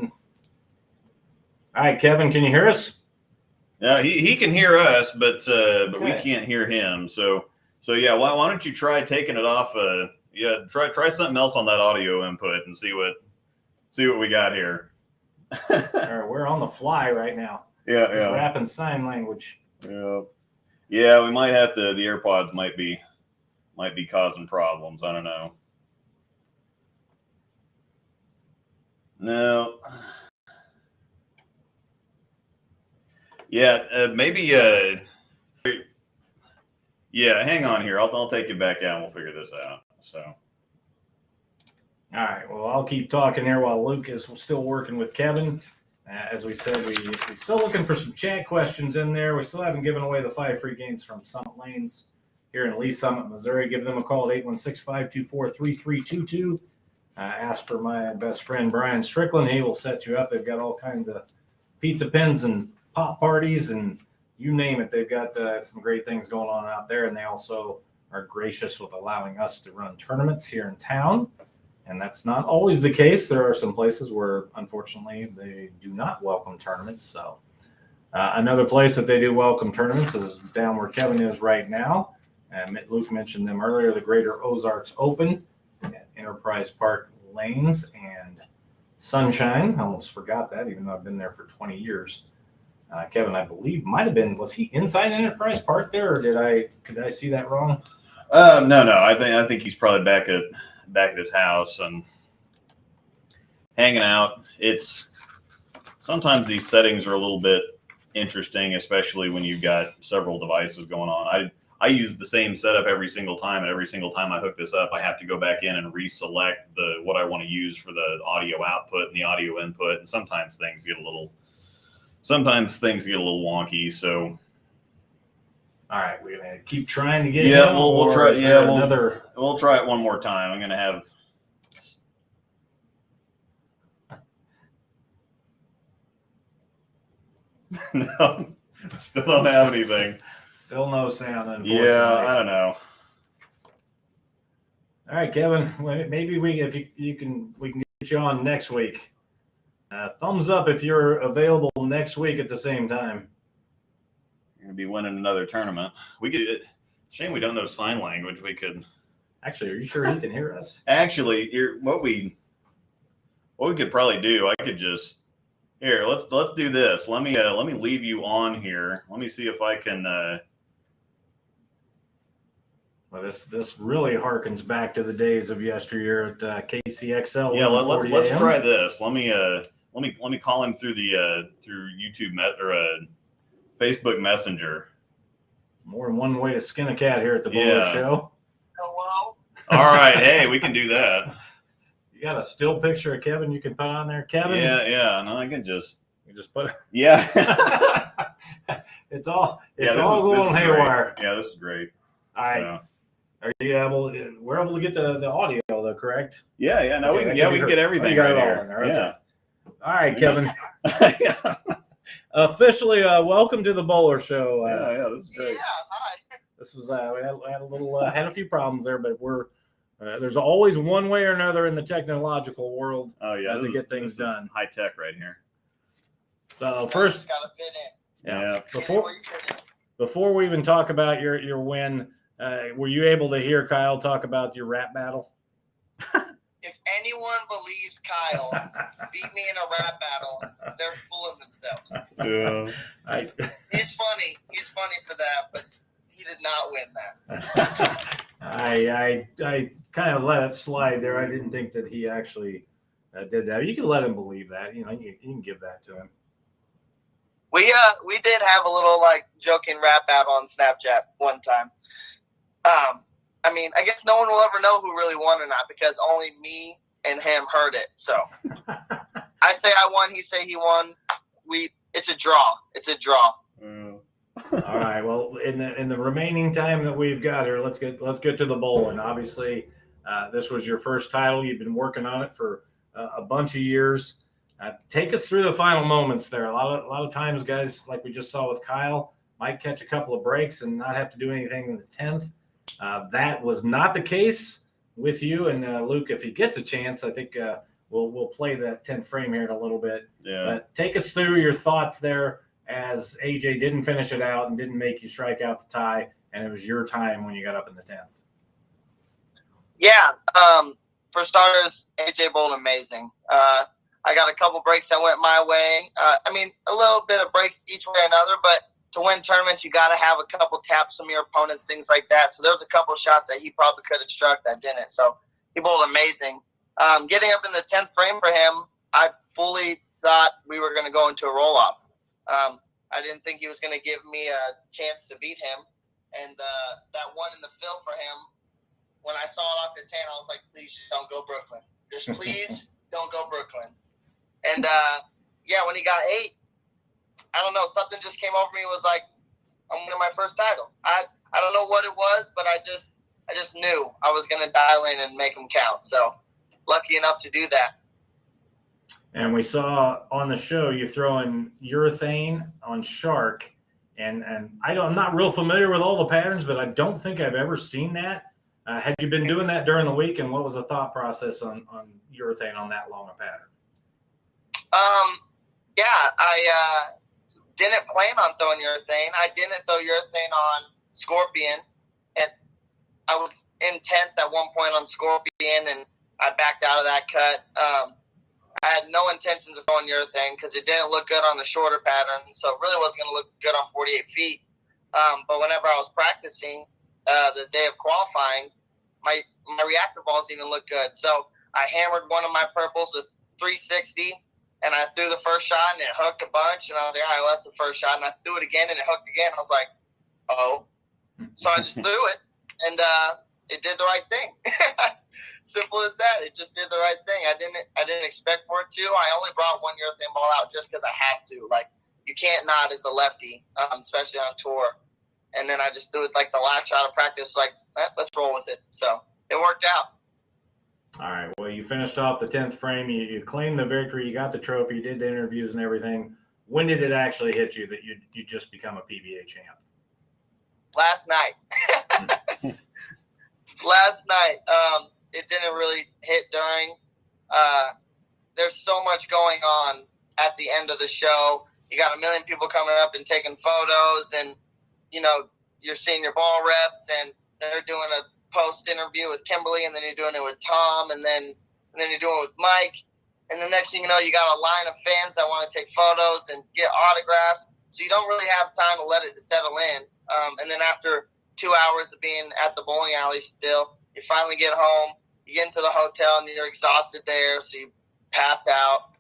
All right, Kevin, can you hear us? Yeah, he can hear us, but we Okay. can't hear him. So yeah, why don't you try taking it off? Try something else on that audio input and see what we got here. All right, we're on the fly right now. Yeah, Just rapping sign language. Yeah. We might have to. The AirPods might be causing problems. I don't know. No. Yeah, maybe. Yeah, hang on here. I'll take you back out and we'll figure this out. So. All right. Well, I'll keep talking here while Luke is still working with Kevin. As we said, we're still looking for some chat questions in there. We still haven't given away the 5 free games from Summit Lanes here in Lee Summit, Missouri. Give them a call at 816-524-3322. Ask for my best friend, Brian Strickland. He will set you up. They've got all kinds of pizza pens and pop parties and you name it. They've got some great things going on out there. And they also are gracious with allowing us to run tournaments here in town. And that's not always the case. There are some places where, unfortunately, they do not welcome tournaments. So another place that they do welcome tournaments is down where Kevin is right now. And Luke mentioned them earlier, the Greater Ozarks Open at Enterprise Park Lanes and Sunshine. I almost forgot that, even though I've been there for 20 years. Kevin, I believe, might have been, was he inside Enterprise Park there, or did I see that wrong? No. I think he's probably back at his house and hanging out. It's sometimes these settings are a little bit interesting, especially when you've got several devices going on. I use the same setup every single time, and every single time I hook this up, I have to go back in and reselect what I want to use for the audio output and the audio input. And sometimes things get a little wonky. So, all right, we're gonna keep trying to get. Yeah, we'll try. Yeah, we'll try it one more time. I'm gonna have. No, still don't have anything. Still no sound, unfortunately. Yeah, I don't know. All right, Kevin. Maybe we can get you on next week. Thumbs up if you're available next week at the same time. You're gonna be winning another tournament. We could. Shame we don't know sign language. We could. Actually, are you sure he can hear us? Actually, what we could probably do. I could just. Here, let's do this. Let me leave you on here. Let me see if I can. Well, this really harkens back to the days of yesteryear at KCXL. Yeah, let's try this. Let me call him through through YouTube or Facebook Messenger. More than one way to skin a cat here at the Bowler Show. Hello. All right, hey, we can do that. You got a still picture of Kevin you can put on there, Kevin? Yeah. No, I can just. You just put it. Yeah. it's all going haywire. Yeah, this is great. All right. So. Are you able? We're able to get the audio though, correct? Yeah. No, okay, we can get everything. You got right it all here. in there. Okay. Yeah. All right, Kevin. Officially, welcome to the Bowler Show. Yeah, this is great. Yeah, hi. This is we had a little had a few problems there, but we're there's always one way or another in the technological world. To get things done. High tech right here. So first, got to fit in. Yeah. Before we even talk about your win, were you able to hear Kyle talk about your rap battle? If anyone believes Kyle beat me in a rap battle, they're fooling themselves. Yeah. He's funny. He's funny for that, but he did not win that. I kind of let it slide there. I didn't think that he actually did that. You can let him believe that. You can give that to him. We did have a little joking rap battle on Snapchat one time. I mean, I guess no one will ever know who really won or not because only me and him heard it. So I say I won, he say he won. It's a draw. It's a draw. All right. Well, in the remaining time that we've got here, let's get to the bowling. Obviously, this was your first title. You've been working on it for a bunch of years. Take us through the final moments there. A lot of times, guys, like we just saw with Kyle, might catch a couple of breaks and not have to do anything in the 10th. That was not the case with you and Luke. If he gets a chance, I think we'll play that 10th frame here in a little bit. Yeah. But take us through your thoughts there as AJ didn't finish it out and didn't make you strike out the tie, and it was your time when you got up in the 10th. Yeah. For starters, AJ bowled amazing. I got a couple breaks that went my way. I mean, a little bit of breaks each way or another, but to win tournaments, you got to have a couple taps from your opponents, things like that. So there was a couple shots that he probably could have struck that didn't. So he bowled amazing. Getting up in the 10th frame for him, I fully thought we were going to go into a roll-off. I didn't think he was going to give me a chance to beat him. And that one in the field for him, when I saw it off his hand, I was like, please don't go Brooklyn. Just please don't go Brooklyn. And, yeah, when he got 8, I don't know, something just came over me. It was like, I'm winning my first title. I don't know what it was, but I just knew I was going to dial in and make them count. So lucky enough to do that. And we saw on the show you throwing urethane on shark. And I'm not real familiar with all the patterns, but I don't think I've ever seen that. Had you been doing that during the week, and what was the thought process on urethane on that long a pattern? Yeah, I didn't plan on throwing urethane. I didn't throw urethane on Scorpion, and I was in 10th at one point on Scorpion, and I backed out of that cut. I had no intentions of throwing urethane because it didn't look good on the shorter pattern, so it really wasn't going to look good on 48 feet. But whenever I was practicing the day of qualifying, my reactor balls even looked good. So I hammered one of my purples with 360, and I threw the first shot, and it hooked a bunch. And I was like, all right, well, that's the first shot. And I threw it again, and it hooked again. I was like, oh. So I just threw it, and it did the right thing. Simple as that. It just did the right thing. I didn't expect for it to. I only brought one urethane ball out just because I had to. Like, you can't not as a lefty, especially on tour. And then I just threw it like the last shot of practice, like, let's roll with it. So it worked out. All right. Well, you finished off the 10th frame. You claimed the victory. You got the trophy. You did the interviews and everything. When did it actually hit you that you just become a PBA champ? Last night. Last night. It didn't really hit during. There's so much going on at the end of the show. You got a million people coming up and taking photos, and, you know, you're seeing your ball reps, and they're doing a post interview with Kimberly, and then you're doing it with Tom, and then you're doing it with Mike. And the next thing you know, you got a line of fans that want to take photos and get autographs. So you don't really have time to let it settle in. And then after 2 hours of being at the bowling alley still, you finally get home, you get into the hotel, and you're exhausted there, so you pass out.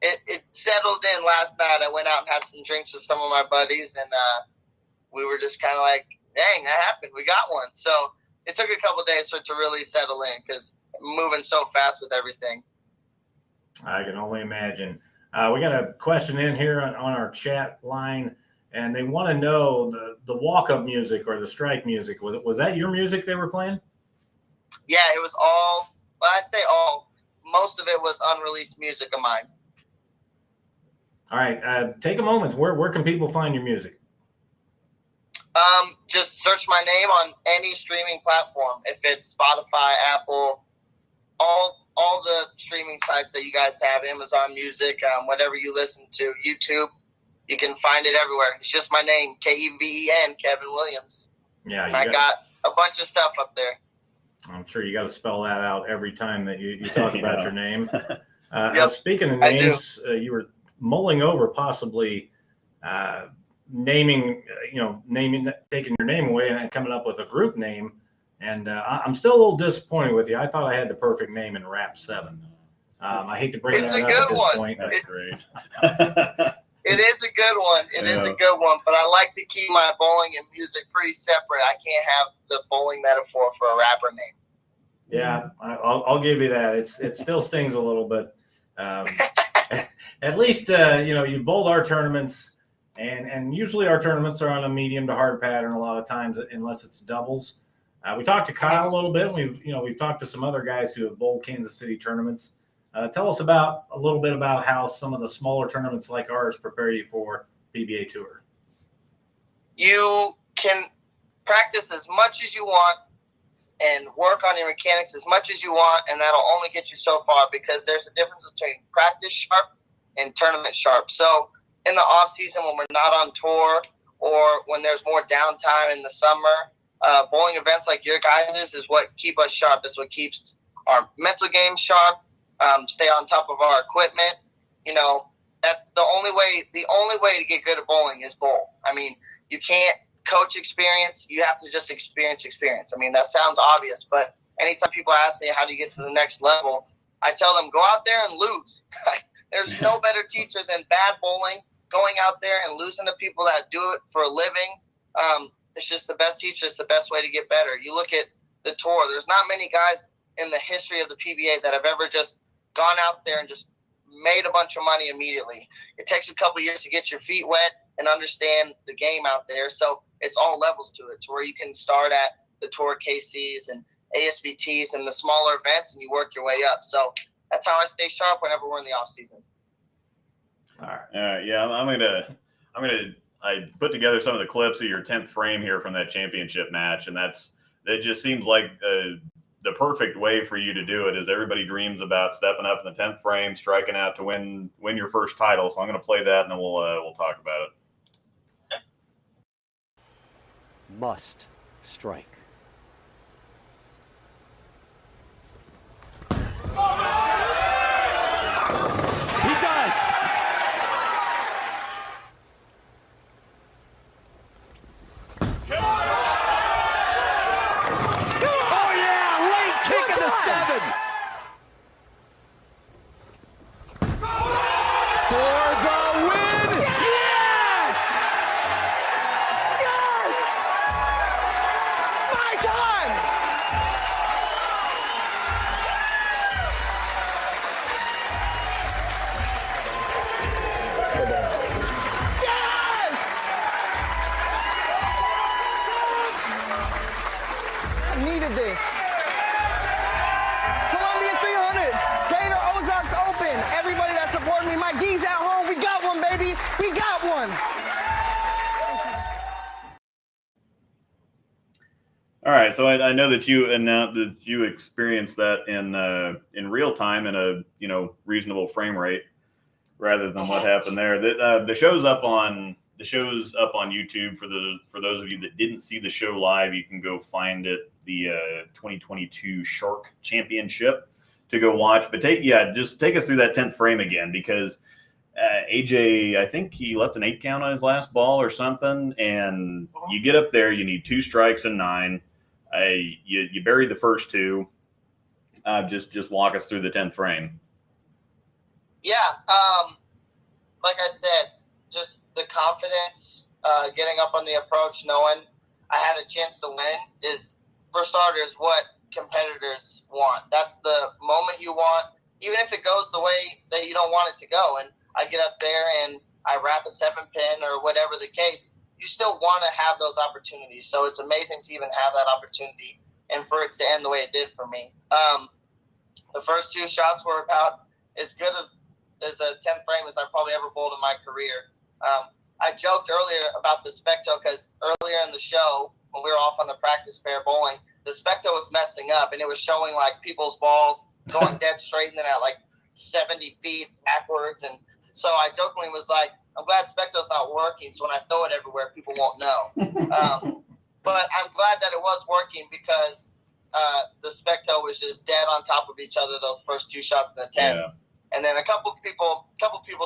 It settled in last night. I went out and had some drinks with some of my buddies, and we were just kind of like, dang, that happened. We got one. So it took a couple of days for it to really settle in because I'm moving so fast with everything. I can only imagine. We got a question in here on our chat line, and they want to know the walk-up music or the strike music. Was that your music they were playing? Yeah, it was all, well, I say all, most of it was unreleased music of mine. All right, take a moment. Where can people find your music? Just search my name on any streaming platform. If it's Spotify, Apple, all the streaming sites that you guys have, Amazon Music, whatever you listen to, YouTube, you can find it everywhere. It's just my name, Keven, Keven Williams. Yeah, and I got a bunch of stuff up there. I'm sure you got to spell that out every time that you talk about your name. Yep, speaking of names, you were mulling over possibly naming, taking your name away and coming up with a group name. And I'm still a little disappointed with you. I thought I had the perfect name in Rap 7. I hate to bring that up at this point. That's great. It is a good one. It is a good one. But I like to keep my bowling and music pretty separate. I can't have the bowling metaphor for a rapper name. Yeah, I'll give you that. It still stings a little, but at least you bowled our tournaments, and usually our tournaments are on a medium to hard pattern a lot of times, unless it's doubles. We talked to Kyle a little bit. We've talked to some other guys who have bowled Kansas City tournaments. Tell us a little bit about how some of the smaller tournaments like ours prepare you for PBA Tour. You can practice as much as you want and work on your mechanics as much as you want, and that'll only get you so far because there's a difference between practice sharp and tournament sharp. So in the off season, when we're not on tour or when there's more downtime in the summer, bowling events like your guys' is what keep us sharp. It's what keeps our mental game sharp. Stay on top of our equipment. You know, that's the only way. The only way to get good at bowling is bowl. I mean, you can't coach experience. You have to just experience. I mean, that sounds obvious, but anytime people ask me how do you get to the next level, I tell them go out there and lose. There's no better teacher than bad bowling. Going out there and losing to people that do it for a living. It's just the best teacher. It's the best way to get better. You look at the tour. There's not many guys in the history of the PBA that have ever just gone out there and just made a bunch of money immediately. It takes a couple years to get your feet wet and understand the game out there. So it's all levels to it, to where you can start at the Tour KCs and ASBTs and the smaller events, and you work your way up. So that's how I stay sharp whenever we're in the off season. All right. Yeah, I put together some of the clips of your 10th frame here from that championship match, and it just seems like the perfect way for you to do it. Is everybody dreams about stepping up in the 10th frame, striking out to win your first title. So I'm going to play that, and then we'll talk about it. Must strike. He does. Oh yeah, late kick of the 7. For the win. Yes! Yes! My God! Yes! I needed this. Columbia 300, Gator Ozarks Open. Everybody that supported me, my geese at home, we got one, baby. We got one. All right, so I know that you announced that you experienced that in real time in a reasonable frame rate, rather than what happened there. The show's up on YouTube for those of you that didn't see the show live. You can go find it, the 2022 Shark Championship, to go watch. But just take us through that 10th frame again, because AJ, I think he left an 8 count on his last ball or something, and you get up there, you need 2 strikes and 9. You bury the first 2. Just walk us through the 10th frame. Yeah, like I said, just the confidence, getting up on the approach, knowing I had a chance to win is, for starters, what competitors want. That's the moment you want, even if it goes the way that you don't want it to go. And I get up there and I wrap a 7-pin or whatever the case, you still want to have those opportunities. So it's amazing to even have that opportunity and for it to end the way it did for me. The first 2 shots were about as good as a 10th frame as I've probably ever bowled in my career. I joked earlier about the Specto, because earlier in the show, when we were off on the practice pair bowling, the Specto was messing up, and it was showing like people's balls going dead straight and then at like 70 feet backwards. And so I jokingly was like, I'm glad Specto's not working, so when I throw it everywhere, people won't know. But I'm glad that it was working, because the Specto was just dead on top of each other those first 2 shots in the 10th. Yeah. And then a couple people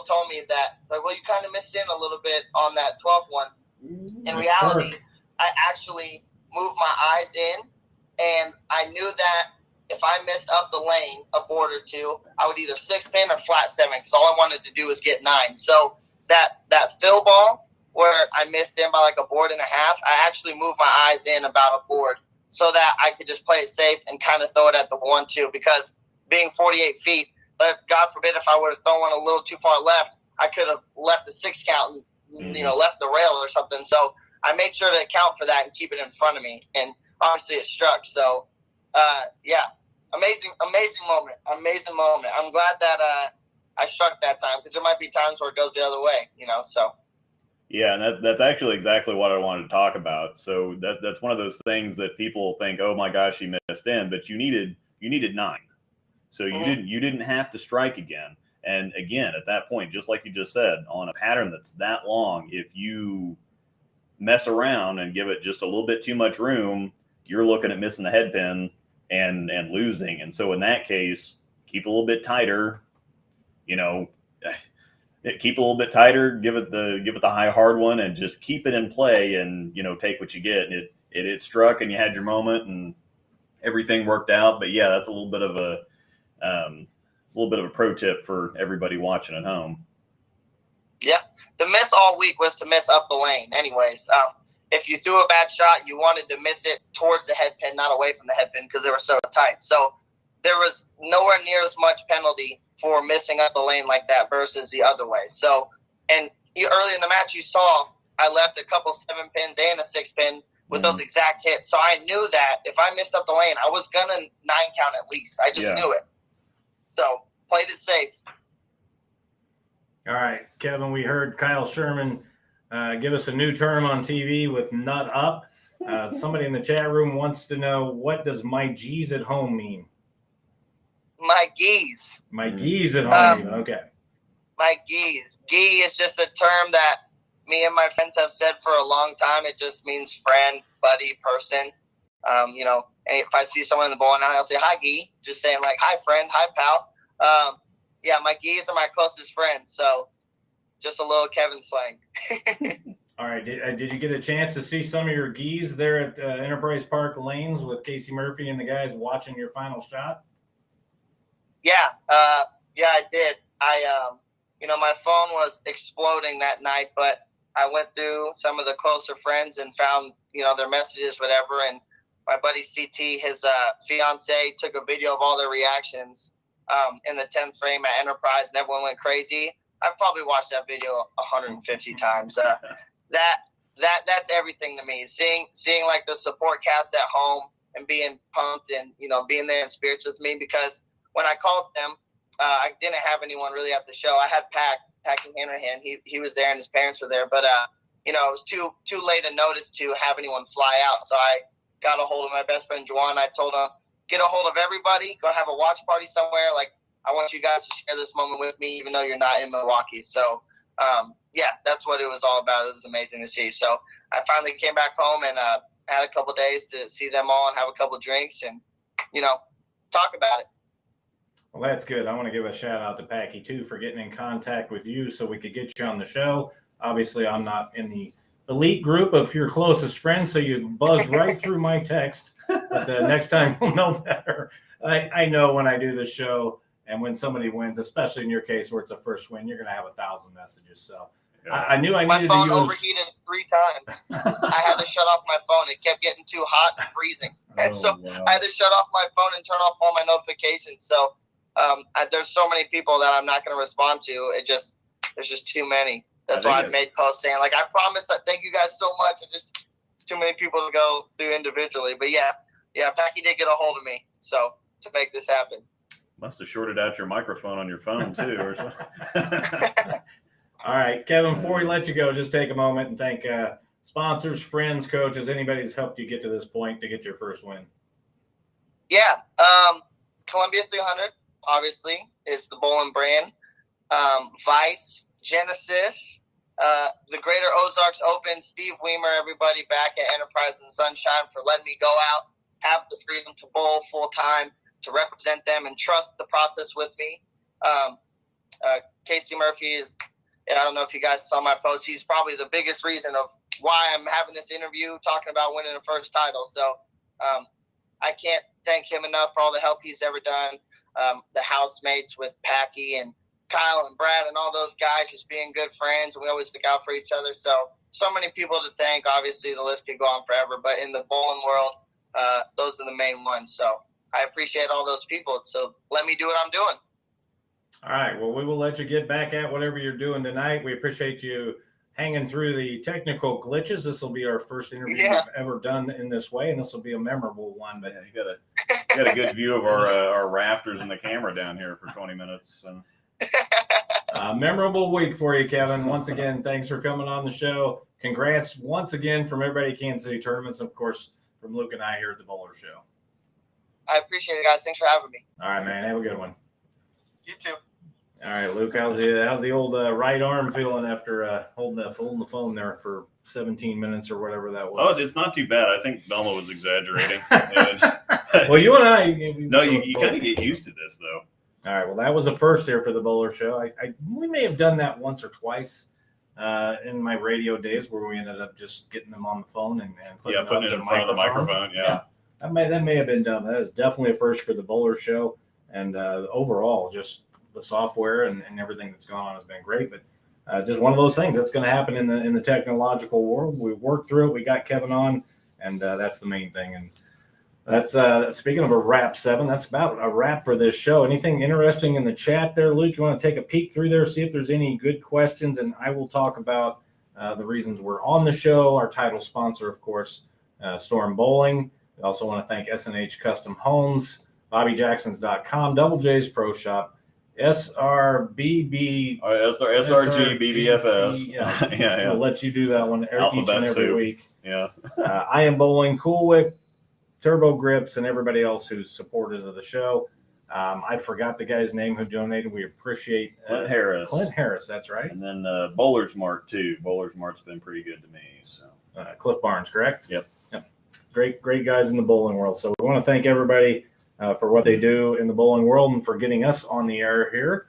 told me that, like, well, you kind of missed in a little bit on that 12th one. In reality, I actually moved my eyes in, and I knew that if I missed up the lane a board or 2, I would either 6-pin or flat 7, because all I wanted to do was get 9. So that fill ball where I missed in by like a board and a half, I actually moved my eyes in about a board so that I could just play it safe and kind of throw it at the 1-2, because being 48 feet, but God forbid if I would have thrown one a little too far left, I could have left the 6 count and left the rail or something. So I made sure to account for that and keep it in front of me, and obviously it struck. So amazing moment. I'm glad that I struck that time, because there might be times where it goes the other way, So Yeah, and that's actually exactly what I wanted to talk about. So that's one of those things that people think, oh my gosh, he missed in, but you needed 9. So you didn't have to strike again. And again, at that point, just like you just said, on a pattern that's that long, if you mess around and give it just a little bit too much room, you're looking at missing the head pin and losing. And so in that case, keep a little bit tighter, keep a little bit tighter, give it the high hard one, and just keep it in play, and take what you get. And it struck, and you had your moment, and everything worked out. But yeah, that's a little bit of a pro tip for everybody watching at home. Yeah, the miss all week was to miss up the lane. Anyways, if you threw a bad shot, you wanted to miss it towards the head pin, not away from the head pin, because they were so tight. So there was nowhere near as much penalty for missing up the lane like that versus the other way. So, and early in the match, you saw I left a couple 7 pins and a 6 pin with those exact hits. So I knew that if I missed up the lane, I was gonna 9 count at least. I just knew it. So played it safe. All right, Kevin, we heard Kyle Sherman give us a new term on TV with nut up. Somebody in the chat room wants to know, what does my G's at home mean? My geese. My geese at home. Okay. My geese. Gee is just a term that me and my friends have said for a long time. It just means friend, buddy, person. If I see someone in the bowling alley, I'll say, hi, Gee. Just saying like, hi, friend, hi, pal. Yeah, my geese are my closest friends. So just a little Kevin slang. All right. Did you get a chance to see some of your geese there at Enterprise Park Lanes with Casey Murphy and the guys watching your final shot? Yeah, I did. My phone was exploding that night, but I went through some of the closer friends and found, their messages, whatever. And my buddy CT, his fiance, took a video of all their reactions in the 10th frame at Enterprise, and everyone went crazy. I've probably watched that video 150 times. That's everything to me. Seeing like the support cast at home and being pumped and, being there in spirits with me, because when I called them, I didn't have anyone really at the show. I had Packy Hanrahan. He was there and his parents were there, but it was too late a notice to have anyone fly out. So I got a hold of my best friend Juwan. I told him, get a hold of everybody, go have a watch party somewhere. Like, I want you guys to share this moment with me, even though you're not in Milwaukee. So that's what it was all about. It was amazing to see. So I finally came back home and had a couple days to see them all and have a couple drinks and talk about it. Well, that's good. I want to give a shout out to Packy too for getting in contact with you so we could get you on the show. Obviously, I'm not in the elite group of your closest friends, so you buzzed right through my text. But next time we'll know better. I know when I do the show and when somebody wins, especially in your case where it's a first win, you're going to have 1,000 messages. So I knew I needed to use. My phone overheated 3 times. I had to shut off my phone. It kept getting too hot and freezing. And I had to shut off my phone and turn off all my notifications. So there's so many people that I'm not going to respond to. There's just too many. That's why I've made posts saying, like, I promise that thank you guys so much. It's too many people to go through individually. But yeah, Packy did get a hold of me to make this happen. Must have shorted out your microphone on your phone too, or something. All right, Kevin, before we let you go, just take a moment and thank sponsors, friends, coaches, anybody that's helped you get to this point to get your first win. Yeah, Columbia 300, obviously, is the bowling brand. Vice, Genesis, the Greater Ozarks Open, Steve Weimer, everybody back at Enterprise and Sunshine for letting me go out, have the freedom to bowl full time, to represent them and trust the process with me. Casey Murphy is, I don't know if you guys saw my post, he's probably the biggest reason of why I'm having this interview talking about winning a first title. So I can't thank him enough for all the help he's ever done. The housemates with Packy and Kyle and Brad and all those guys just being good friends. We always look out for each other. So many people to thank. Obviously, the list could go on forever. But in the bowling world, those are the main ones. So I appreciate all those people. So let me do what I'm doing. All right. Well, we will let you get back at whatever you're doing tonight. We appreciate you hanging through the technical glitches. This will be our first interview we've ever done in this way, and this will be a memorable one. But you got a good view of our rafters and the camera down here for 20 minutes. So. Memorable week for you, Kevin. Once again, thanks for coming on the show. Congrats once again from everybody at Kansas City Tournaments, of course, from Luke and I here at the Bowler Show. I appreciate it, guys. Thanks for having me. All right, man. Have a good one. You too. All right, Luke, how's the old right arm feeling after holding the phone there for 17 minutes or whatever that was? Oh, it's not too bad. I think Belma was exaggerating. Well, you and I. You kind of get used to this, though. All right. Well, that was a first here for the Bowler Show. We may have done that once or twice in my radio days where we ended up just getting them on the phone and putting it in front of the microphone. Yeah. That may have been done. That is definitely a first for the Bowler Show, and overall, just the software and everything that's gone on has been great. But just one of those things that's going to happen in the technological world. We worked through it. We got Kevin on, and that's the main thing. And that's speaking of a wrap, 7. That's about a wrap for this show. Anything interesting in the chat there, Luke? You want to take a peek through there, see if there's any good questions, and I will talk about the reasons we're on the show. Our title sponsor, of course, Storm Bowling. We also want to thank S&H Custom Homes, BobbyJacksons.com, Double J's Pro Shop, SRBB, SRG BBFS. Yeah. We'll let you do that one each and every week. Yeah. I Am Bowling, Cool Whip, Turbo Grips, and everybody else who's supporters of the show. I forgot the guy's name who donated. We appreciate Clint Harris. Clint Harris, that's right. And then Bowler's Mart too. Bowler's Mart's been pretty good to me. So Cliff Barnes, correct? Yep. Great guys in the bowling world. So we want to thank everybody for what they do in the bowling world and for getting us on the air here.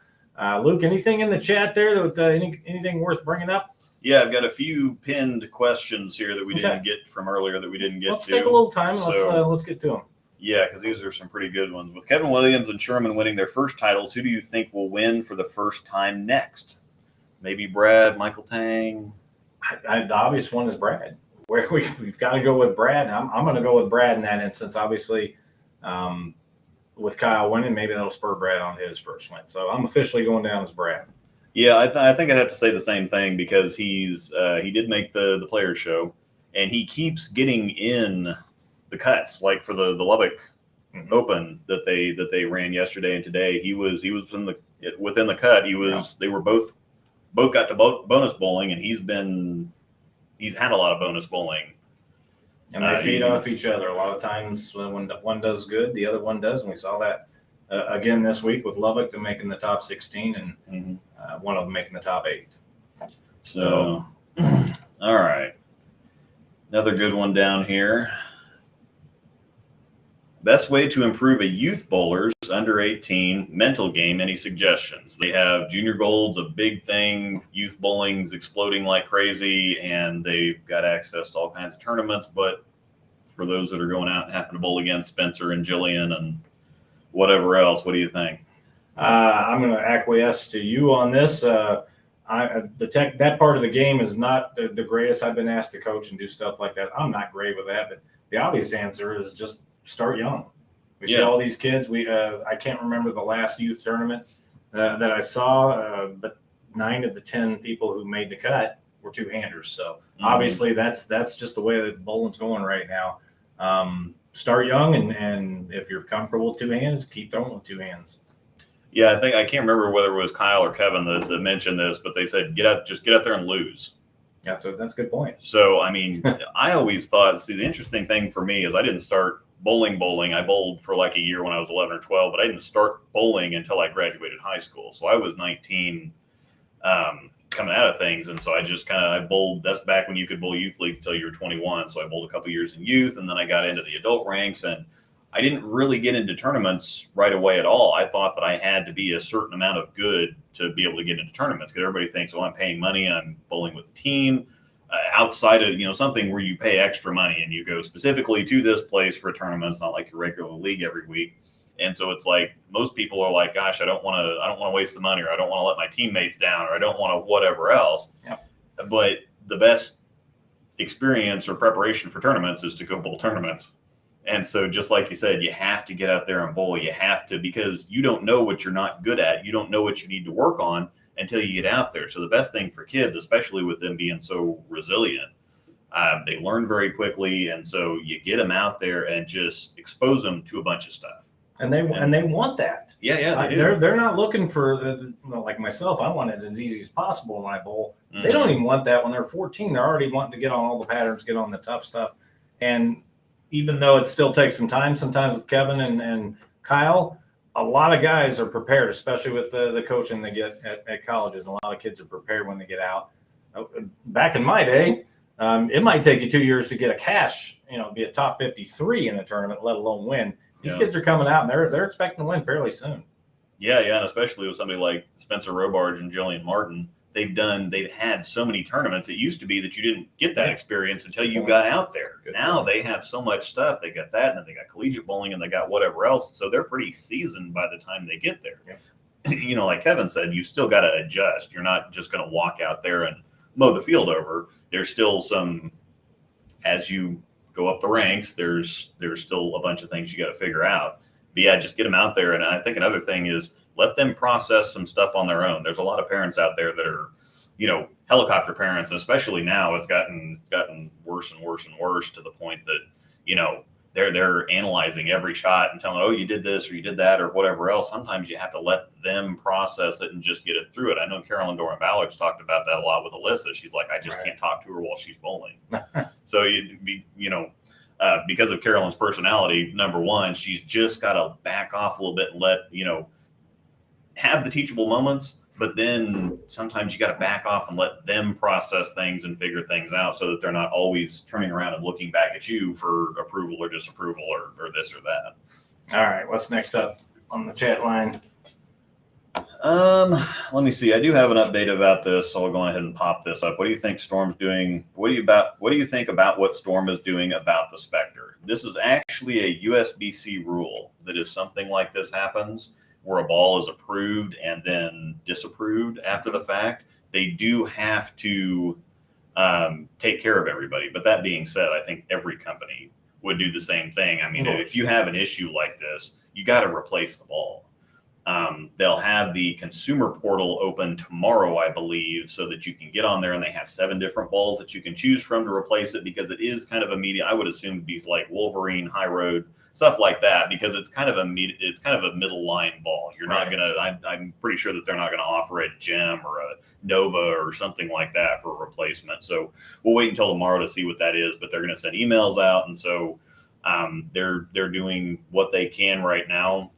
Luke, anything in the chat there that anything worth bringing up? Yeah, I've got a few pinned questions here that we didn't get from earlier that we didn't get Let's to. take a little time. Let's get to them. Yeah, because these are some pretty good ones. With Keven Williams and Sherman winning their first titles, who do you think will win for the first time next? Maybe Brad, Michael Tang? The obvious one is Brad. We've got to go with Brad. I'm going to go with Brad in that instance. Obviously, with Kyle winning, maybe that'll spur Brad on his first win. So I'm officially going down as Brad. Yeah, I think I'd have to say the same thing because he did make the Players Show, and he keeps getting in the cuts. Like for the Lubbock Open that they ran yesterday and today, he was within the cut. They were both got to bonus bowling, and he's had a lot of bonus bowling. And they feed off each other. A lot of times when one does good, the other one does. And we saw that again this week with Lubbock, them making the top 16 and one of them making the top 8. So, all right. Another good one down here. Best way to improve a youth bowler's under 18 mental game. Any suggestions? They have junior gold's a big thing. Youth bowling's exploding like crazy, and they've got access to all kinds of tournaments. But for those that are going out and having to bowl against Spencer and Jillian and whatever else, what do you think? I'm going to acquiesce to you on this. That part of the game is not the greatest. I've been asked to coach and do stuff like that. I'm not great with that, but the obvious answer is just start young. We see all these kids. I can't remember the last youth tournament that I saw, but 9 of the 10 people who made the cut were two-handers. So obviously that's just the way that bowling's going right now. Start young, and if you're comfortable with two hands, keep throwing with two hands. Yeah, I can't remember whether it was Kyle or Kevin that mentioned this, but they said get out there and lose. That's a good point. So I mean, I always thought. See, the interesting thing for me is I didn't start bowling. I bowled for like a year when I was 11 or 12, but I didn't start bowling until I graduated high school. So I was 19 coming out of things, and so I bowled. That's back when you could bowl youth league until you were 21. So I bowled a couple years in youth, and then I got into the adult ranks, and I didn't really get into tournaments right away at all. I thought that I had to be a certain amount of good to be able to get into tournaments, because everybody thinks, well, I'm paying money, I'm bowling with a team. Outside of something where you pay extra money and you go specifically to this place for a tournament. It's not like your regular league every week. And so it's like most people are like, gosh, I don't want to waste the money, or I don't want to let my teammates down, or I don't want to whatever else. Yep. But the best experience or preparation for tournaments is to go bowl tournaments. And so just like you said, you have to get out there and bowl. You have to, because you don't know what you're not good at. You don't know what you need to work on until you get out there. So the best thing for kids, especially with them being so resilient, they learn very quickly. And so you get them out there and just expose them to a bunch of stuff. and they want that. Yeah, they do. They're not looking for like myself. I want it as easy as possible when I bowl. Mm-hmm. They don't even want that when they're 14. They're already wanting to get on all the patterns, get on the tough stuff. And even though it still takes some time, sometimes with Keven and Kyle, a lot of guys are prepared, especially with the coaching they get at colleges. A lot of kids are prepared when they get out. Back in my day, it might take you 2 years to get a cash, be a top 53 in a tournament, let alone win. These kids are coming out and they're expecting to win fairly soon. Yeah, and especially with somebody like Spencer Robarge and Jillian Martin, they've had so many tournaments. It used to be that you didn't get that experience until you got out there. Now they have so much stuff. They got that, and then they got collegiate bowling, and they got whatever else. So they're pretty seasoned by the time they get there. Yeah. Like Kevin said, you still got to adjust. You're not just going to walk out there and mow the field over. There's still some, as you go up the ranks, there's still a bunch of things you got to figure out. But yeah, just get them out there. And I think another thing is let them process some stuff on their own. There's a lot of parents out there that are, helicopter parents, and especially now it's gotten worse and worse and worse to the point that, they're analyzing every shot and telling, oh, you did this or you did that or whatever else. Sometimes you have to let them process it and just get it through it. I know Carolyn Doran Ballard's talked about that a lot with Alyssa. She's like, I just can't talk to her while she's bowling. So because of Carolyn's personality, number one, she's just got to back off a little bit and let, have the teachable moments, but then sometimes you got to back off and let them process things and figure things out so that they're not always turning around and looking back at you for approval or disapproval or this or that. All right. What's next up on the chat line? Let me see. I do have an update about this, so I'll go ahead and pop this up. What do you think Storm's doing? What do you think about what Storm is doing about the Spectre? This is actually a USBC rule that if something like this happens, where a ball is approved and then disapproved after the fact, they do have to take care of everybody. But that being said, I think every company would do the same thing. I mean, if you have an issue like this, you got to replace the ball. They'll have the consumer portal open tomorrow, I believe, so that you can get on there and they have 7 different balls that you can choose from to replace it, because it is kind of a medium. I would assume it'd be like Wolverine, High Road, stuff like that, because it's kind of a middle line ball. You're not going to, I'm pretty sure that they're not going to offer a Gem or a Nova or something like that for a replacement. So we'll wait until tomorrow to see what that is, but they're going to send emails out. And so they're doing what they can right now.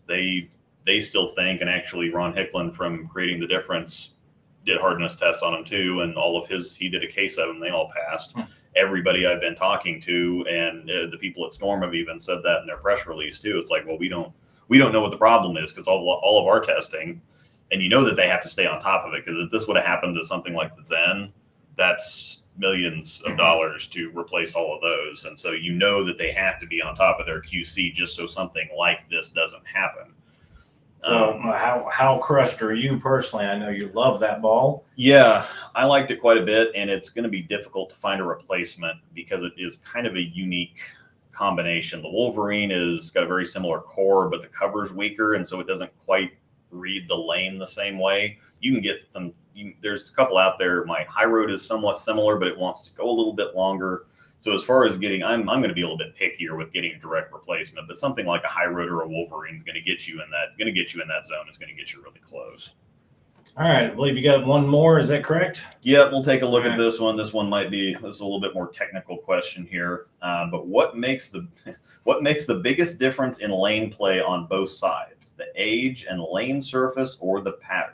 They still think, and actually Ron Hicklin from Creating the Difference did hardness tests on them too, and he did a case of them. They all passed. Everybody I've been talking to, and the people at Storm have even said that in their press release too. It's like, well, we don't know what the problem is, because all of our testing, and that they have to stay on top of it, because if this would have happened to something like the Zen, that's millions of dollars to replace all of those. And so that they have to be on top of their QC just so something like this doesn't happen. So how crushed are you personally? I know you love that ball. Yeah, I liked it quite a bit, and it's going to be difficult to find a replacement because it is kind of a unique combination. The Wolverine has got a very similar core, but the cover's weaker, and so it doesn't quite read the lane the same way. You can get them. There's a couple out there. My High Road is somewhat similar, but it wants to go a little bit longer. So as far as getting, I'm going to be a little bit pickier with getting a direct replacement, but something like a High Road or a Wolverine is going to get you in that zone. It's going to get you really close. All right, I believe you got one more. Is that correct? Yeah, we'll take a look at this one. This one this is a little bit more technical question here. But what makes the biggest difference in lane play on both sides? The age and lane surface, or the pattern?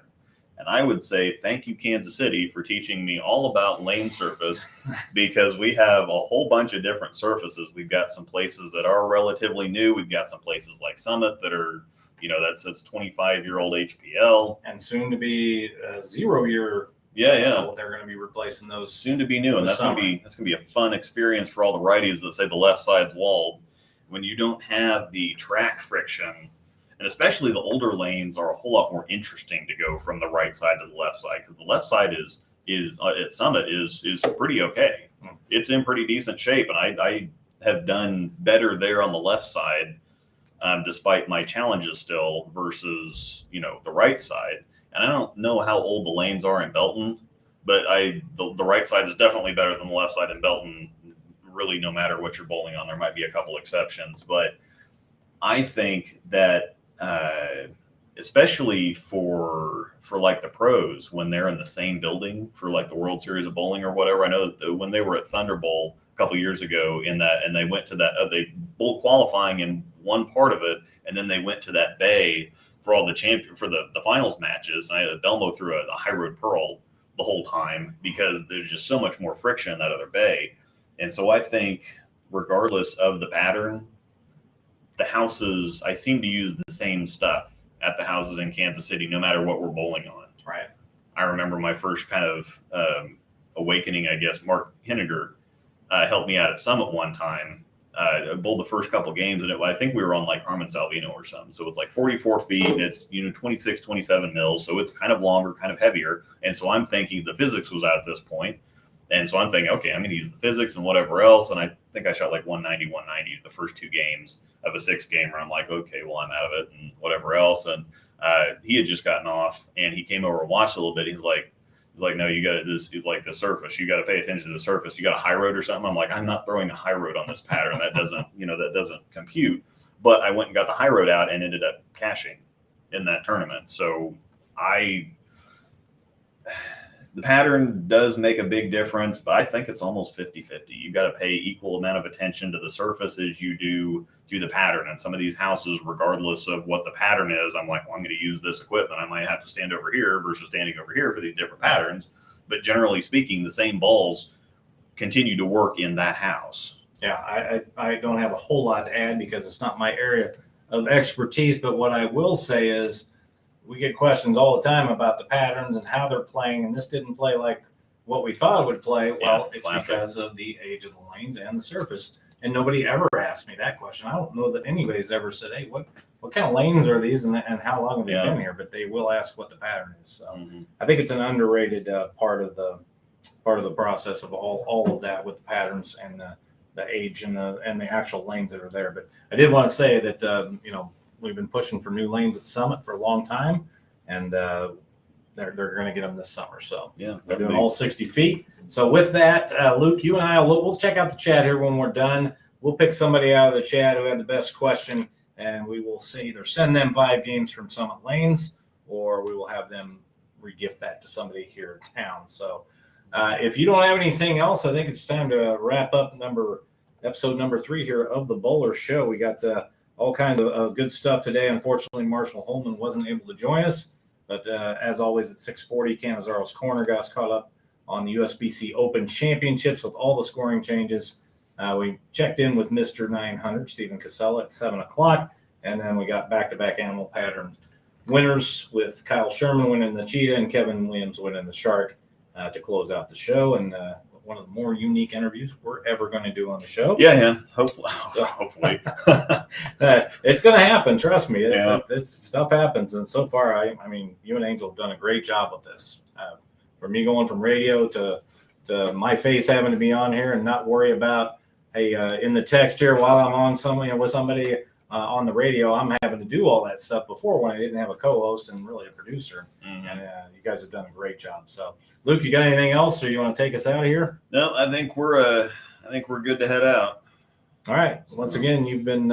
And I would say thank you, Kansas City, for teaching me all about lane surface, because we have a whole bunch of different surfaces. We've got some places that are relatively new. We've got some places like Summit that are, that's 25-year-old HPL. And soon to be 0-year. Yeah. They're going to be replacing those. Soon to be new. And that's going to be a fun experience for all the righties that say the left side's walled. When you don't have the track friction, and especially the older lanes are a whole lot more interesting to go from the right side to the left side, because the left side is at Summit is pretty okay. It's in pretty decent shape, and I have done better there on the left side, despite my challenges still, versus the right side. And I don't know how old the lanes are in Belton, but the right side is definitely better than the left side in Belton. Really, no matter what you're bowling on, there might be a couple exceptions, but I think that especially for like the pros when they're in the same building for like the World Series of Bowling or whatever. I know that when they were at Thunder Bowl a couple years ago and they went to that, they bowl qualifying in one part of it, and then they went to that bay for all the the finals matches. And Belmo threw a high road pearl the whole time because there's just so much more friction in that other bay. And so I think regardless of the pattern, the houses, I seem to use the same stuff at the houses in Kansas City, no matter what we're bowling on. Right. I remember my first kind of awakening, I guess. Mark Henniger helped me out at Summit one time. I bowled the first couple games, and I think we were on like Carmen Salvino or something. So it's like 44 feet, and it's 26, 27 mils. So it's kind of longer, kind of heavier. And so I'm thinking the physics was out at this point. And so I'm thinking, okay, I'm going to use the physics and whatever else. And I think I shot like 190 the first 2 games of a 6-gamer. I'm like, okay, well, I'm out of it and whatever else. And he had just gotten off, and he came over and watched a little bit. He's like, no, you got to this. He's like, the surface. You got to pay attention to the surface. You got a high road or something. I'm like, I'm not throwing a high road on this pattern. That doesn't, that doesn't compute. But I went and got the high road out and ended up cashing in that tournament. So the pattern does make a big difference, but I think it's almost 50-50. You got to pay equal amount of attention to the surface as you do to the pattern. And some of these houses, regardless of what the pattern is, I'm like, well, I'm going to use this equipment. I might have to stand over here versus standing over here for these different patterns. But generally speaking, the same balls continue to work in that house. Yeah, I don't have a whole lot to add because it's not my area of expertise. But what I will say is, we get questions all the time about the patterns and how they're playing, and this didn't play like what we thought it would play. Well, it's because of the age of the lanes and the surface, and nobody ever asked me that question. I don't know that anybody's ever said, hey, what kind of lanes are these and how long have they been here? But they will ask what the pattern is. So I think it's an underrated part of the process of all of that with the patterns and the age and the actual lanes that are there. But I did want to say that, we've been pushing for new lanes at Summit for a long time, and they're going to get them this summer. So they're doing all 60 feet. So with that, Luke, you and I we'll check out the chat here when we're done. We'll pick somebody out of the chat who had the best question, and we will either send them 5 games from Summit Lanes, or we will have them regift that to somebody here in town. So if you don't have anything else, I think it's time to wrap up episode number 3 here of the Bowler Show. We got all kinds of good stuff today. Unfortunately, Marshall Holman wasn't able to join us, but as always at 6:40, Cannizzaro's Corner got us caught up on the USBC Open Championships with all the scoring changes. We checked in with Mr. 900, Stephen Kosela, at 7 o'clock, and then we got back-to-back animal pattern winners with Kyle Sherman winning the Cheetah and Keven Williams winning the Shark to close out the show. And one of the more unique interviews we're ever going to do on the show. Yeah. Hopefully. It's going to happen. Trust me. This stuff happens. And so far, I mean, you and Angel have done a great job with this. For me going from radio to my face having to be on here and not worry about, hey, in the text here while I'm on with somebody on the radio, I'm having to do all that stuff before when I didn't have a co-host and really a producer. And you guys have done a great job. So, Luke, you got anything else, or you want to take us out of here? No, I think we're good to head out. All right. Once again, you've been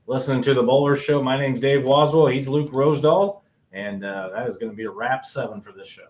listening to the Bowler Show. My name's Dave Waswo. He's Luke Rosedal, and that is going to be a wrap 7 for this show.